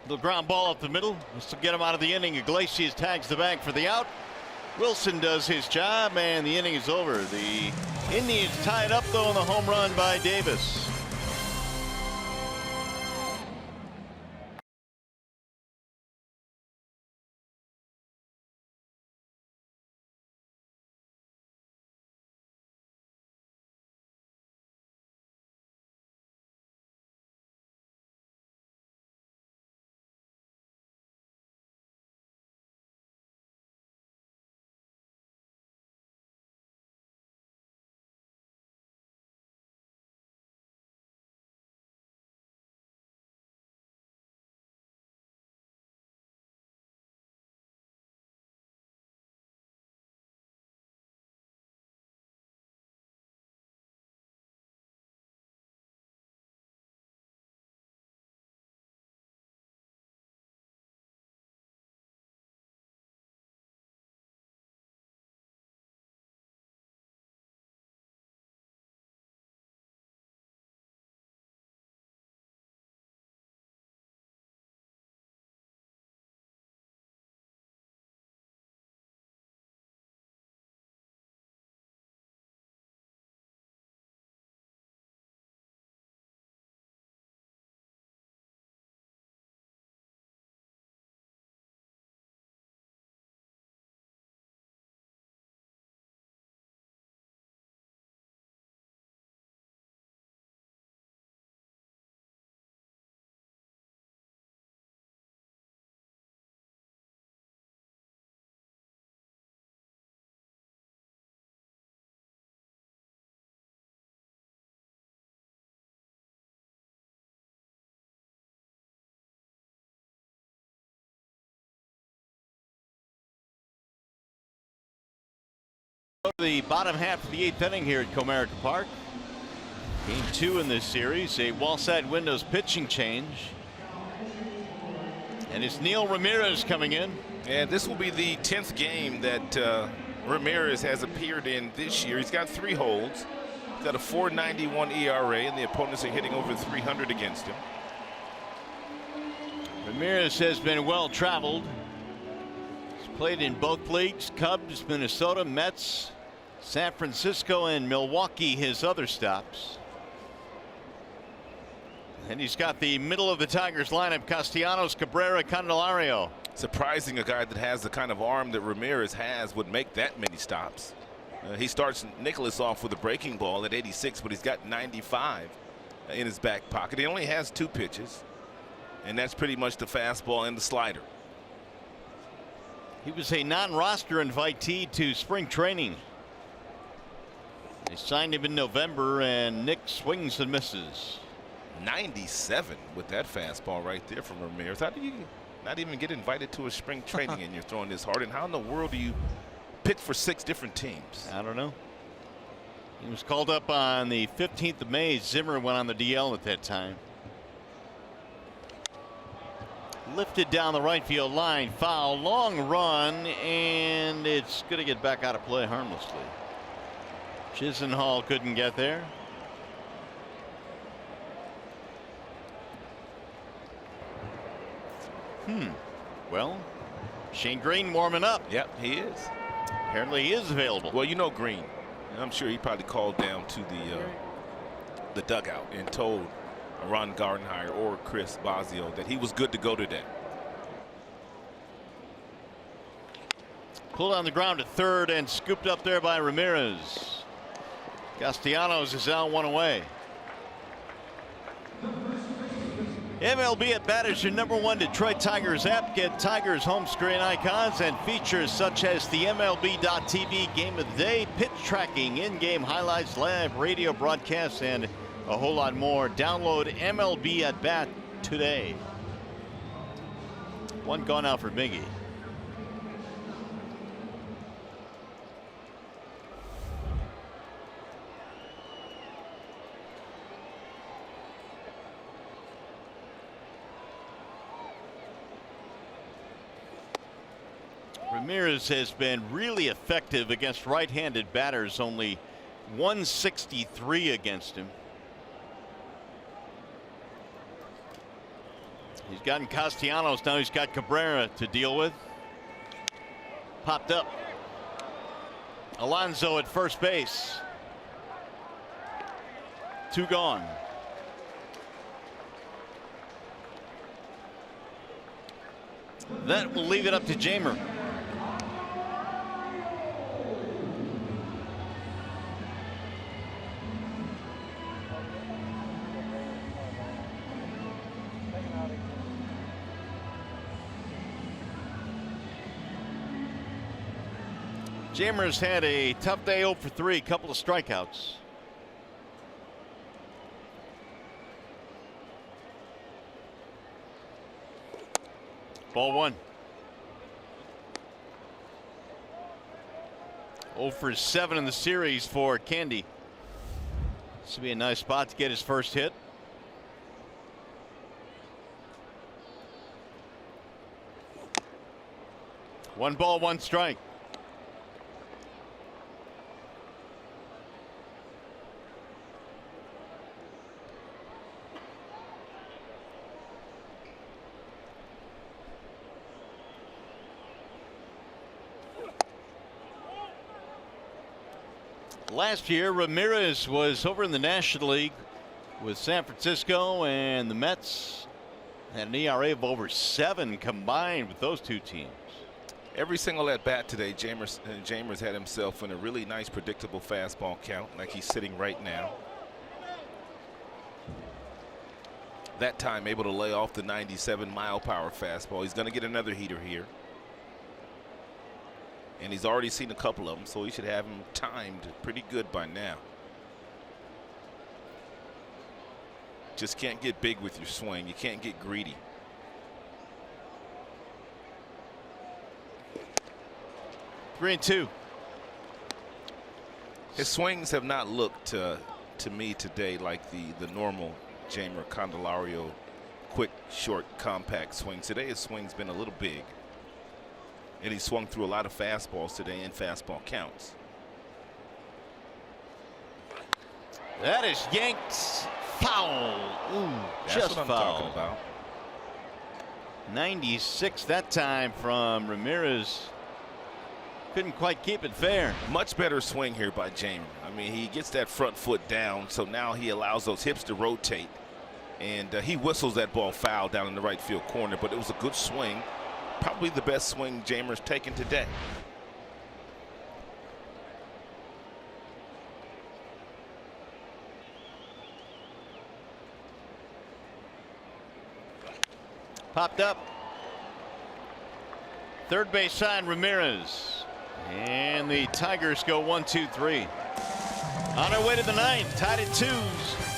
Little ground ball up the middle. This will get him out of the inning. Iglesias tags the bag for the out. Wilson does his job and the inning is over. The Indians tie it up though on the home run by Davis. The bottom half of the 8th inning here at Comerica Park. Game 2 in this series, a wall side windows pitching change. And it's Neil Ramirez coming in. And this will be the 10th game that Ramirez has appeared in this year. He's got 3 holds. He's got a .491 ERA, and the opponents are hitting over 300 against him. Ramirez has been well traveled. He's played in both leagues, Cubs, Minnesota, Mets, San Francisco, and Milwaukee, his other stops. And he's got the middle of the Tigers lineup: Castellanos, Cabrera, Candelario. Surprising a guy that has the kind of arm that Ramirez has would make that many stops. He starts Nicholas off with a breaking ball at 86, but he's got 95 in his back pocket. He only has 2 pitches, and that's pretty much the fastball and the slider. He was a non-roster invitee to spring training. They signed him in November, and Nick swings and misses. 97 with that fastball right there from Ramirez. How do you not even get invited to a spring training and you're throwing this hard? And how in the world do you pick for 6 different teams? I don't know. He was called up on the 15th of May. Zimmer went on the DL at that time. Lifted down the right field line, foul, long run, and it's going to get back out of play harmlessly. Chisenhall couldn't get there. Well, Shane Green warming up. Yep, he is. Apparently he is available. Well, you know Green. I'm sure he probably called down to the dugout and told Ron Gardenhire or Chris Bosio that he was good to go today. Pulled on the ground at third and scooped up there by Ramirez. Castellanos is out, one away. MLB at Bat is your #1 Detroit Tigers app. Get Tigers home screen icons and features such as the MLB.TV Game of the Day, pitch tracking, in-game highlights, live radio broadcasts, and a whole lot more. Download MLB at Bat today. One gone out for Miggy. Ramirez has been really effective against right-handed batters, only 163 against him. He's gotten Castellanos, now he's got Cabrera to deal with. Popped up. Alonso at first base. 2 gone. That will leave it up to Jamer. Jamer's had a tough day, 0 for 3, couple of strikeouts. Ball 1. 0 for 7 in the series for Candy. This would be a nice spot to get his first hit. One ball, one strike. Last year, Ramirez was over in the National League with San Francisco, and the Mets had an ERA of over 7 combined with those two teams. Every single at bat today, Jamers had himself in a really nice, predictable fastball count, like he's sitting right now. That time, able to lay off the 97-mile-per-hour fastball. He's going to get another heater here. And he's already seen a couple of them, so he should have him timed pretty good by now. Just can't get big with your swing. You can't get greedy. Three and two. His swings have not looked to me today like the normal Jamer Candelario quick, short, compact swings. Today his swing's been a little big. And he swung through a lot of fastballs today in fastball counts. That is yanked foul. Ooh, That's just what I'm foul. talking about. 96 that time from Ramirez. Couldn't quite keep it fair. Much better swing here by Jamer. I mean, he gets that front foot down, so now he allows those hips to rotate. And he whistles that ball foul down in the right field corner, but it was a good swing. Probably the best swing Jamer's taken today. Popped up. Third base side, Ramirez. And the Tigers go 1, 2, 3. On our way to the ninth, tied at 2s.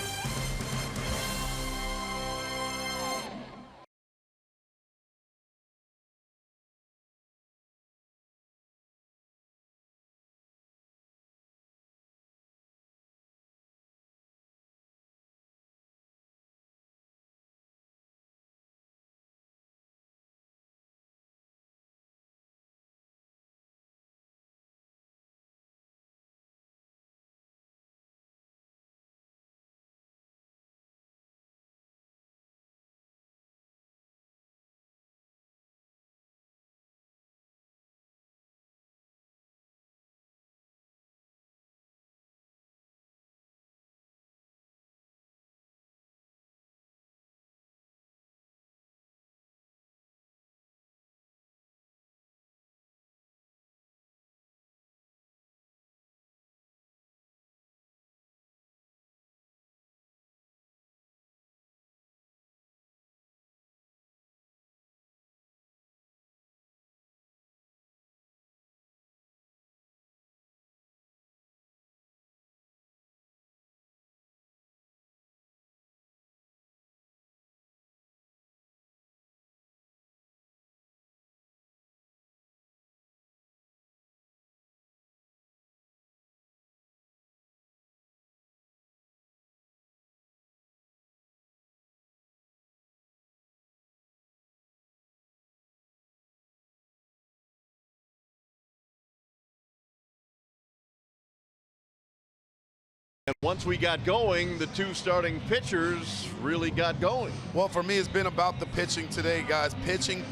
And once we got going, the two starting pitchers really got going. Well, for me, it's been about the pitching today, guys. Pitching.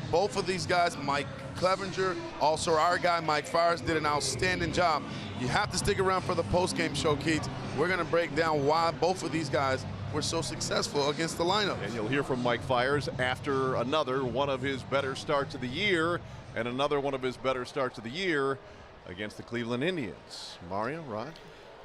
Both of these guys, Mike Clevenger, also our guy, Mike Fires, did an outstanding job. You have to stick around for the post-game show, Keith. We're going to break down why both of these guys were so successful against the lineup. And you'll hear from Mike Fires after another one of his better starts of the year and another one of his better starts of the year against the Cleveland Indians. Mario, Rod?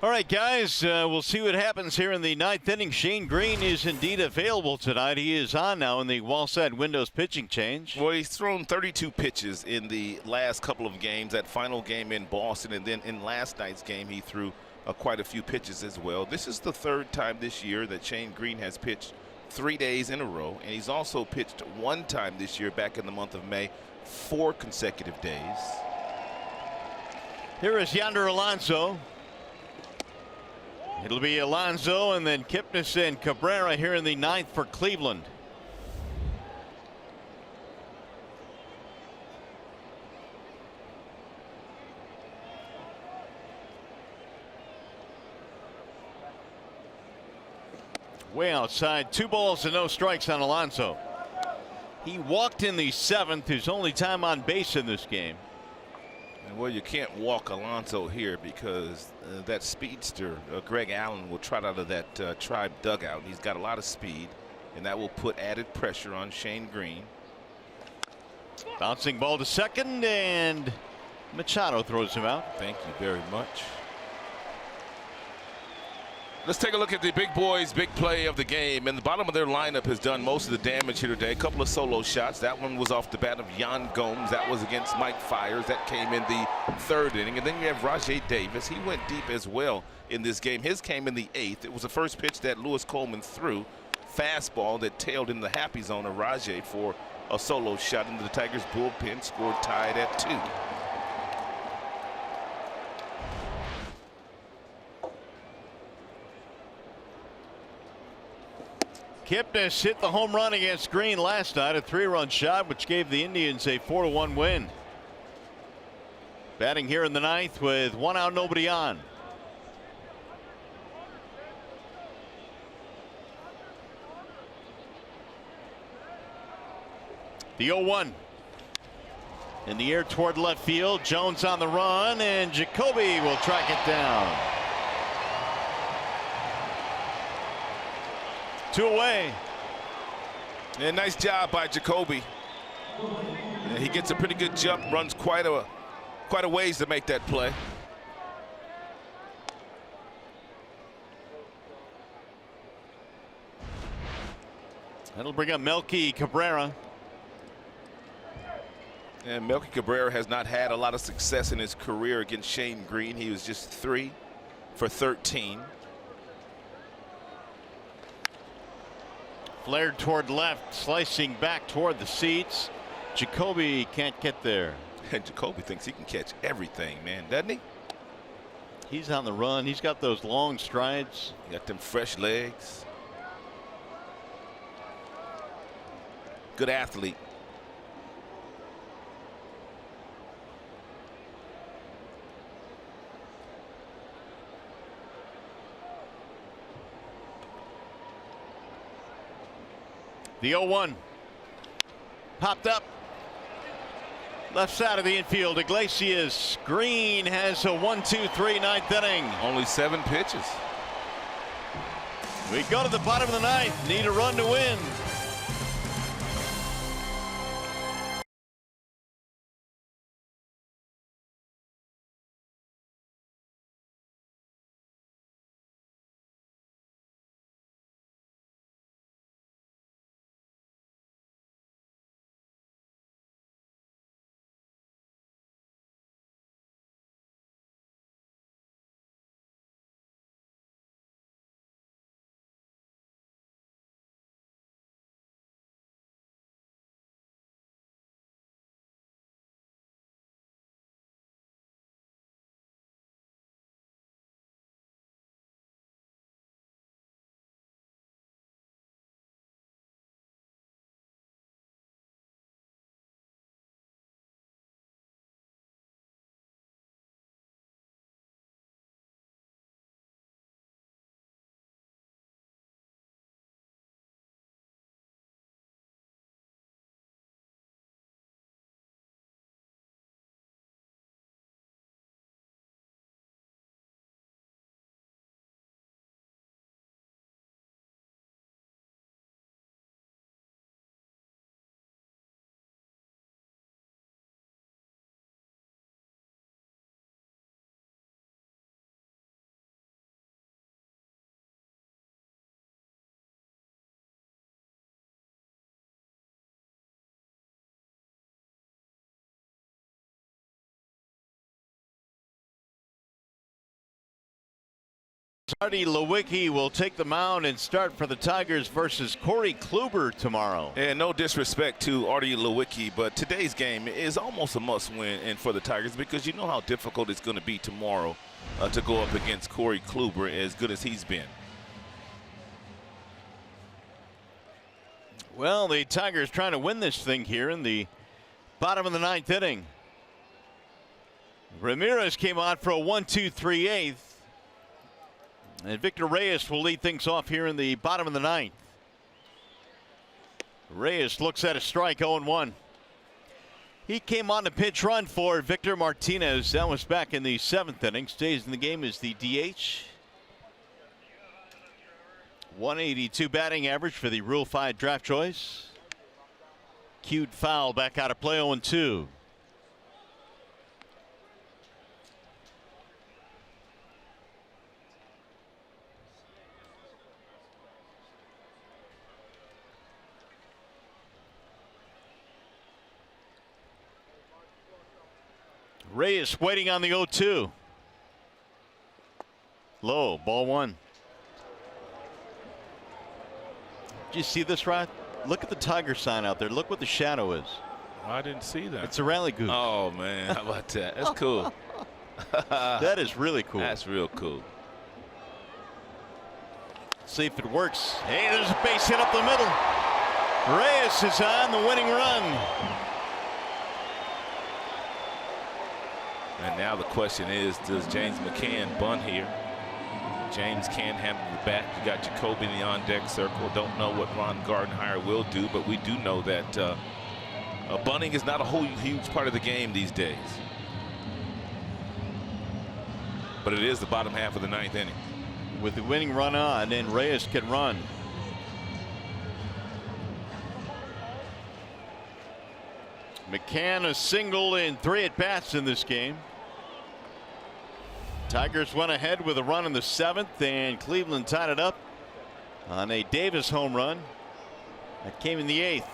All right, guys, we'll see what happens here in the ninth inning. Shane Green is indeed available tonight. He is on now in the Wallside Windows pitching change. Well, he's thrown 32 pitches in the last couple of games, that final game in Boston, and then in last night's game he threw quite a few pitches as well. This is the third time this year that Shane Green has pitched 3 days in a row, and he's also pitched one time this year back in the month of May, 4 consecutive days. Here is Yonder Alonso. It'll be Alonso and then Kipnis and Cabrera here in the ninth for Cleveland. Way outside, 2 balls and no strikes on Alonso. He walked in the 7th, his only time on base in this game. Well, you can't walk Alonso here because that speedster, Greg Allen, will trot out of that Tribe dugout. He's got a lot of speed, and that will put added pressure on Shane Green. Bouncing ball to second, and Machado throws him out. Thank you very much. Let's take a look at the big boys' big play of the game. And the bottom of their lineup has done most of the damage here today. A couple of solo shots. That one was off the bat of Yan Gomes. That was against Mike Fires. That came in the 3rd inning. And then you have Rajay Davis. He went deep as well in this game. His came in the 8th. It was the first pitch that Lewis Coleman threw. Fastball that tailed in the happy zone of Rajay for a solo shot into the Tigers bullpen. Scored tied at 2. Kipnis hit the home run against Green last night, a 3-run shot, which gave the Indians a 4-1 win. Batting here in the 9th with 1 out, nobody on. The 0-1 in the air toward left field. Jones on the run, and Jacoby will track it down. 2 away. And nice job by Jacoby. And he gets a pretty good jump, runs quite a ways to make that play. That'll bring up Melky Cabrera. And Melky Cabrera has not had a lot of success in his career against Shane Green. He was just 3 for 13. Flared toward left, slicing back toward the seats. Jacoby can't get there. And Jacoby thinks he can catch everything, man, doesn't he? He's on the run. He's got those long strides. He got them fresh legs. Good athlete. The 0-1 popped up left side of the infield. Iglesias. Green has a 1-2-3 ninth inning. Only 7 pitches. We go to the bottom of the 9th. Need a run to win. Artie Lewicki will take the mound and start for the Tigers versus Corey Kluber tomorrow. And no disrespect to Artie Lewicki, but today's game is almost a must-win and for the Tigers, because you know how difficult it's going to be tomorrow to go up against Corey Kluber, as good as he's been. Well, the Tigers trying to win this thing here in the bottom of the 9th inning. Ramirez came on for a 1-2-3/8. And Victor Reyes will lead things off here in the bottom of the 9th. Reyes looks at a strike, 0-1. He came on to pinch run for Victor Martinez. That was back in the 7th inning. Stays in the game as the DH. 182 batting average for the Rule 5 draft choice. Cued foul back out of play, 0-2. Reyes waiting on the 0-2. Low, ball 1. Did you see this, Rod? Look at the Tiger sign out there. Look what the shadow is. I didn't see that. It's a rally goose. Oh, man. How about that? That's cool. That is really cool. That's real cool. See if it works. Hey, there's a base hit up the middle. Reyes is on the winning run. And now the question is, does James McCann bunt here? James can handle the bat. You got Jacoby in the on-deck circle. Don't know what Ron Gardenhire will do, but we do know that bunting is not a whole huge part of the game these days. But it is the bottom half of the 9th inning. With the winning run on, and Reyes can run. McCann a single in 3 at-bats in this game. Tigers went ahead with a run in the 7th, and Cleveland tied it up on a Davis home run that came in the 8th.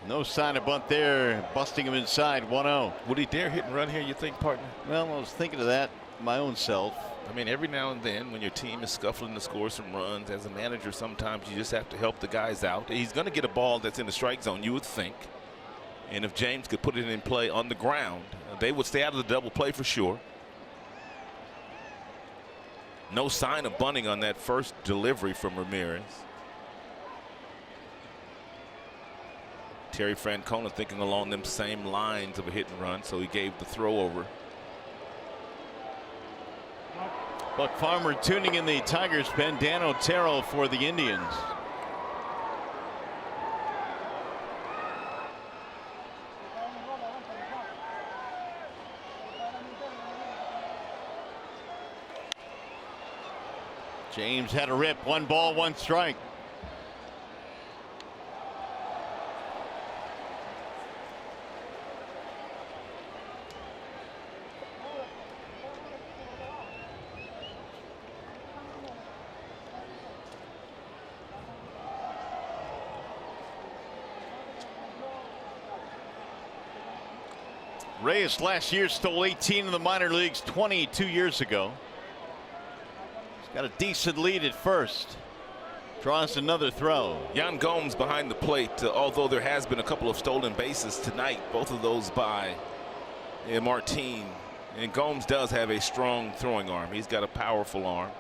No sign of bunt there, busting him inside, 1-0. Would he dare hit and run here, you think, partner? Well, I was thinking of that my own self. I mean, every now and then when your team is scuffling to score some runs, as a manager, sometimes you just have to help the guys out. He's going to get a ball that's in the strike zone, you would think. And if James could put it in play on the ground, they would stay out of the double play for sure. No sign of bunting on that first delivery from Ramirez. Terry Francona thinking along them same lines of a hit and run, so he gave the throw over. Buck Farmer tuning in the Tigers pen. Dan Otero for the Indians. James had a rip. 1 ball, 1 strike. Reyes last year stole 18 in the minor leagues 22 years ago. He's got a decent lead at first. Draws another throw. Yan Gomes behind the plate, although there has been a couple of stolen bases tonight, both of those by Martin. And Gomes does have a strong throwing arm. He's got a powerful arm.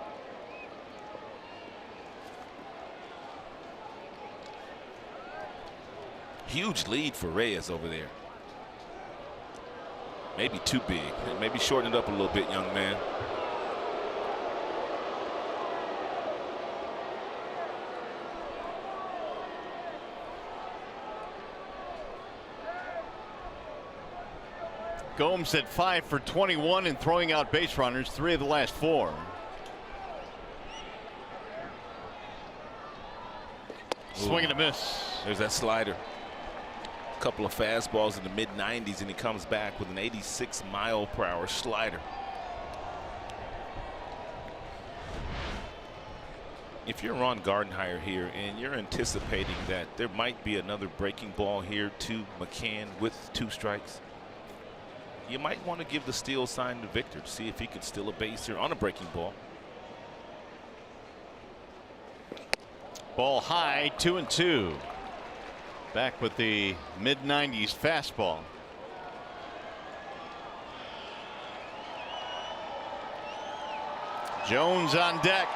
Huge lead for Reyes over there. Maybe too big. Maybe shorten it up a little bit, young man. Gomes at 5 for 21 and throwing out base runners, 3 of the last 4. Swing and a miss. There's that slider. Couple of fastballs in the mid-90s, and he comes back with an 86-mile-per-hour slider. If you're Ron Gardenhire here and you're anticipating that there might be another breaking ball here to McCann with 2 strikes, you might want to give the steal sign to Victor to see if he could steal a base here on a breaking ball. Ball high, 2-2. Back with the mid-90s fastball. Jones on deck.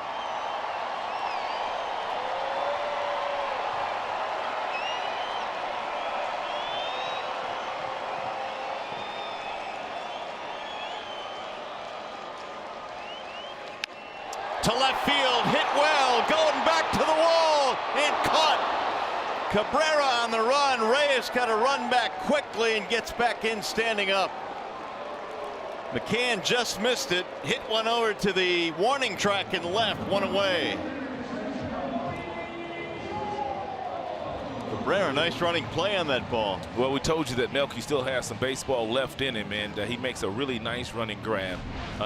To left field, hit well, going back to the wall, and caught. Cabrera on the run. Reyes got to run back quickly and gets back in standing up. McCann just missed it, hit one over to the warning track and left, one away. Cabrera, nice running play on that ball. Well, we told you that Melky still has some baseball left in him, and he makes a really nice running grab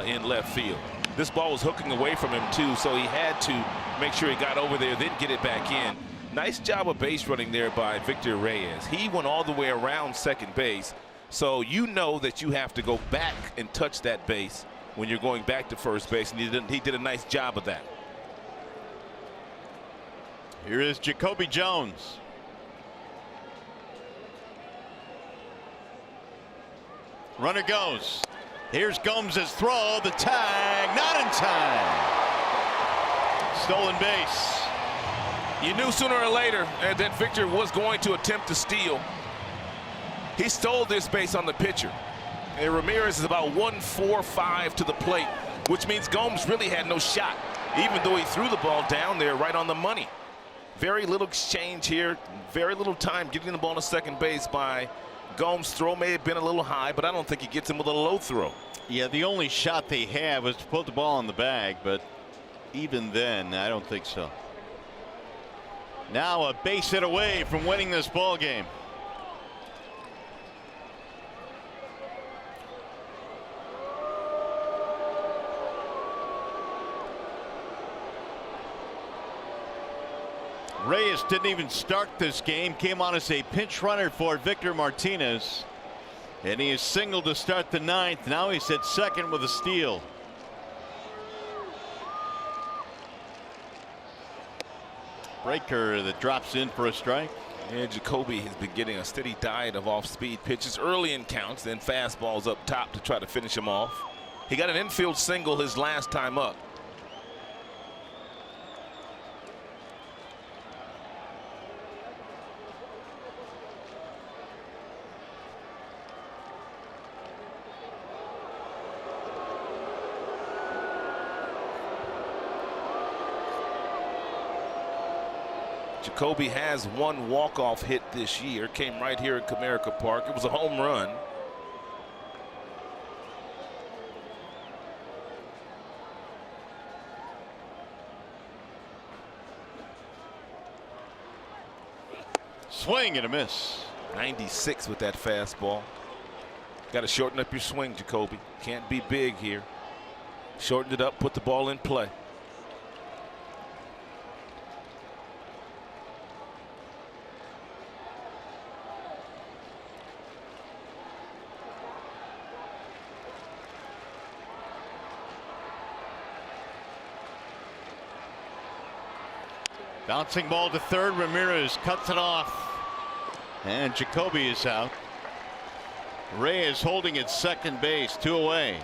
in left field. This ball was hooking away from him too, so he had to make sure he got over there, then get it back in. Nice job of base running there by Victor Reyes. He went all the way around second base, so you know that you have to go back and touch that base when you're going back to first base, and he did a nice job of that. Here is Jacoby Jones. Runner goes. Here's Gomes' throw, the tag, not in time. Stolen base. You knew sooner or later that Victor was going to attempt to steal. He stole this base on the pitcher. And Ramirez is about 1-4-5 to the plate, which means Gomes really had no shot, even though he threw the ball down there right on the money. Very little exchange here, very little time getting the ball to second base by Gomes. Throw may have been a little high, but I don't think he gets him with a low throw. Yeah, the only shot they had was to put the ball in the bag, but even then, I don't think so. Now a base hit away from winning this ball game. Reyes didn't even start this game, came on as a pinch runner for Victor Martinez. And he is singled to start the ninth. Now he's at second with a steal. Breaker that drops in for a strike. And Jacoby has been getting a steady diet of off-speed pitches early in counts, then fastballs up top to try to finish him off. He got an infield single his last time up. Jacoby has one walk-off hit this year. Came right here at Comerica Park. It was a home run. Swing and a miss. 96 with that fastball. Got to shorten up your swing, Jacoby. Can't be big here. Shortened it up, put the ball in play. Bouncing ball to third. Ramirez cuts it off. And Jacoby is out. Reyes holding at second base, 2 away.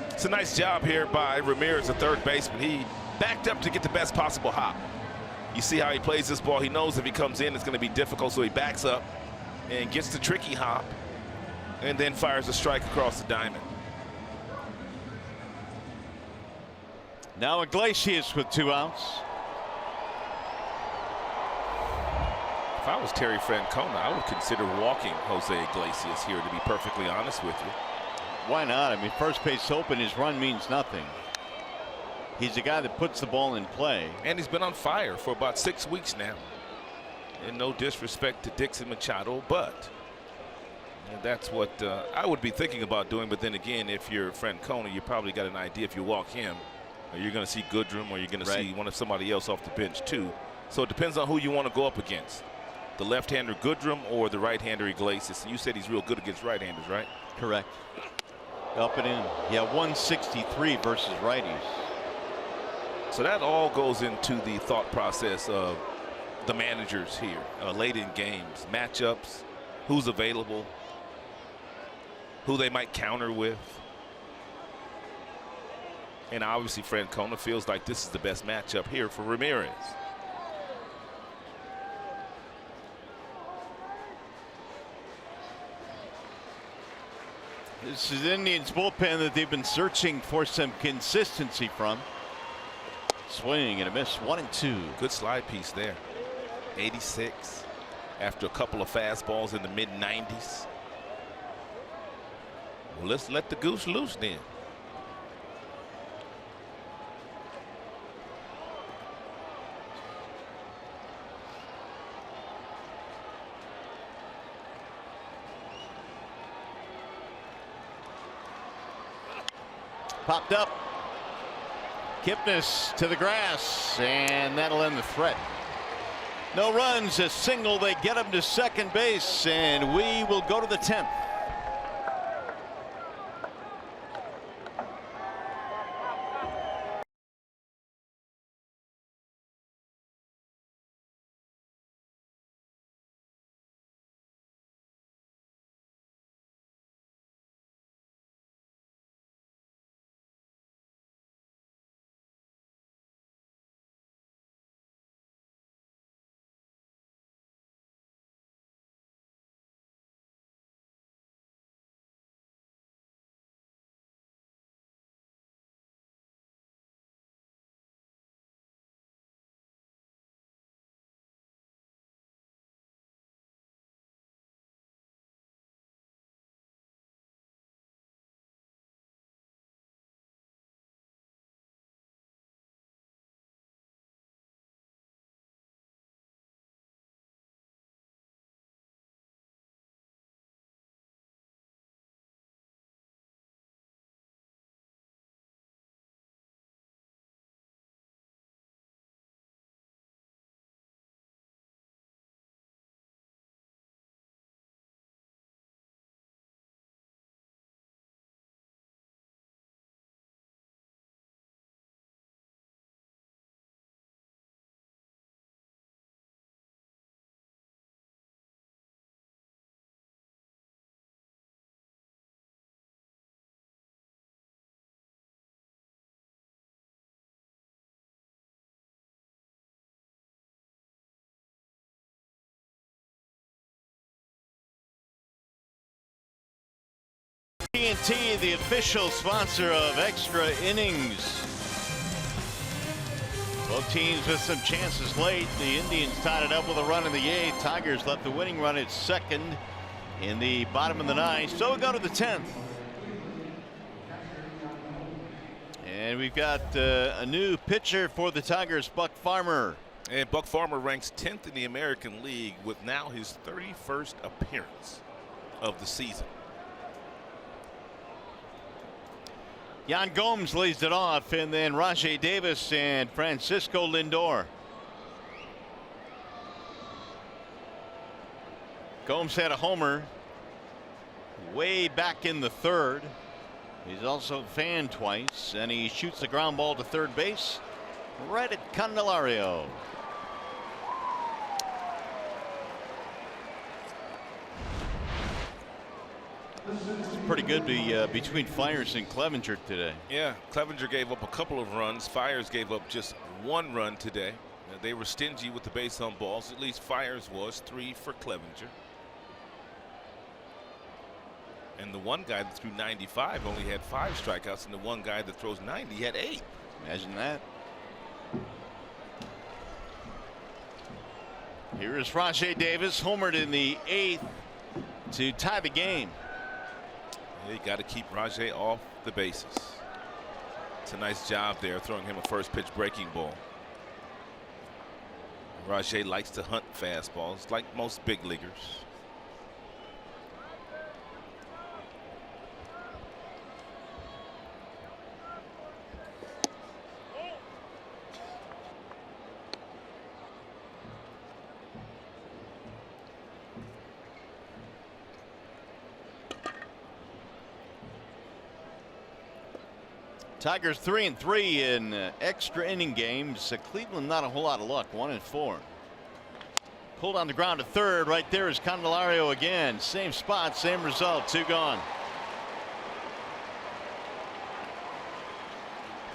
It's a nice job here by Ramirez, the third baseman. He backed up to get the best possible hop. You see how he plays this ball. He knows if he comes in, it's going to be difficult, so he backs up and gets the tricky hop and then fires a strike across the diamond. Now Iglesias with 2 outs. If I was Terry Francona, I would consider walking Jose Iglesias here, to be perfectly honest with you. Why not? I mean, first base open, his run means nothing. He's a guy that puts the ball in play. And he's been on fire for about 6 weeks now. And no disrespect to Dixon Machado, but that's what I would be thinking about doing. But then again, if you're Francona, you probably got an idea if you walk him, or you're going to see Goodrum, or you're going to see one of somebody else off the bench too. So it depends on who you want to go up against. The left-hander Goodrum or the right-hander Iglesias? You said he's real good against right-handers, right? Correct. Up and in. Yeah, 163 versus righties. So that all goes into the thought process of the managers here late in games, matchups, who's available, who they might counter with. And obviously Francona feels like this is the best matchup here for Ramirez. This is Indians bullpen that they've been searching for some consistency from. Swing and a miss, 1-2. Good slide piece there. 86 after a couple of fastballs in the mid-90s. Well, let's let the goose loose then. Popped up. Kipnis to the grass, and that'll end the threat. No runs, a single. They get him to second base, and we will go to the 10th. TNT, the official sponsor of Extra Innings. Both teams with some chances late. The Indians tied it up with a run in the 8th. Tigers left the winning run at second in the bottom of the 9th. So we go to the 10th. And we've got a new pitcher for the Tigers, Buck Farmer. And Buck Farmer ranks 10th in the American League with now his 31st appearance of the season. Yan Gomes leads it off, and then Rajay Davis and Francisco Lindor. Gomes had a homer way back in the 3rd. He's also fanned twice, and he shoots the ground ball to third base right at Candelario. It's pretty good between Fires and Clevenger today. Yeah, Clevenger gave up a couple of runs. Fires gave up just 1 run today. They were stingy with the base on balls. At least Fires was. 3 for Clevenger. And the one guy that threw 95 only had 5 strikeouts, and the one guy that throws 90 had 8. Imagine that. Here is Rajay Davis, homered in the 8th to tie the game. You got to keep Rajay off the bases. It's a nice job there, throwing him a first pitch breaking ball. Rajay likes to hunt fastballs like most big leaguers. Tigers 3-3 in extra inning games. Cleveland not a whole lot of luck. 1-4. Pulled on the ground to third. Right there is Candelario again. Same spot, same result. 2 gone.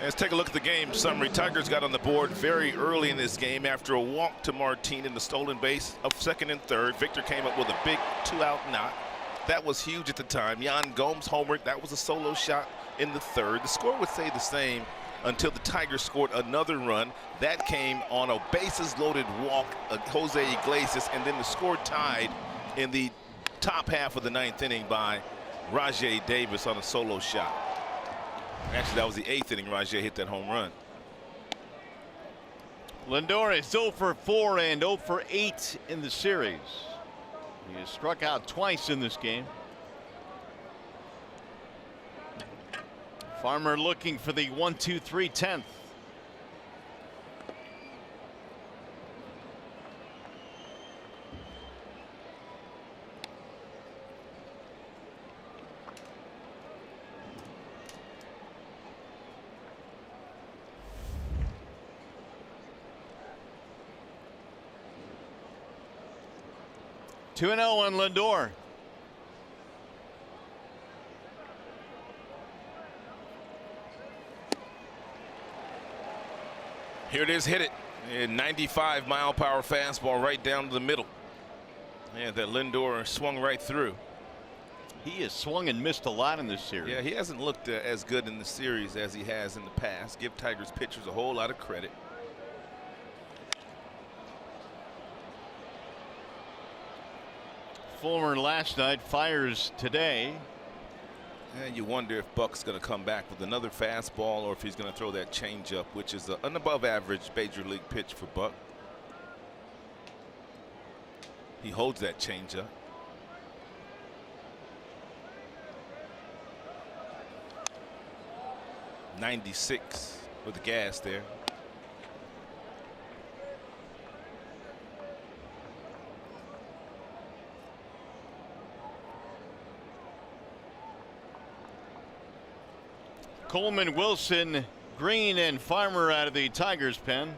Let's take a look at the game summary. Tigers got on the board very early in this game after a walk to Martin in the stolen base of second and third. Victor came up with a big 2-out knock. That was huge at the time. Yan Gomes homered. That was a solo shot in the third. The score would stay the same until the Tigers scored another run. That came on a bases-loaded walk of Jose Iglesias, and then the score tied in the top half of the 9th inning by Rajay Davis on a solo shot. Actually, that was the 8th inning. Rajay hit that home run. Lindor is 0 for 4 and 0 for 8 in the series. He has struck out twice in this game. Farmer looking for the 1-2-3 10th. Two 2-0 on Lindor. Here it is, hit it. A 95-mile-per-hour fastball right down to the middle. And that Lindor swung right through. He has swung and missed a lot in this series. Yeah, he hasn't looked as good in the series as he has in the past. Give Tigers pitchers a whole lot of credit. Fulmer last night, fires today. And you wonder if Buck's going to come back with another fastball or if he's going to throw that changeup, which is an above-average major league pitch for Buck. He holds that changeup. .96 with the gas there. Coleman, Wilson, Green, and Farmer out of the Tigers pen.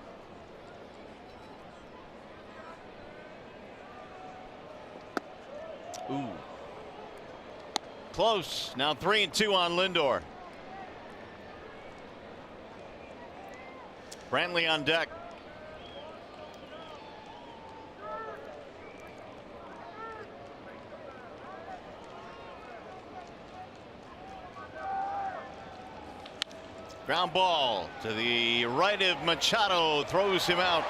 Ooh. Close. Now 3-2 on Lindor. Brantley on deck. Ground ball to the right of Machado, throws him out.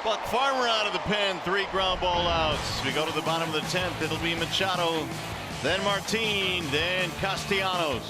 Buck Farmer out of the pen, 3 ground ball outs. We go to the bottom of the 10th. It'll be Machado, then Martin, then Castellanos.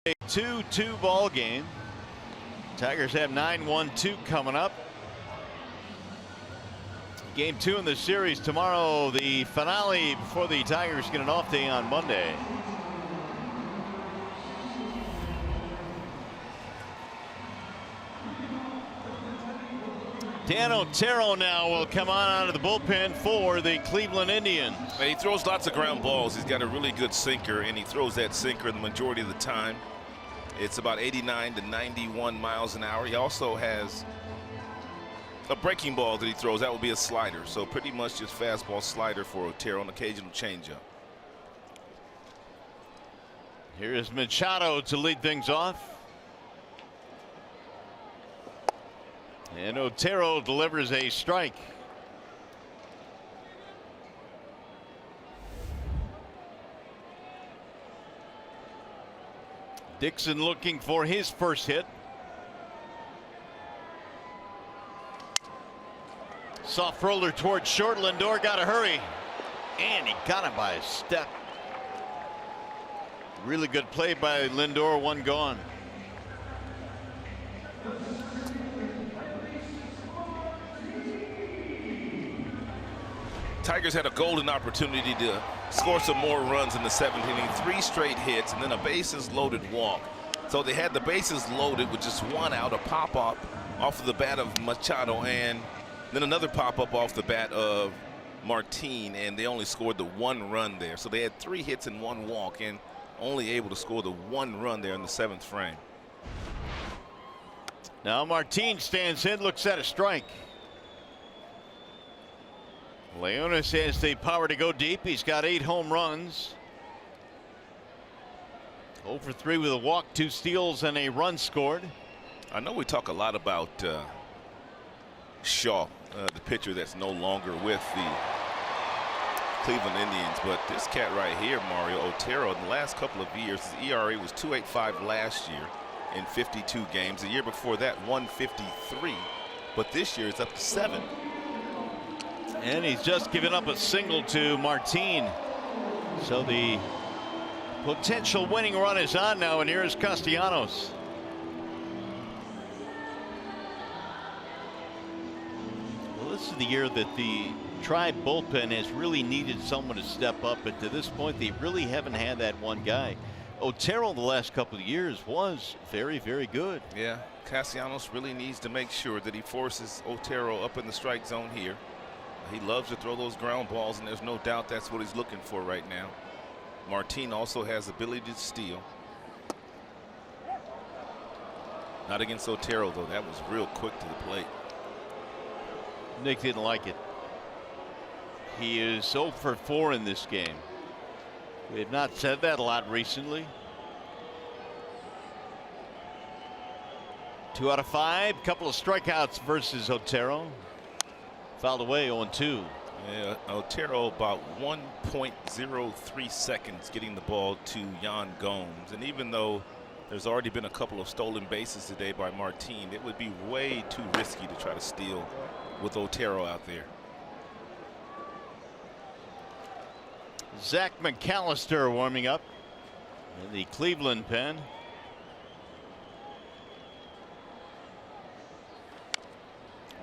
A 2-2 ball game. Tigers have 9-1-2 coming up. Game 2 in the series tomorrow. The finale before the Tigers get an off day on Monday. Dan Otero now will come on out of the bullpen for the Cleveland Indians. He throws lots of ground balls. He's got a really good sinker, and he throws that sinker the majority of the time. It's about 89 to 91 miles an hour. He also has a breaking ball that he throws. That would be a slider. So pretty much just fastball, slider for Otero, an occasional changeup. Here is Machado to lead things off. And Otero delivers a strike. Dixon looking for his first hit. Soft roller towards short. Lindor got to hurry. And he got him by a step. Really good play by Lindor. One gone. Tigers had a golden opportunity to score some more runs in the 7th inning. 3 straight hits and then a bases loaded walk. So they had the bases loaded with just 1 out, a pop up off of the bat of Machado, and then another pop up off the bat of Martin, and they only scored the 1 run there. So they had 3 hits and 1 walk and only able to score the 1 run there in the 7th frame. Now Martin stands in, looks at a strike. Leonis has the power to go deep. He's got 8 home runs. 0 for 3 with a walk, 2 steals, and a run scored. I know we talk a lot about Shaw, the pitcher that's no longer with the Cleveland Indians, but this cat right here, Mario Otero, in the last couple of years, his ERA was 2.85 last year in 52 games. The year before that, 153, but this year it's up to 7. And he's just given up a single to Martin. So the potential winning run is on now, and here is Castellanos. Well, this is the year that the Tribe bullpen has really needed someone to step up, but to this point they really haven't had that one guy. Otero the last couple of years was very, very good. Yeah, Castellanos really needs to make sure that he forces Otero up in the strike zone here. He loves to throw those ground balls, and there's no doubt that's what he's looking for right now. Martin also has the ability to steal. Not against Otero, though. That was real quick to the plate. Nick didn't like it. He is 0 for 4 in this game. We have not said that a lot recently. 2 out of 5, couple of strikeouts versus Otero. Fouled away 0-2. Yeah, Otero about 1.03 seconds getting the ball to Yan Gomes. And even though there's already been a couple of stolen bases today by Martin, it would be way too risky to try to steal with Otero out there. Zach McAllister warming up in the Cleveland pen.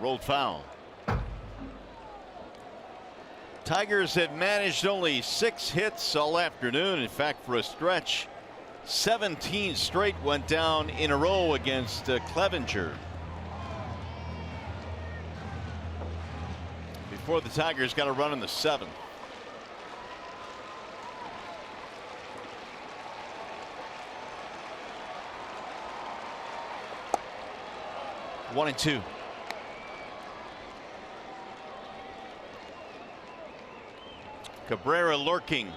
Rolled foul. Tigers have managed only 6 hits all afternoon. In fact, for a stretch, 17 straight went down in a row against Clevenger. Before the Tigers got a run in the 7th. One and 2. Cabrera lurking.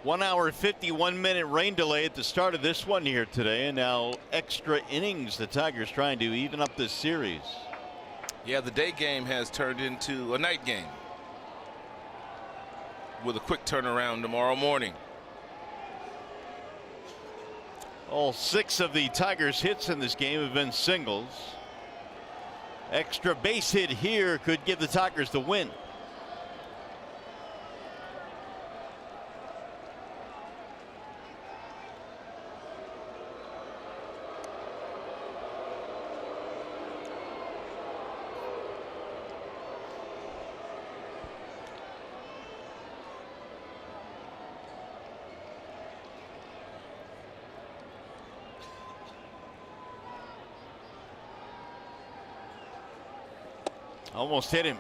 One hour 51-minute rain delay at the start of this one here today, and now extra innings. The Tigers trying to even up this series. Yeah, the day game has turned into a night game with a quick turnaround tomorrow morning. All 6 of the Tigers' hits in this game have been singles. Extra base hit here could give the Tigers the win. Almost hit him.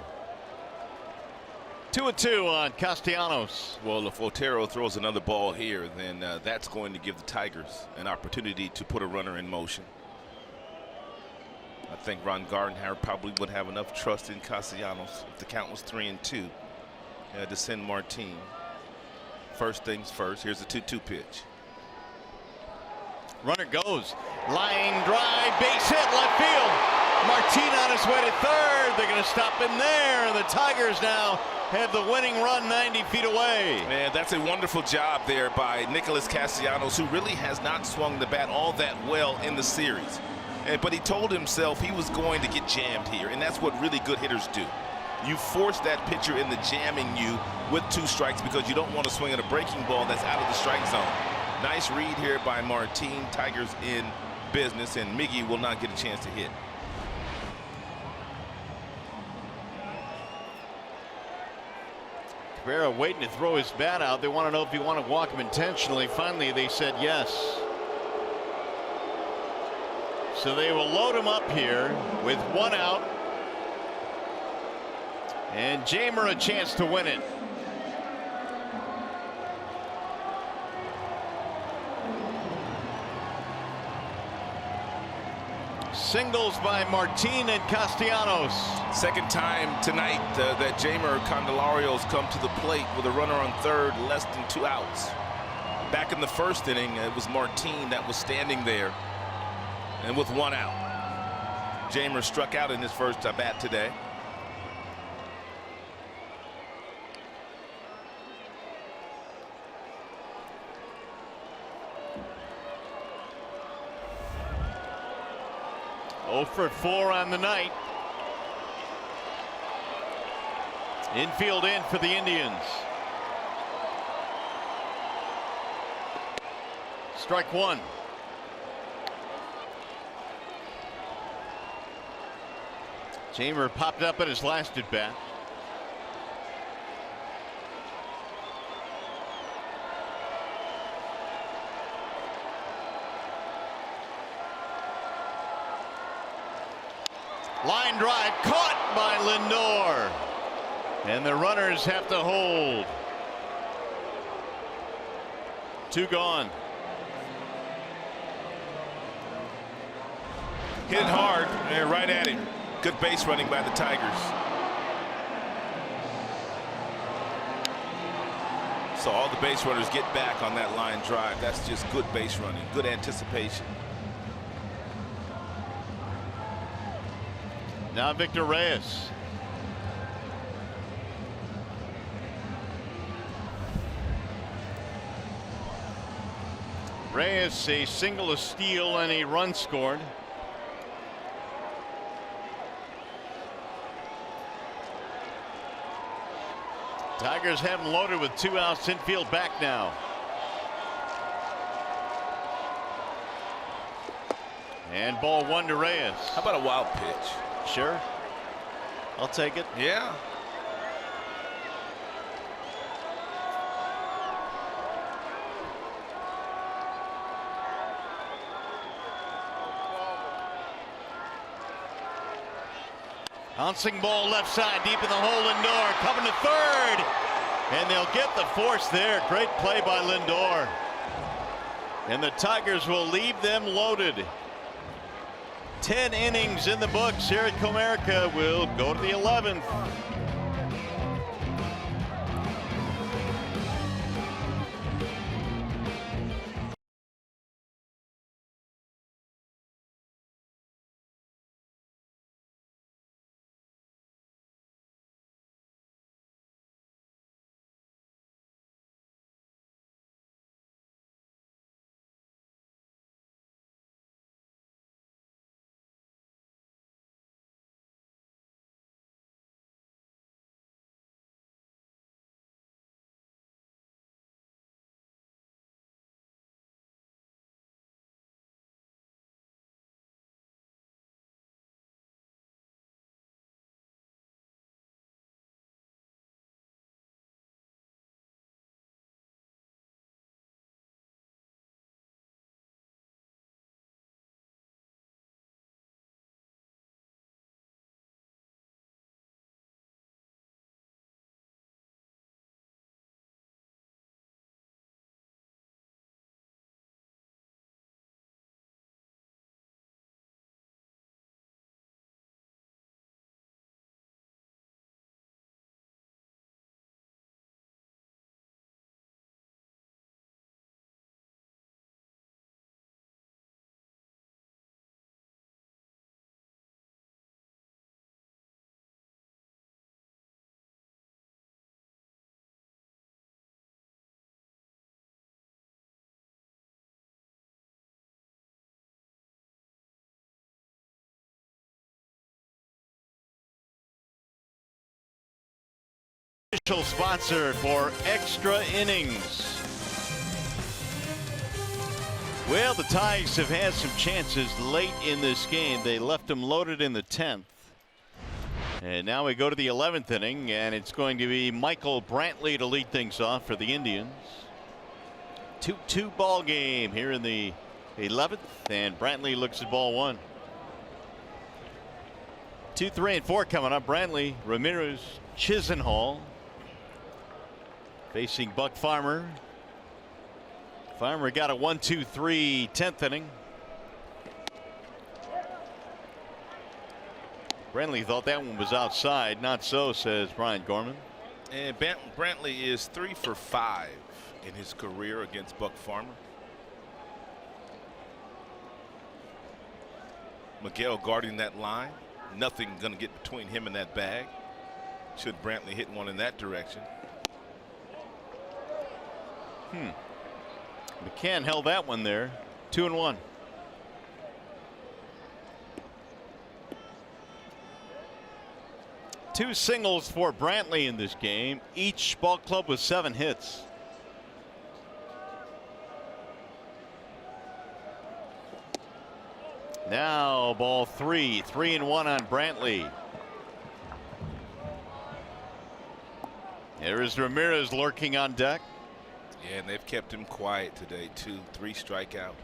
2-2 on Castellanos. Well, if Otero throws another ball here, then that's going to give the Tigers an opportunity to put a runner in motion. I think Ron Gardenhire probably would have enough trust in Castellanos if the count was 3-2 to send Martin. First things first. Here's the 2-2 pitch. Runner goes. Line drive, base hit, left field. Martin on his way to third. They're going to stop him there, and the Tigers now have the winning run 90 feet away. Man, that's a wonderful job there by Nicholas Castellanos, who really has not swung the bat all that well in the series. But he told himself he was going to get jammed here, and that's what really good hitters do. You force that pitcher into jamming you with 2 strikes because you don't want to swing at a breaking ball that's out of the strike zone. Nice read here by Martin. Tigers in business, and Miggy will not get a chance to hit. Cabrera waiting to throw his bat out. They want to know if he wanted to walk him intentionally. Finally, they said yes. So they will load him up here with 1 out. And Jamer a chance to win it. Singles by Martin and Castellanos. Second time tonight that Jamer Candelario's come to the plate with a runner on third, less than 2 outs. Back in the first inning, it was Martin that was standing there, and with 1 out. Jamer struck out in his first bat today. Oh for 4 on the night. Infield in for the Indians. Strike 1. Jamer popped up at his last at bat. Line drive caught by Lindor. And the runners have to hold. 2 gone. Hit hard and right at him. Good base running by the Tigers. So all the base runners get back on that line drive. That's just good base running, good anticipation. Now Victor Reyes. Reyes a single, a steal, and a run scored. Tigers have him loaded with 2 outs, infield back now. And ball 1 to Reyes. How about a wild pitch? Sure. I'll take it. Yeah. Bouncing ball left side, deep in the hole. Lindor coming to third. And they'll get the force there. Great play by Lindor. And the Tigers will leave them loaded. 10 innings in the books here at Comerica. Will go to the 11th. Official sponsor for Extra Innings. Well, the Tigers have had some chances late in this game. They left them loaded in the 10th. And now we go to the 11th inning, and it's going to be Michael Brantley to lead things off for the Indians. 2-2 ball game here in the 11th, and Brantley looks at ball one. 2, 3, and 4 coming up. Brantley, Ramirez, Chisenhall facing Buck Farmer. Farmer got a 1-2-3 10th inning. Brantley thought that one was outside. Not so, says Brian Gorman. And Brantley is 3 for 5 in his career against Buck Farmer. Miguel guarding that line. Nothing going to get between him and that bag. Should Brantley hit one in that direction. McCann held that one there. 2-1. Two singles for Brantley in this game. Each ball club with 7 hits. Now ball 3. 3-1 on Brantley. There is Ramirez lurking on deck. Yeah, and they've kept him quiet today, 3 strikeouts.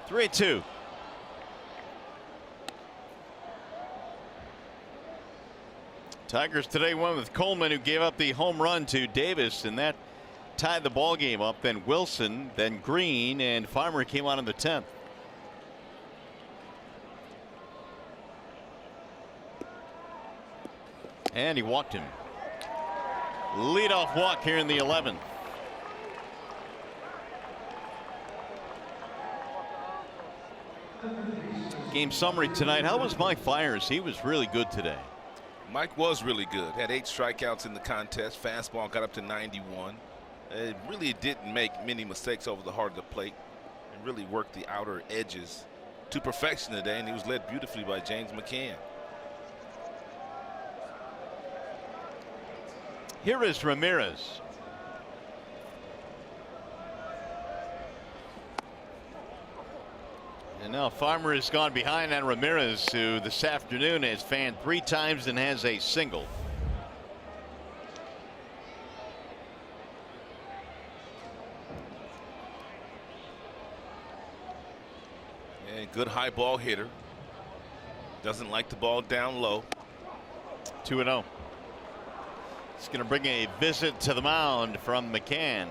Three-two. Tigers today won with Coleman, who gave up the home run to Davis, and that tied the ball game up. Then Wilson, then Green, and Farmer came on in the 10th. And he walked him. Leadoff walk here in the 11th. Game summary tonight. How was Mike Fiers? He was really good today. Mike was really good. Had 8 strikeouts in the contest. Fastball got up to 91. It really didn't make many mistakes over the heart of the plate, and really worked the outer edges to perfection today, and he was led beautifully by James McCann. Here is Ramirez. And now Farmer has gone behind on Ramirez, who this afternoon has fanned 3 times and has a single. And good high ball hitter. Doesn't like the ball down low. 2-0. It's going to bring a visit to the mound from McCann.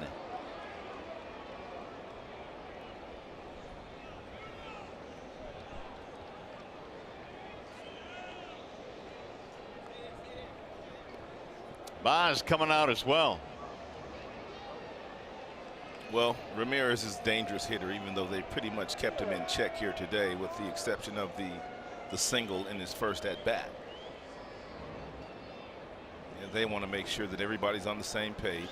Boz coming out as well. Well, Ramirez is a dangerous hitter, even though they pretty much kept him in check here today, with the exception of the single in his first at bat. And they want to make sure that everybody's on the same page.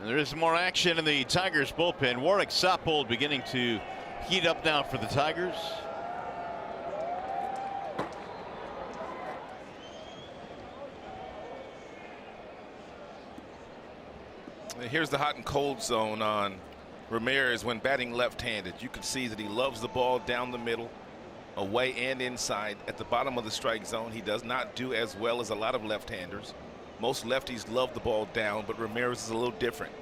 And there is more action in the Tigers bullpen. Warwick Soppold beginning to heat up now for the Tigers. Here's the hot and cold zone on Ramirez when batting left-handed. You can see that he loves the ball down the middle, away and inside. At the bottom of the strike zone, he does not do as well as a lot of left-handers. Most lefties love the ball down, but Ramirez is a little different.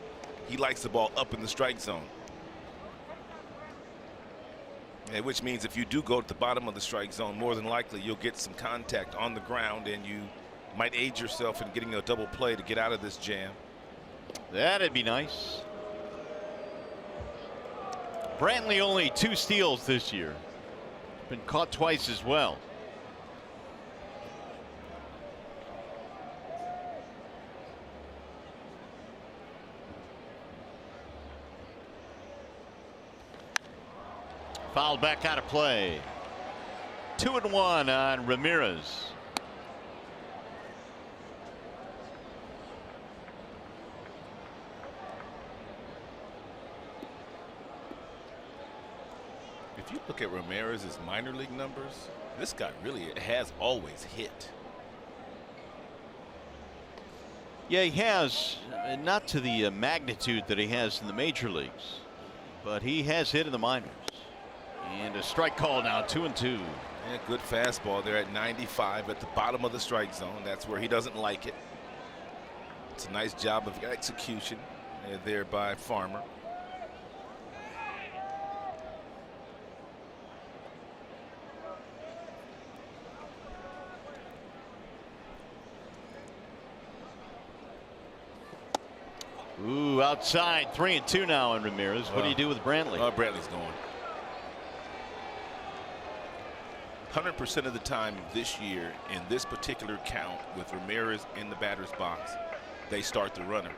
He likes the ball up in the strike zone. And which means if you do go to the bottom of the strike zone, more than likely you'll get some contact on the ground, and you might aid yourself in getting a double play to get out of this jam. That'd be nice. Brantley only 2 steals this year. Been caught twice as well. Fouled back out of play. 2-1 on Ramirez. If you look at Ramirez's minor league numbers, this guy really has always hit. Yeah, he has, not to the magnitude that he has in the major leagues, but he has hit in the minors. And a strike call now, 2-2. Yeah, good fastball there at 95 at the bottom of the strike zone. That's where he doesn't like it. It's a nice job of execution there by Farmer. Ooh, outside, 3-2 now on Ramirez. What do you do with Brantley? Brantley's going. 100% of the time this year in this particular count with Ramirez in the batter's box, they start the runner.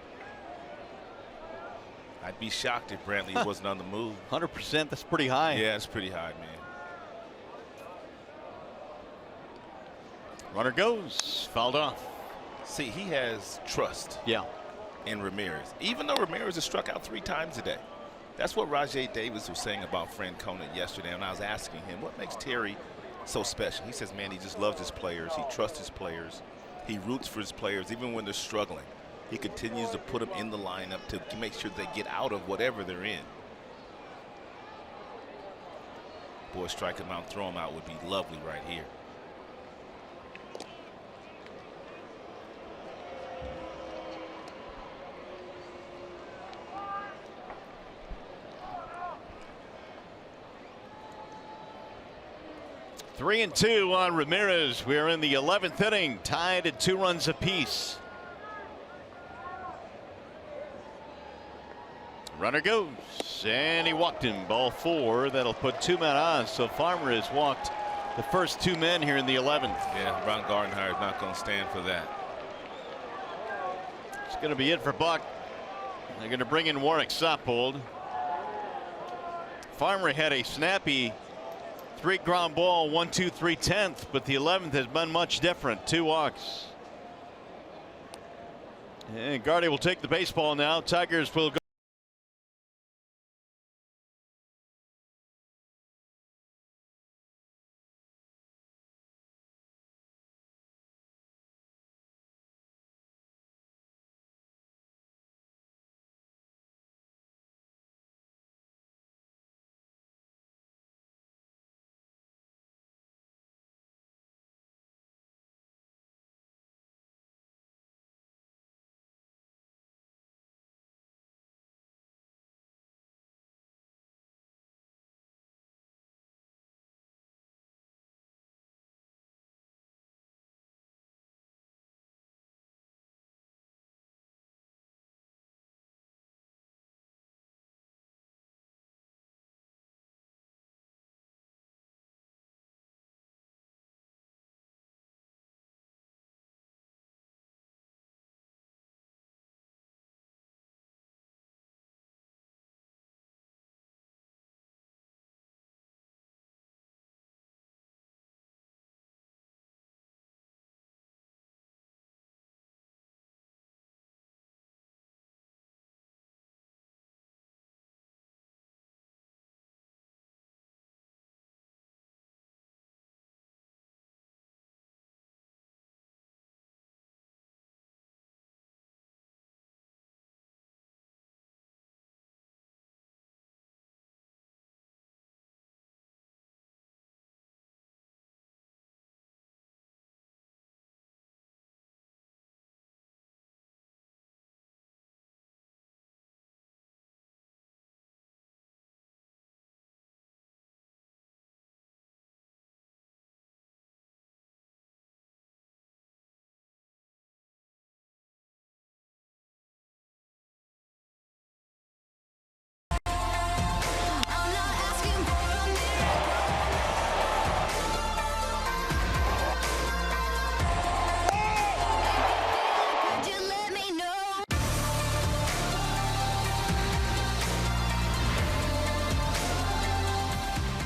I'd be shocked if Brantley wasn't on the move. 100%, that's pretty high. Yeah, it's pretty high, man. Runner goes, fouled off. See, he has trust. Yeah. In Ramirez, even though Ramirez has struck out 3 times today. That's what Rajay Davis was saying about Francona yesterday, and I was asking him, what makes Terry so special? He says, man, he just loves his players. He trusts his players. He roots for his players, even when they're struggling. He continues to put them in the lineup to make sure they get out of whatever they're in. Boy, strike him out, throw him out would be lovely right here. Three and 2 on Ramirez. We're in the 11th inning, tied at 2 runs apiece. Runner goes, and he walked him. Ball 4. That'll put 2 men on. So Farmer has walked the first 2 men here in the 11th. Yeah, Ron Gardenhire is not going to stand for that. It's going to be it for Buck. They're going to bring in Warwick Soppold. Farmer had a snappy 3 ground ball, 1-2, 3/10, but the 11th has been much different. 2 walks. And Gardy will take the baseball now. Tigers will go.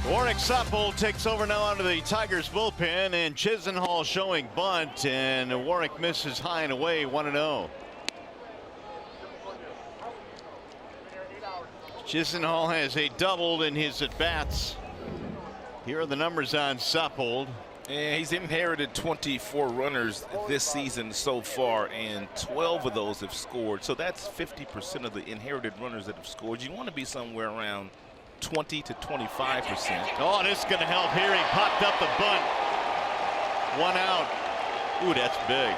Warwick Soppold takes over now onto the Tigers bullpen, and Chisenhall showing bunt, and Warwick misses high and away, 1-0. Chisenhall has a double in his at-bats. Here are the numbers on Soppold. And he's inherited 24 runners this season so far, and 12 of those have scored. So that's 50% of the inherited runners that have scored. You want to be somewhere around 20 to 25%. Oh, this is going to help here. He popped up the bunt. 1 out. Ooh, that's big.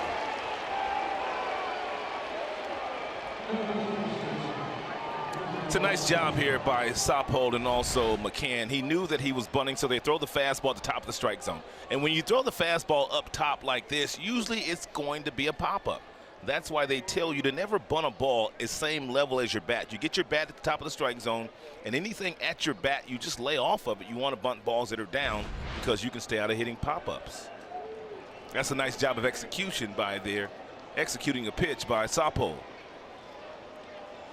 It's a nice job here by Soppold and also McCann. He knew that he was bunting, so they throw the fastball at the top of the strike zone. And when you throw the fastball up top like this, usually it's going to be a pop-up. That's why they tell you to never bunt a ball at the same level as your bat. You get your bat at the top of the strike zone, and anything at your bat, you just lay off of it. You want to bunt balls that are down because you can stay out of hitting pop-ups. That's a nice job of execution by there, executing a pitch by Soppold.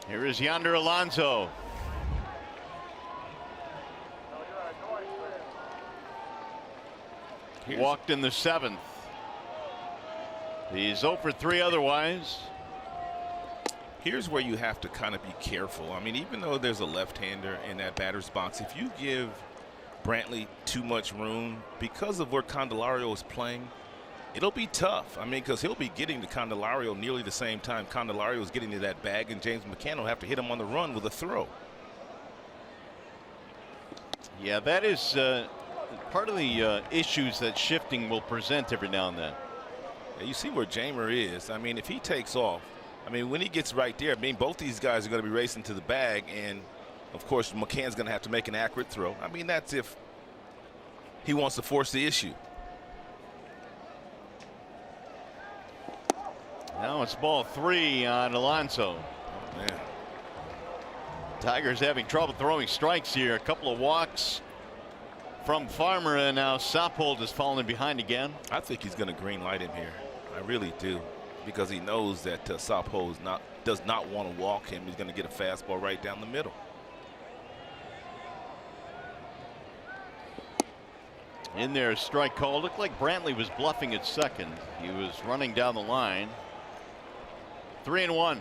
Here is Yonder Alonso. Walked in the 7th. He's 0 for 3 otherwise. Here's where you have to kind of be careful. I mean, even though there's a left-hander in that batter's box, if you give Brantley too much room because of where Candelario is playing, it'll be tough. I mean, because he'll be getting to Candelario nearly the same time Candelario is getting to that bag, and James McCann will have to hit him on the run with a throw. Yeah, that is part of the issues that shifting will present every now and then. Yeah, you see where Jamer is. I mean, if he takes off, I mean, when he gets right there, I mean, both these guys are going to be racing to the bag, and, of course, McCann's going to have to make an accurate throw. I mean, that's if he wants to force the issue. Now it's ball 3 on Alonso. Oh, man. Tigers having trouble throwing strikes here. A couple of walks from Farmer, and now Soppold has fallen behind again. I think he's going to green light him here. I really do, because he knows that Soppold does not want to walk him. He's going to get a fastball right down the middle. In there, a strike call. Looked like Brantley was bluffing at second. He was running down the line. 3-1.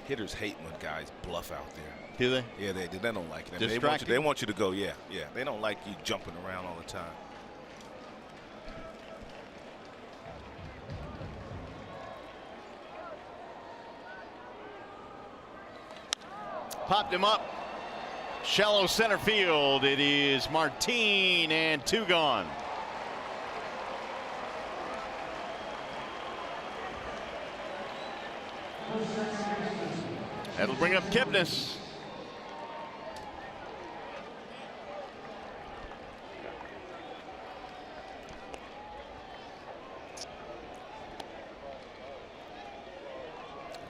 Hitters hate when guys bluff out there. Do they? Yeah, they do. They don't like it. Distracting. They want you to go, yeah. They don't like you jumping around all the time. Popped him up. Shallow center field. It is Martin, and 2 gone. That'll bring up Kipnis.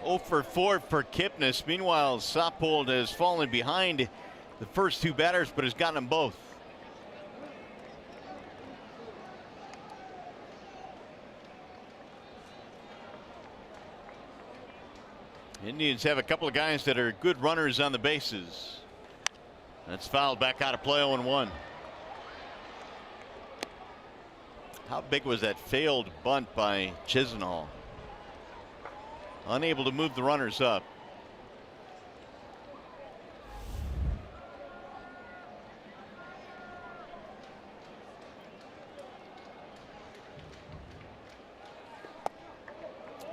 Oh for 4 for Kipnis. Meanwhile, Soppold has fallen behind the first 2 batters, but has gotten them both. Indians have a couple of guys that are good runners on the bases. That's fouled back out of play. 0-1. How big was that failed bunt by Chisenhall? Unable to move the runners up.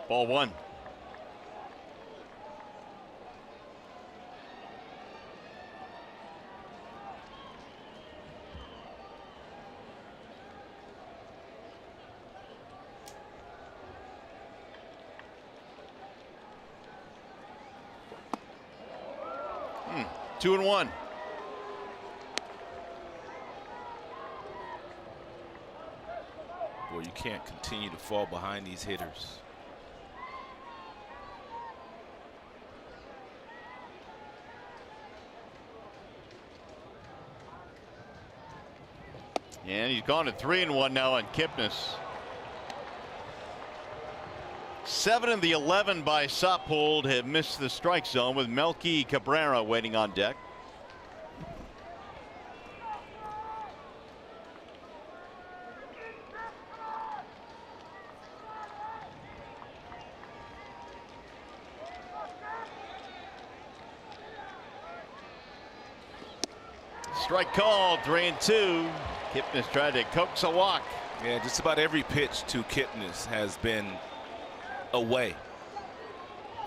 Ball 1. Two and 1. Boy, you can't continue to fall behind these hitters. And he's gone to 3-1 now on Kipnis. 7 of the 11 by Soppold have missed the strike zone, with Melky Cabrera waiting on deck. Strike called, 3-2. Kipnis tried to coax a walk. Yeah, just about every pitch to Kipnis has been away.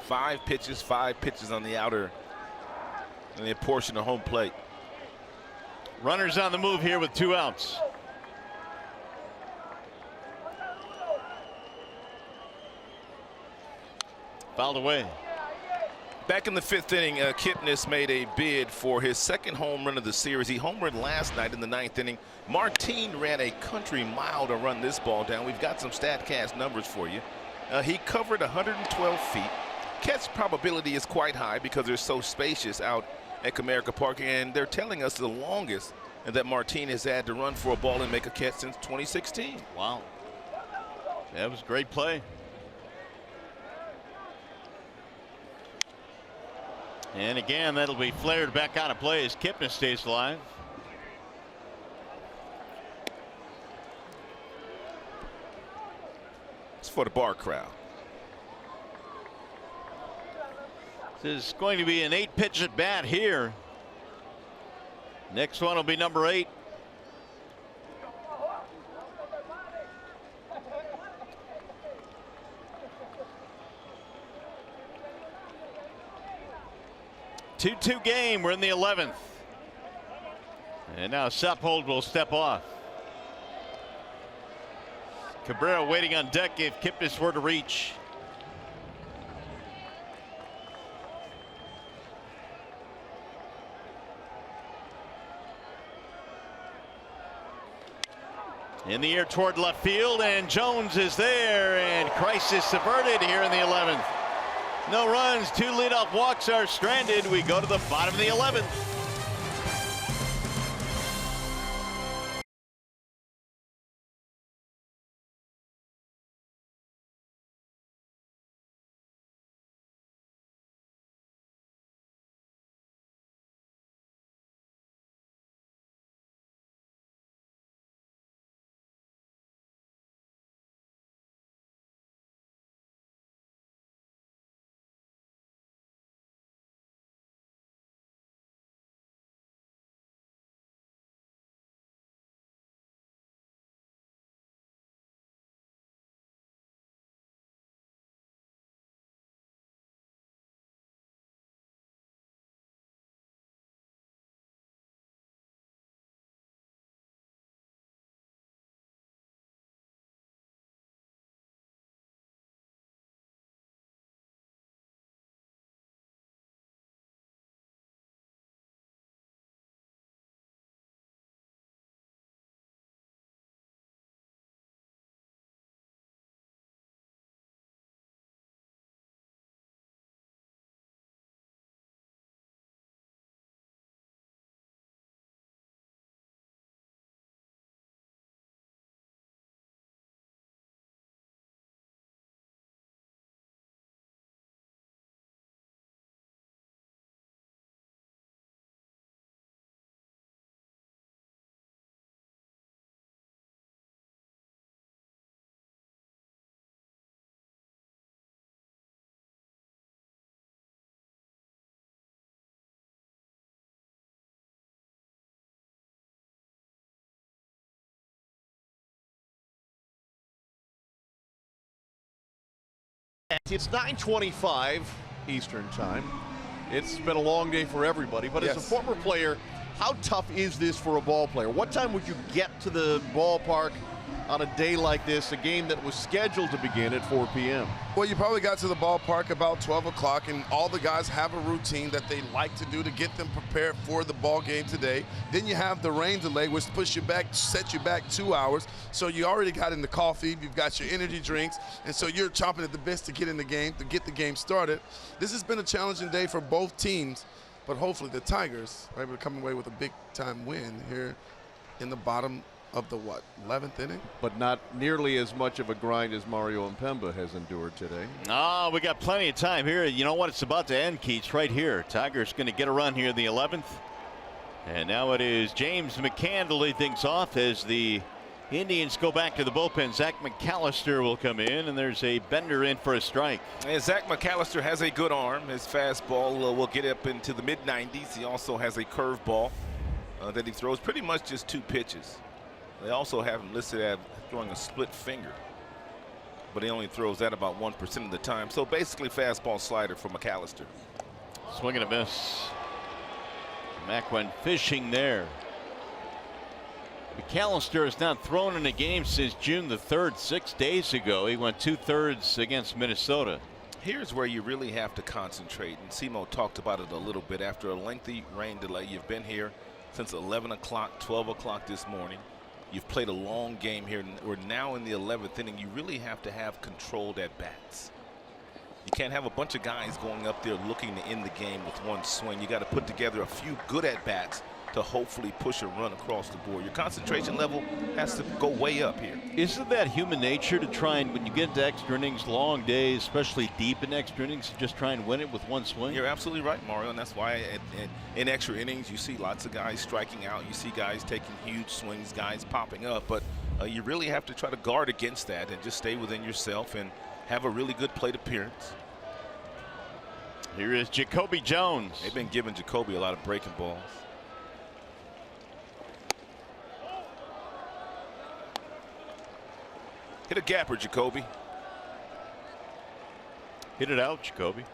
5 pitches on the outer and the portion of home plate. Runners on the move here with 2 outs. Fouled away. Back in the 5th inning, Kipnis made a bid for his 2nd home run of the series. He homered last night in the 9th inning. Martin ran a country mile to run this ball down. We've got some StatCast numbers for you. He covered 112 feet. Catch probability is quite high because they're so spacious out at Comerica Park, and they're telling us the longest that Martin has had to run for a ball and make a catch since 2016. Wow. That was a great play. And again, that'll be flared back out of play as Kipnis stays alive. It's for the bar crowd. This is going to be an 8-pitch at bat here. Next one will be number 8. Two-2 game. We're in the 11th. And now Sephold will step off. Cabrera waiting on deck if Kipnis were to reach. In the air toward left field, and Jones is there, and crisis averted here in the 11th. No runs, 2 leadoff walks are stranded. We go to the bottom of the 11th. It's 9:25 Eastern time. It's been a long day for everybody, but as a former player, how tough is this for a ball player? What time would you get to the ballpark on a day like this, a game that was scheduled to begin at 4 p.m.? Well, you probably got to the ballpark about 12 o'clock, and all the guys have a routine that they like to do to get them prepared for the ball game today. Then you have the rain delay, which push you back, set you back 2 hours. So you already got in the coffee, you've got your energy drinks, and so you're chomping at the bit to get in the game, to get the game started. This has been a challenging day for both teams, but hopefully the Tigers are able to come away with a big-time win here in the bottom of the 11th inning? But not nearly as much of a grind as Mario Mpemba has endured today. Oh, we got plenty of time here. You know what? It's about to end, Keats, right here. Tigers going to get a run here in the 11th. And now it is James McCann to lead things off as the Indians go back to the bullpen. Zach McAllister will come in, and there's a Bender in for a strike. And Zach McAllister has a good arm. His fastball will get up into the mid-90s. He also has a curveball. that he throws, pretty much just 2 pitches. They also have him listed as throwing a split finger, but he only throws that about 1% of the time. So basically fastball slider for McAllister. Swing and a miss. Mack went fishing there. McAllister has not thrown in a game since June the 3rd, 6 days ago. He went 2/3 against Minnesota. Here's where you really have to concentrate, and Simo talked about it a little bit. After a lengthy rain delay, you've been here since 11 o'clock, 12 o'clock this morning. You've played a long game here. We're now in the 11th inning. You really have to have controlled at-bats. You can't have a bunch of guys going up there looking to end the game with one swing. You got to put together a few good at-bats to hopefully push a run across the board. Your concentration level has to go way up here. Isn't that human nature to try and, when you get into extra innings, long days, especially deep in extra innings, to just try and win it with one swing? You're absolutely right, Mario, and that's why in extra innings you see lots of guys striking out. You see guys taking huge swings, guys popping up, but you really have to try to guard against that and just stay within yourself and have a really good plate appearance. Here is Jacoby Jones. They've been giving Jacoby a lot of breaking balls. Hit a gapper, Jacoby. Hit it out, Jacoby.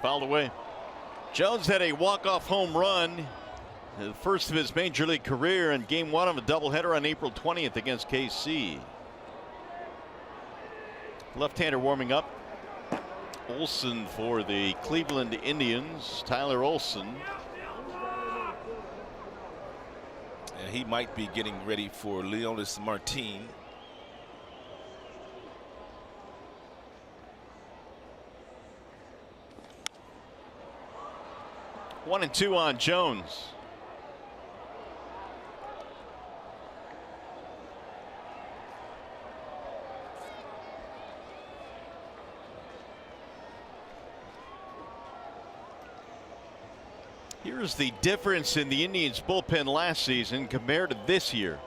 Fouled away. Jones had a walk-off home run, the first of his major league career, in game 1 of a doubleheader on April 20th against KC. Left-hander warming up. Olson for the Cleveland Indians. Tyler Olson. And he might be getting ready for Leonis Martin. One and two on Jones. Here's the difference in the Indians bullpen last season compared to this year.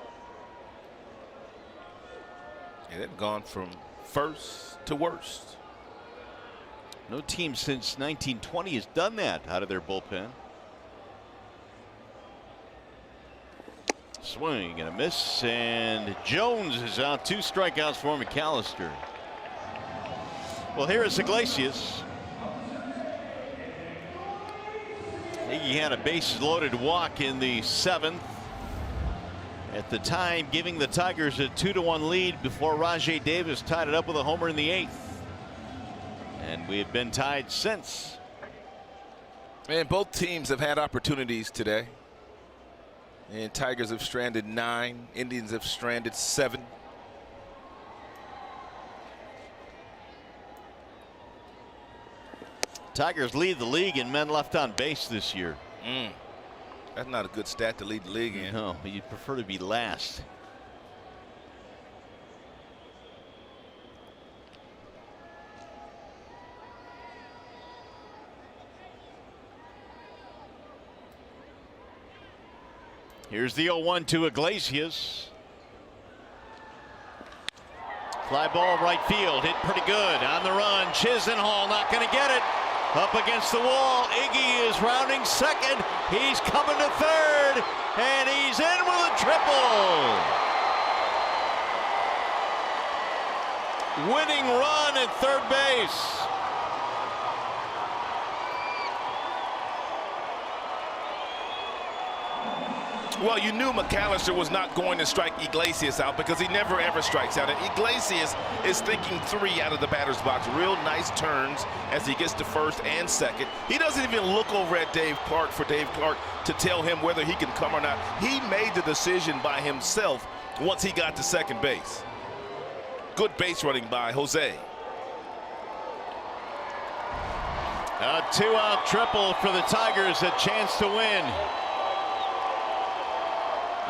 And they've gone from first to worst. No team since 1920 has done that out of their bullpen. Swing and a miss, and Jones is out. 2 strikeouts for McAllister. Well, here is Iglesias. He had a bases loaded walk in the 7th. At the time, giving the Tigers a 2-1 lead before Rajai Davis tied it up with a homer in the 8th. And we have been tied since. And both teams have had opportunities today. And Tigers have stranded 9. Indians have stranded 7. Tigers lead the league in men left on base this year. That's not a good stat to lead the league in. No, you'd prefer to be last. Here's the 0-1 to Iglesias. Fly ball right field, hit pretty good. On the run, Chisenhall not going to get it. Up against the wall, Iggy is rounding second. He's coming to third, and he's in with a triple. Winning run at third base. Well, you knew McAllister was not going to strike Iglesias out because he never ever strikes out. And Iglesias is thinking 3 out of the batter's box. Real nice turns as he gets to first and second. He doesn't even look over at Dave Clark for Dave Clark to tell him whether he can come or not. He made the decision by himself once he got to second base. Good base running by Jose. A 2-out triple for the Tigers, a chance to win.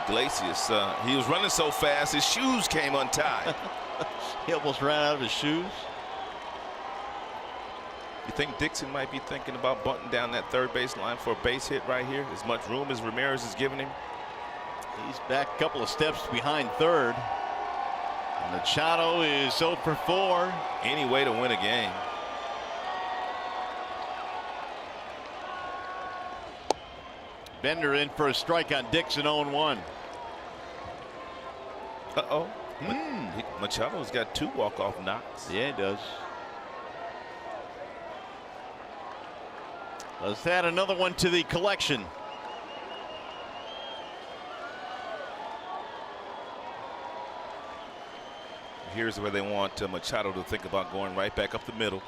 Iglesias, he was running so fast his shoes came untied. He almost ran out of his shoes. You think Dixon might be thinking about bunting down that third base line for a base hit right here? As much room as Ramirez is giving him? He's back a couple of steps behind third. Machado is 0 for 4. Any way to win a game. Bender in for a strike on Dixon, 0-1. Uh-oh. Machado's got 2 walk-off knocks. Yeah, he does. Let's add another one to the collection. Here's where they want Machado to think about going right back up the middle.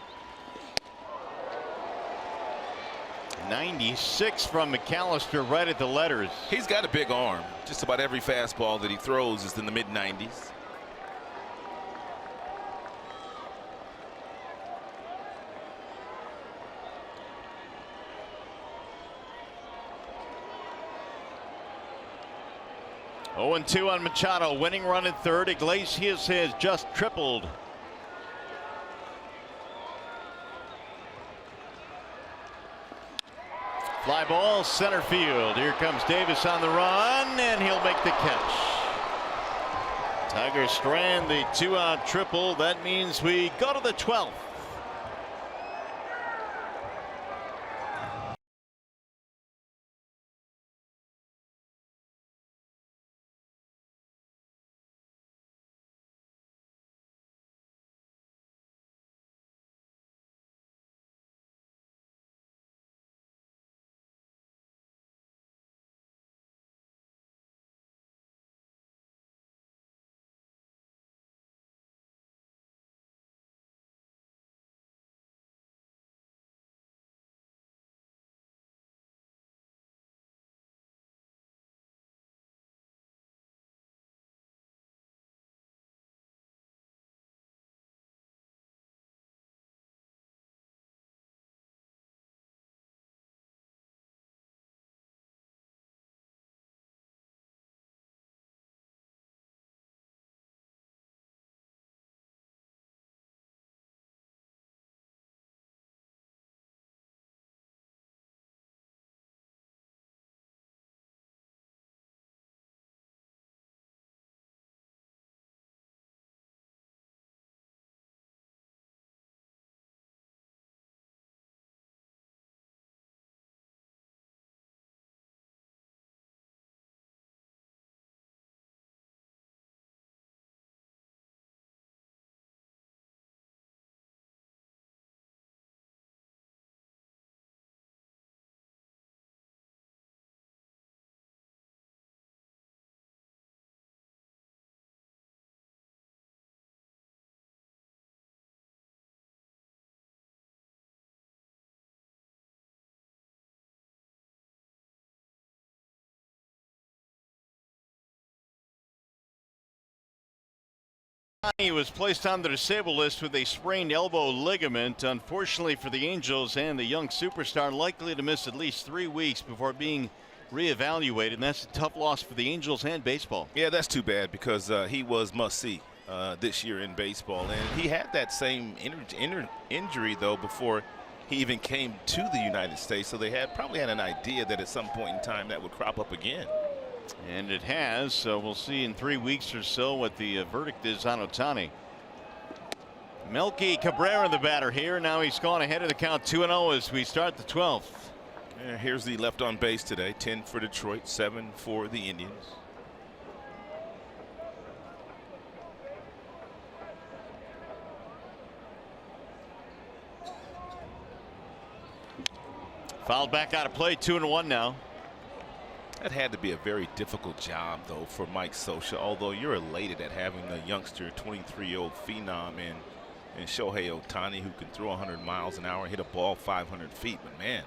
96 from McAllister, right at the letters. He's got a big arm. Just about every fastball that he throws is in the mid-90s. Oh, 2 on Machado. Winning run at third. Iglesias has just tripled. Fly ball, center field. Here comes Davis on the run, and he'll make the catch. Tigers strand the 2-out triple. That means we go to the 12th. He was placed on the disabled list with a sprained elbow ligament. Unfortunately for the Angels and the young superstar, likely to miss at least 3 weeks before being reevaluated. And that's a tough loss for the Angels and baseball. Yeah, that's too bad because he was must-see this year in baseball. And he had that same injury, though, before he even came to the United States. So they probably had an idea that at some point in time that would crop up again. And it has, so we'll see in 3 weeks or so what the verdict is on Ohtani. Melky Cabrera, the batter here. Now he's gone ahead of the count 2-0 as we start the 12th. And here's the left on base today. 10 for Detroit, 7 for the Indians. Fouled back out of play, 2-1 now. That had to be a very difficult job, though, for Mike Scioscia, although you're elated at having a youngster, 23-year-old phenom in Shohei Ohtani, who can throw 100 miles an hour and hit a ball 500 feet. But, man,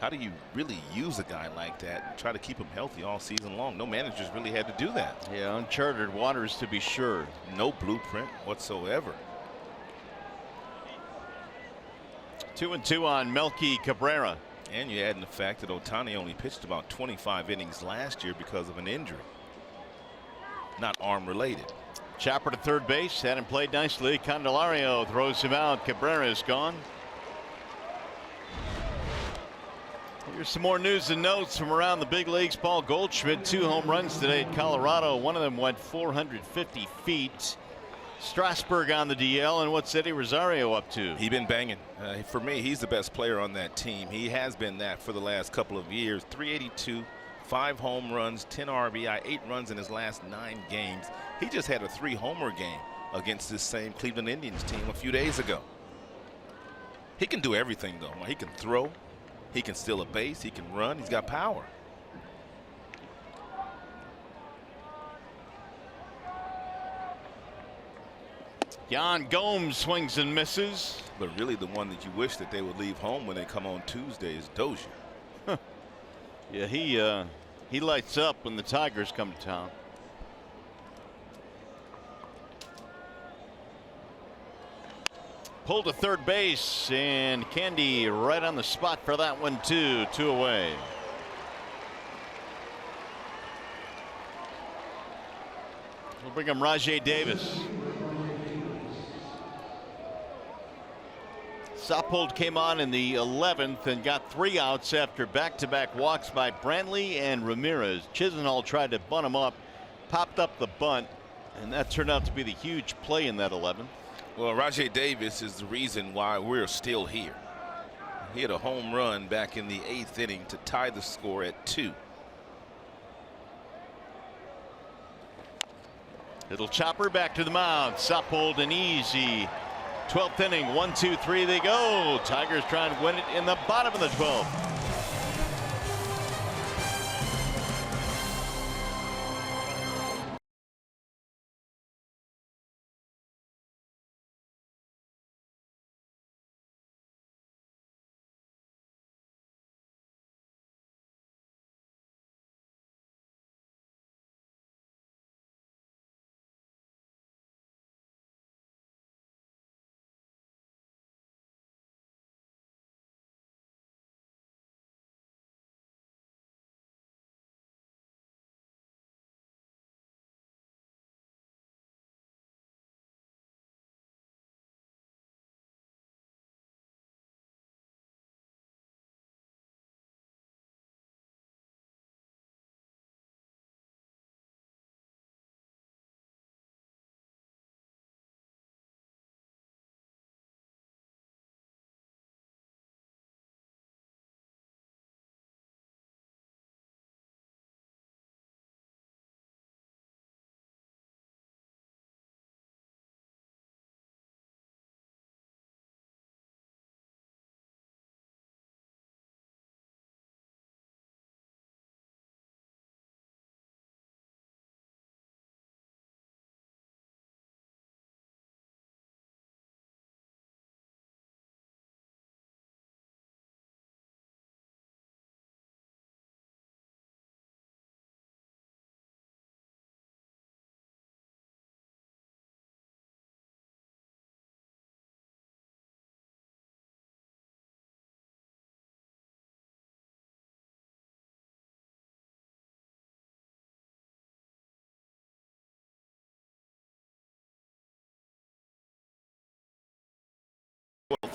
how do you really use a guy like that and try to keep him healthy all season long? No managers really had to do that. Yeah, uncharted waters to be sure. No blueprint whatsoever. 2-2 on Melky Cabrera. And you add in the fact that Ohtani only pitched about 25 innings last year because of an injury. Not arm related. Chopper to third base. Had him played nicely. Candelario throws him out. Cabrera is gone. Here's some more news and notes from around the big leagues. Paul Goldschmidt, 2 home runs today at Colorado. One of them went 450 feet. Strasburg on the DL, and what's Eddie Rosario up to? He's been banging. For me, he's the best player on that team. He has been that for the last couple of years. 382, 5 home runs, 10 RBI, 8 runs in his last 9 games. He just had a 3-homer game against this same Cleveland Indians team a few days ago. He can do everything, though. He can throw. He can steal a base. He can run. He's got power. Yan Gomes swings and misses. But really the one that you wish that they would leave home when they come on Tuesday is Dozier. Yeah, he lights up when the Tigers come to town. Pulled to third base, and Candy right on the spot for that one too. 2 away. We'll bring him Rajai Davis. Saupold came on in the 11th and got 3 outs after back-to-back walks by Brantley and Ramirez. Chisenhall tried to bunt him up, popped up the bunt, and that turned out to be the huge play in that 11th. Well, Rajai Davis is the reason why we're still here. He had a home run back in the 8th inning to tie the score at 2. Little chopper back to the mound. Saupold an easy 12th inning. 1-2-3 they go. Tigers trying to win it in the bottom of the 12th.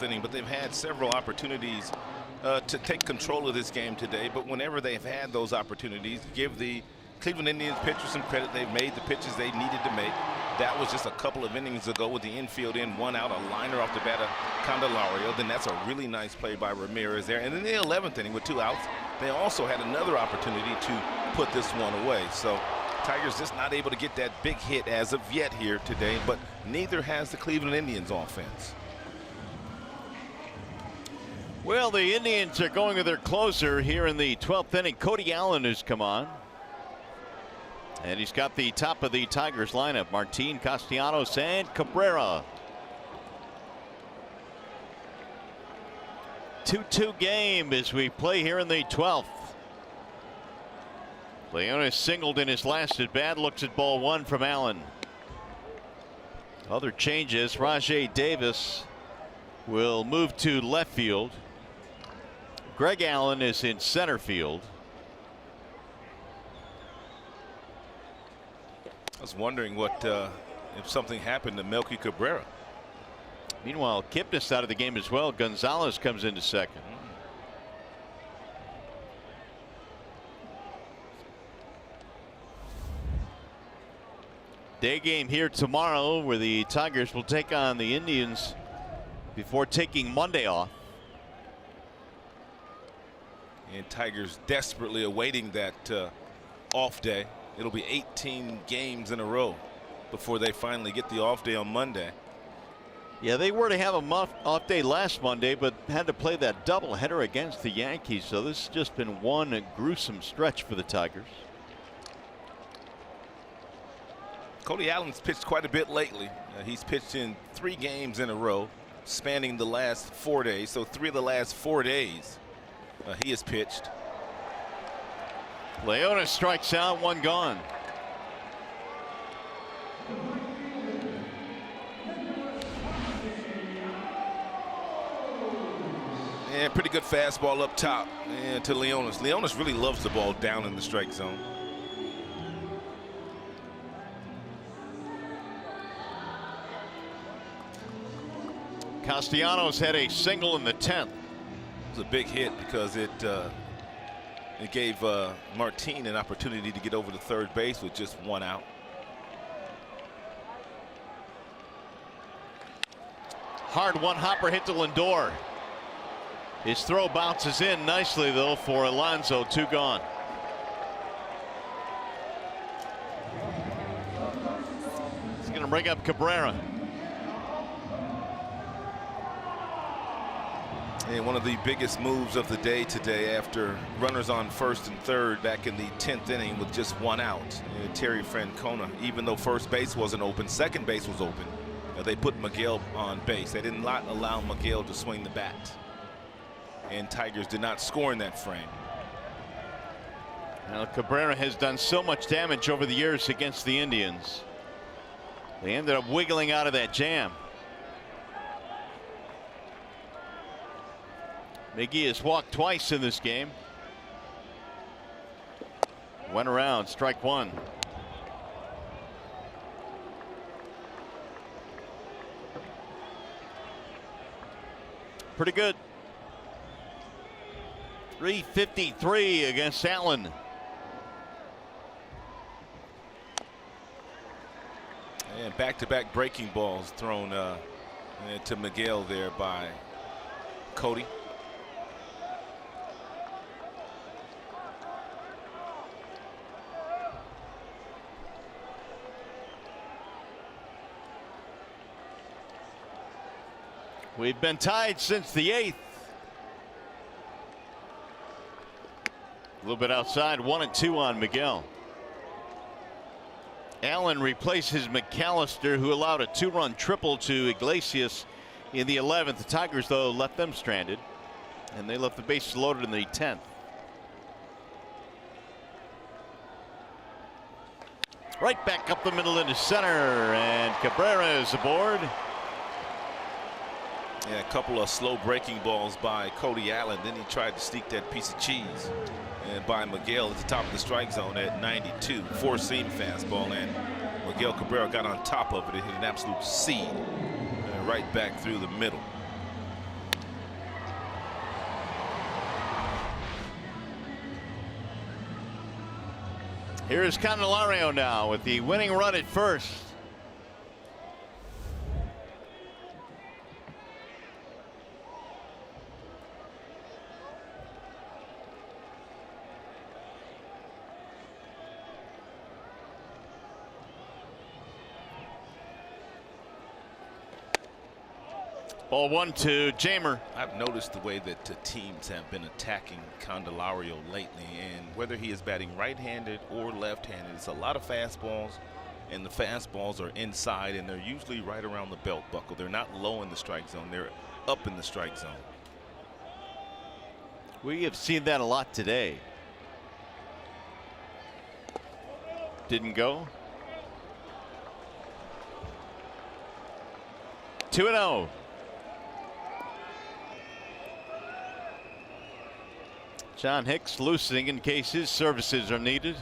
Inning, but they've had several opportunities to take control of this game today. But whenever they've had those opportunities, give the Cleveland Indians pitchers some credit. They've made the pitches they needed to make. That was just a couple of innings ago with the infield in, 1 out, a liner off the bat of Candelario. Then that's a really nice play by Ramirez there. And in the 11th inning with 2 outs, they also had another opportunity to put this one away. So Tigers just not able to get that big hit as of yet here today, but neither has the Cleveland Indians offense. Well, the Indians are going with their closer here in the 12th inning. Cody Allen has come on. And he's got the top of the Tigers lineup. Martin, Castellanos, and Cabrera. 2-2 game as we play here in the 12th. Leonis singled in his last at bat. Looks at ball 1 from Allen. Other changes. Rajai Davis will move to left field. Greg Allen is in center field. I was wondering what if something happened to Melky Cabrera. Meanwhile, Kipnis out of the game as well. Gonzalez comes into second. Day game here tomorrow where the Tigers will take on the Indians before taking Monday off. And Tigers desperately awaiting that off day. It'll be 18 games in a row before they finally get the off day on Monday. Yeah, they were to have a off day last Monday, but had to play that doubleheader against the Yankees. So this has just been one gruesome stretch for the Tigers. Cody Allen's pitched quite a bit lately. He's pitched in 3 games in a row, spanning the last 4 days. So 3 of the last 4 days he has pitched. Leona strikes out, 1 gone. And pretty good fastball up top and to Leonis. Leonis really loves the ball down in the strike zone. Castellanos had a single in the 10th. It was a big hit because it gave Martin an opportunity to get over to third base with just 1 out. Hard one-hopper hit to Lindor. His throw bounces in nicely though for Alonso. 2 gone. He's going to bring up Cabrera. And one of the biggest moves of the day today, after runners on first and third back in the 10th inning with just 1 out. Terry Francona, even though first base wasn't open, second base was open. They put Miguel on base. They did not allow Miguel to swing the bat. And Tigers did not score in that frame. Now Cabrera has done so much damage over the years against the Indians. They ended up wiggling out of that jam. Miggy has walked twice in this game. Went around, strike 1. Pretty good. 353 against Allen. And back-to-back breaking balls thrown to Miguel there by Cody. We've been tied since the 8th. A little bit outside, 1-2 on Miguel. Allen replaces McAllister, who allowed a 2-run triple to Iglesias in the 11th. The Tigers, though, left them stranded, and they left the bases loaded in the 10th. Right back up the middle into center, and Cabrera is aboard. Yeah, a couple of slow breaking balls by Cody Allen. Then he tried to sneak that piece of cheese. And by Miguel at the top of the strike zone at 92. 4-seam fastball. And Miguel Cabrera got on top of it and hit an absolute seed. And right back through the middle. Here's Candelario now with the winning run at first. Ball 1 to Jamer. I've noticed the way that teams have been attacking Candelario lately, and whether he is batting right-handed or left-handed, it's a lot of fastballs, and the fastballs are inside, and they're usually right around the belt buckle. They're not low in the strike zone. They're up in the strike zone. We have seen that a lot today. Didn't go. 2-0. John Hicks loosening in case his services are needed.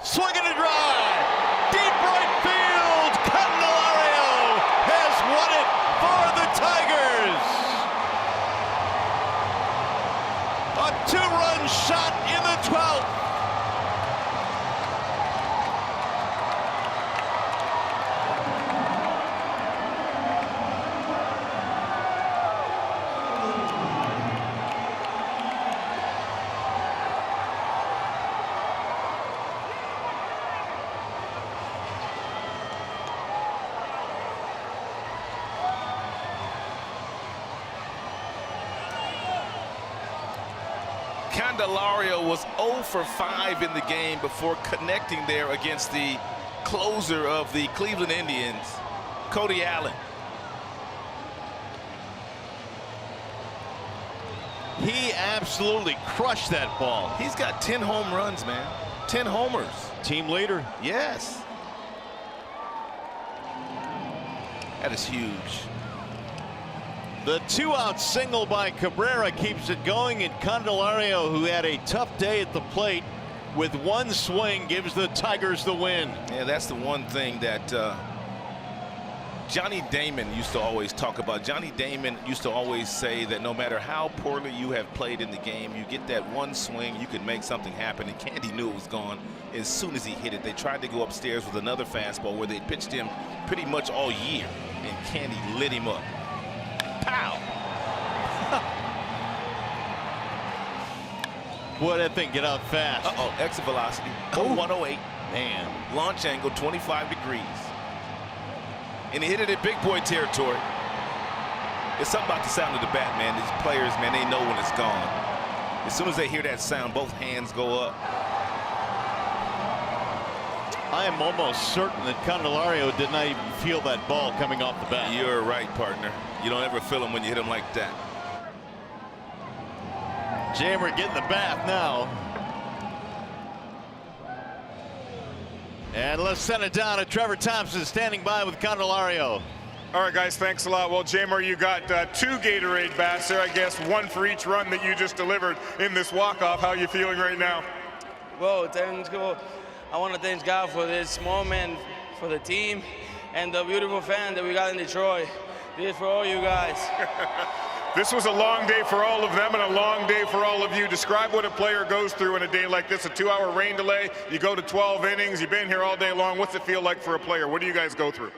Swing and a drive. Deep right a two-run shot in the 12th. Candelario was 0 for 5 in the game before connecting there against the closer of the Cleveland Indians, Cody Allen. He absolutely crushed that ball. He's got 10 home runs, man. 10 homers. Team leader. Yes. That is huge. The two-out single by Cabrera keeps it going, and Candelario, who had a tough day at the plate, with one swing gives the Tigers the win. Yeah, that's the one thing that Johnny Damon used to always talk about. Johnny Damon used to always say that no matter how poorly you have played in the game, you get that one swing, you can make something happen. And Candy knew it was gone as soon as he hit it. They tried to go upstairs with another fastball where they pitched him pretty much all year, and Candy lit him up. Pow! Boy, that thing get out fast. Uh-oh, exit velocity, 108. Man. Launch angle, 25 degrees. And he hit it at big boy territory. It's something about the sound of the bat, man. These players, man, they know when it's gone. As soon as they hear that sound, both hands go up. I am almost certain that Candelario did not even feel that ball coming off the bat. You're right, partner. You don't ever feel him when you hit him like that. Jammer getting the bath now. And let's send it down to Trevor Thompson standing by with Candelario. All right, guys, thanks a lot. Well, Jamer, you got 2 Gatorade bats there, I guess, 1 for each run that you just delivered in this walk-off. How are you feeling right now? Well, thanks God. I want to thank God for this moment, for the team, and the beautiful fan that we got in Detroit. This is for all you guys. This was a long day for all of them and a long day for all of you. Describe what a player goes through in a day like this, a 2-hour rain delay. You go to 12 innings. You've been here all day long. What's it feel like for a player? What do you guys go through?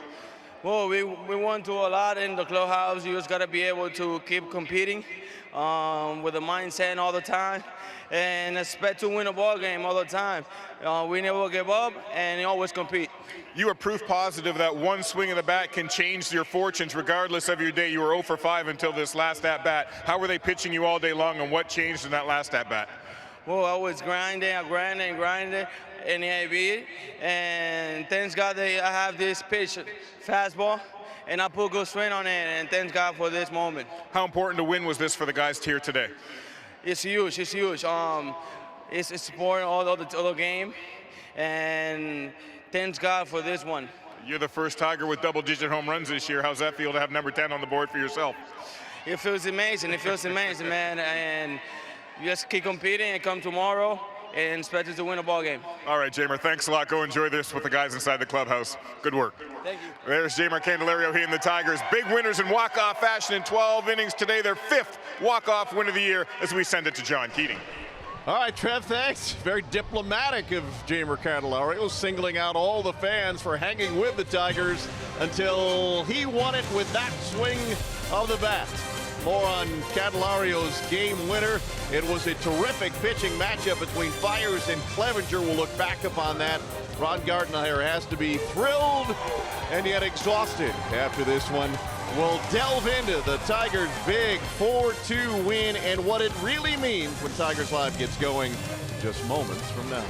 Well, we went through a lot in the clubhouse. You just got to be able to keep competing with the mindset all the time and expect to win a ball game all the time. We never give up and always compete. You are proof positive that one swing of the bat can change your fortunes regardless of your day. You were 0 for 5 until this last at-bat. How were they pitching you all day long, and what changed in that last at-bat? Well, I was grinding in the AB, and thanks God that I have this pitch, fastball, and I put good swing on it, and thanks God for this moment. How important a win was this for the guys here today? It's huge, it's huge. It's important all the game, and thanks God for this one. You're the first Tiger with double-digit home runs this year. How's that feel to have number 10 on the board for yourself? It feels amazing, man, and you just keep competing and come tomorrow and expect to win a ball game. All right, Jamer, thanks a lot. Go enjoy this with the guys inside the clubhouse. Good work. Thank you. There's Jamer Candelario, he and the Tigers. Big winners in walk-off fashion in 12 innings today. Their 5th walk-off win of the year as we send it to John Keating. All right, Trev, thanks. Very diplomatic of Jamer Candelario, singling out all the fans for hanging with the Tigers until he won it with that swing of the bat. More on Candelario's game winner. It was a terrific pitching matchup between Fiers and Clevenger. We'll look back upon that. Ron Gardner has to be thrilled and yet exhausted after this one. We'll delve into the Tigers' big 4-2 win and what it really means when Tigers Live gets going just moments from now.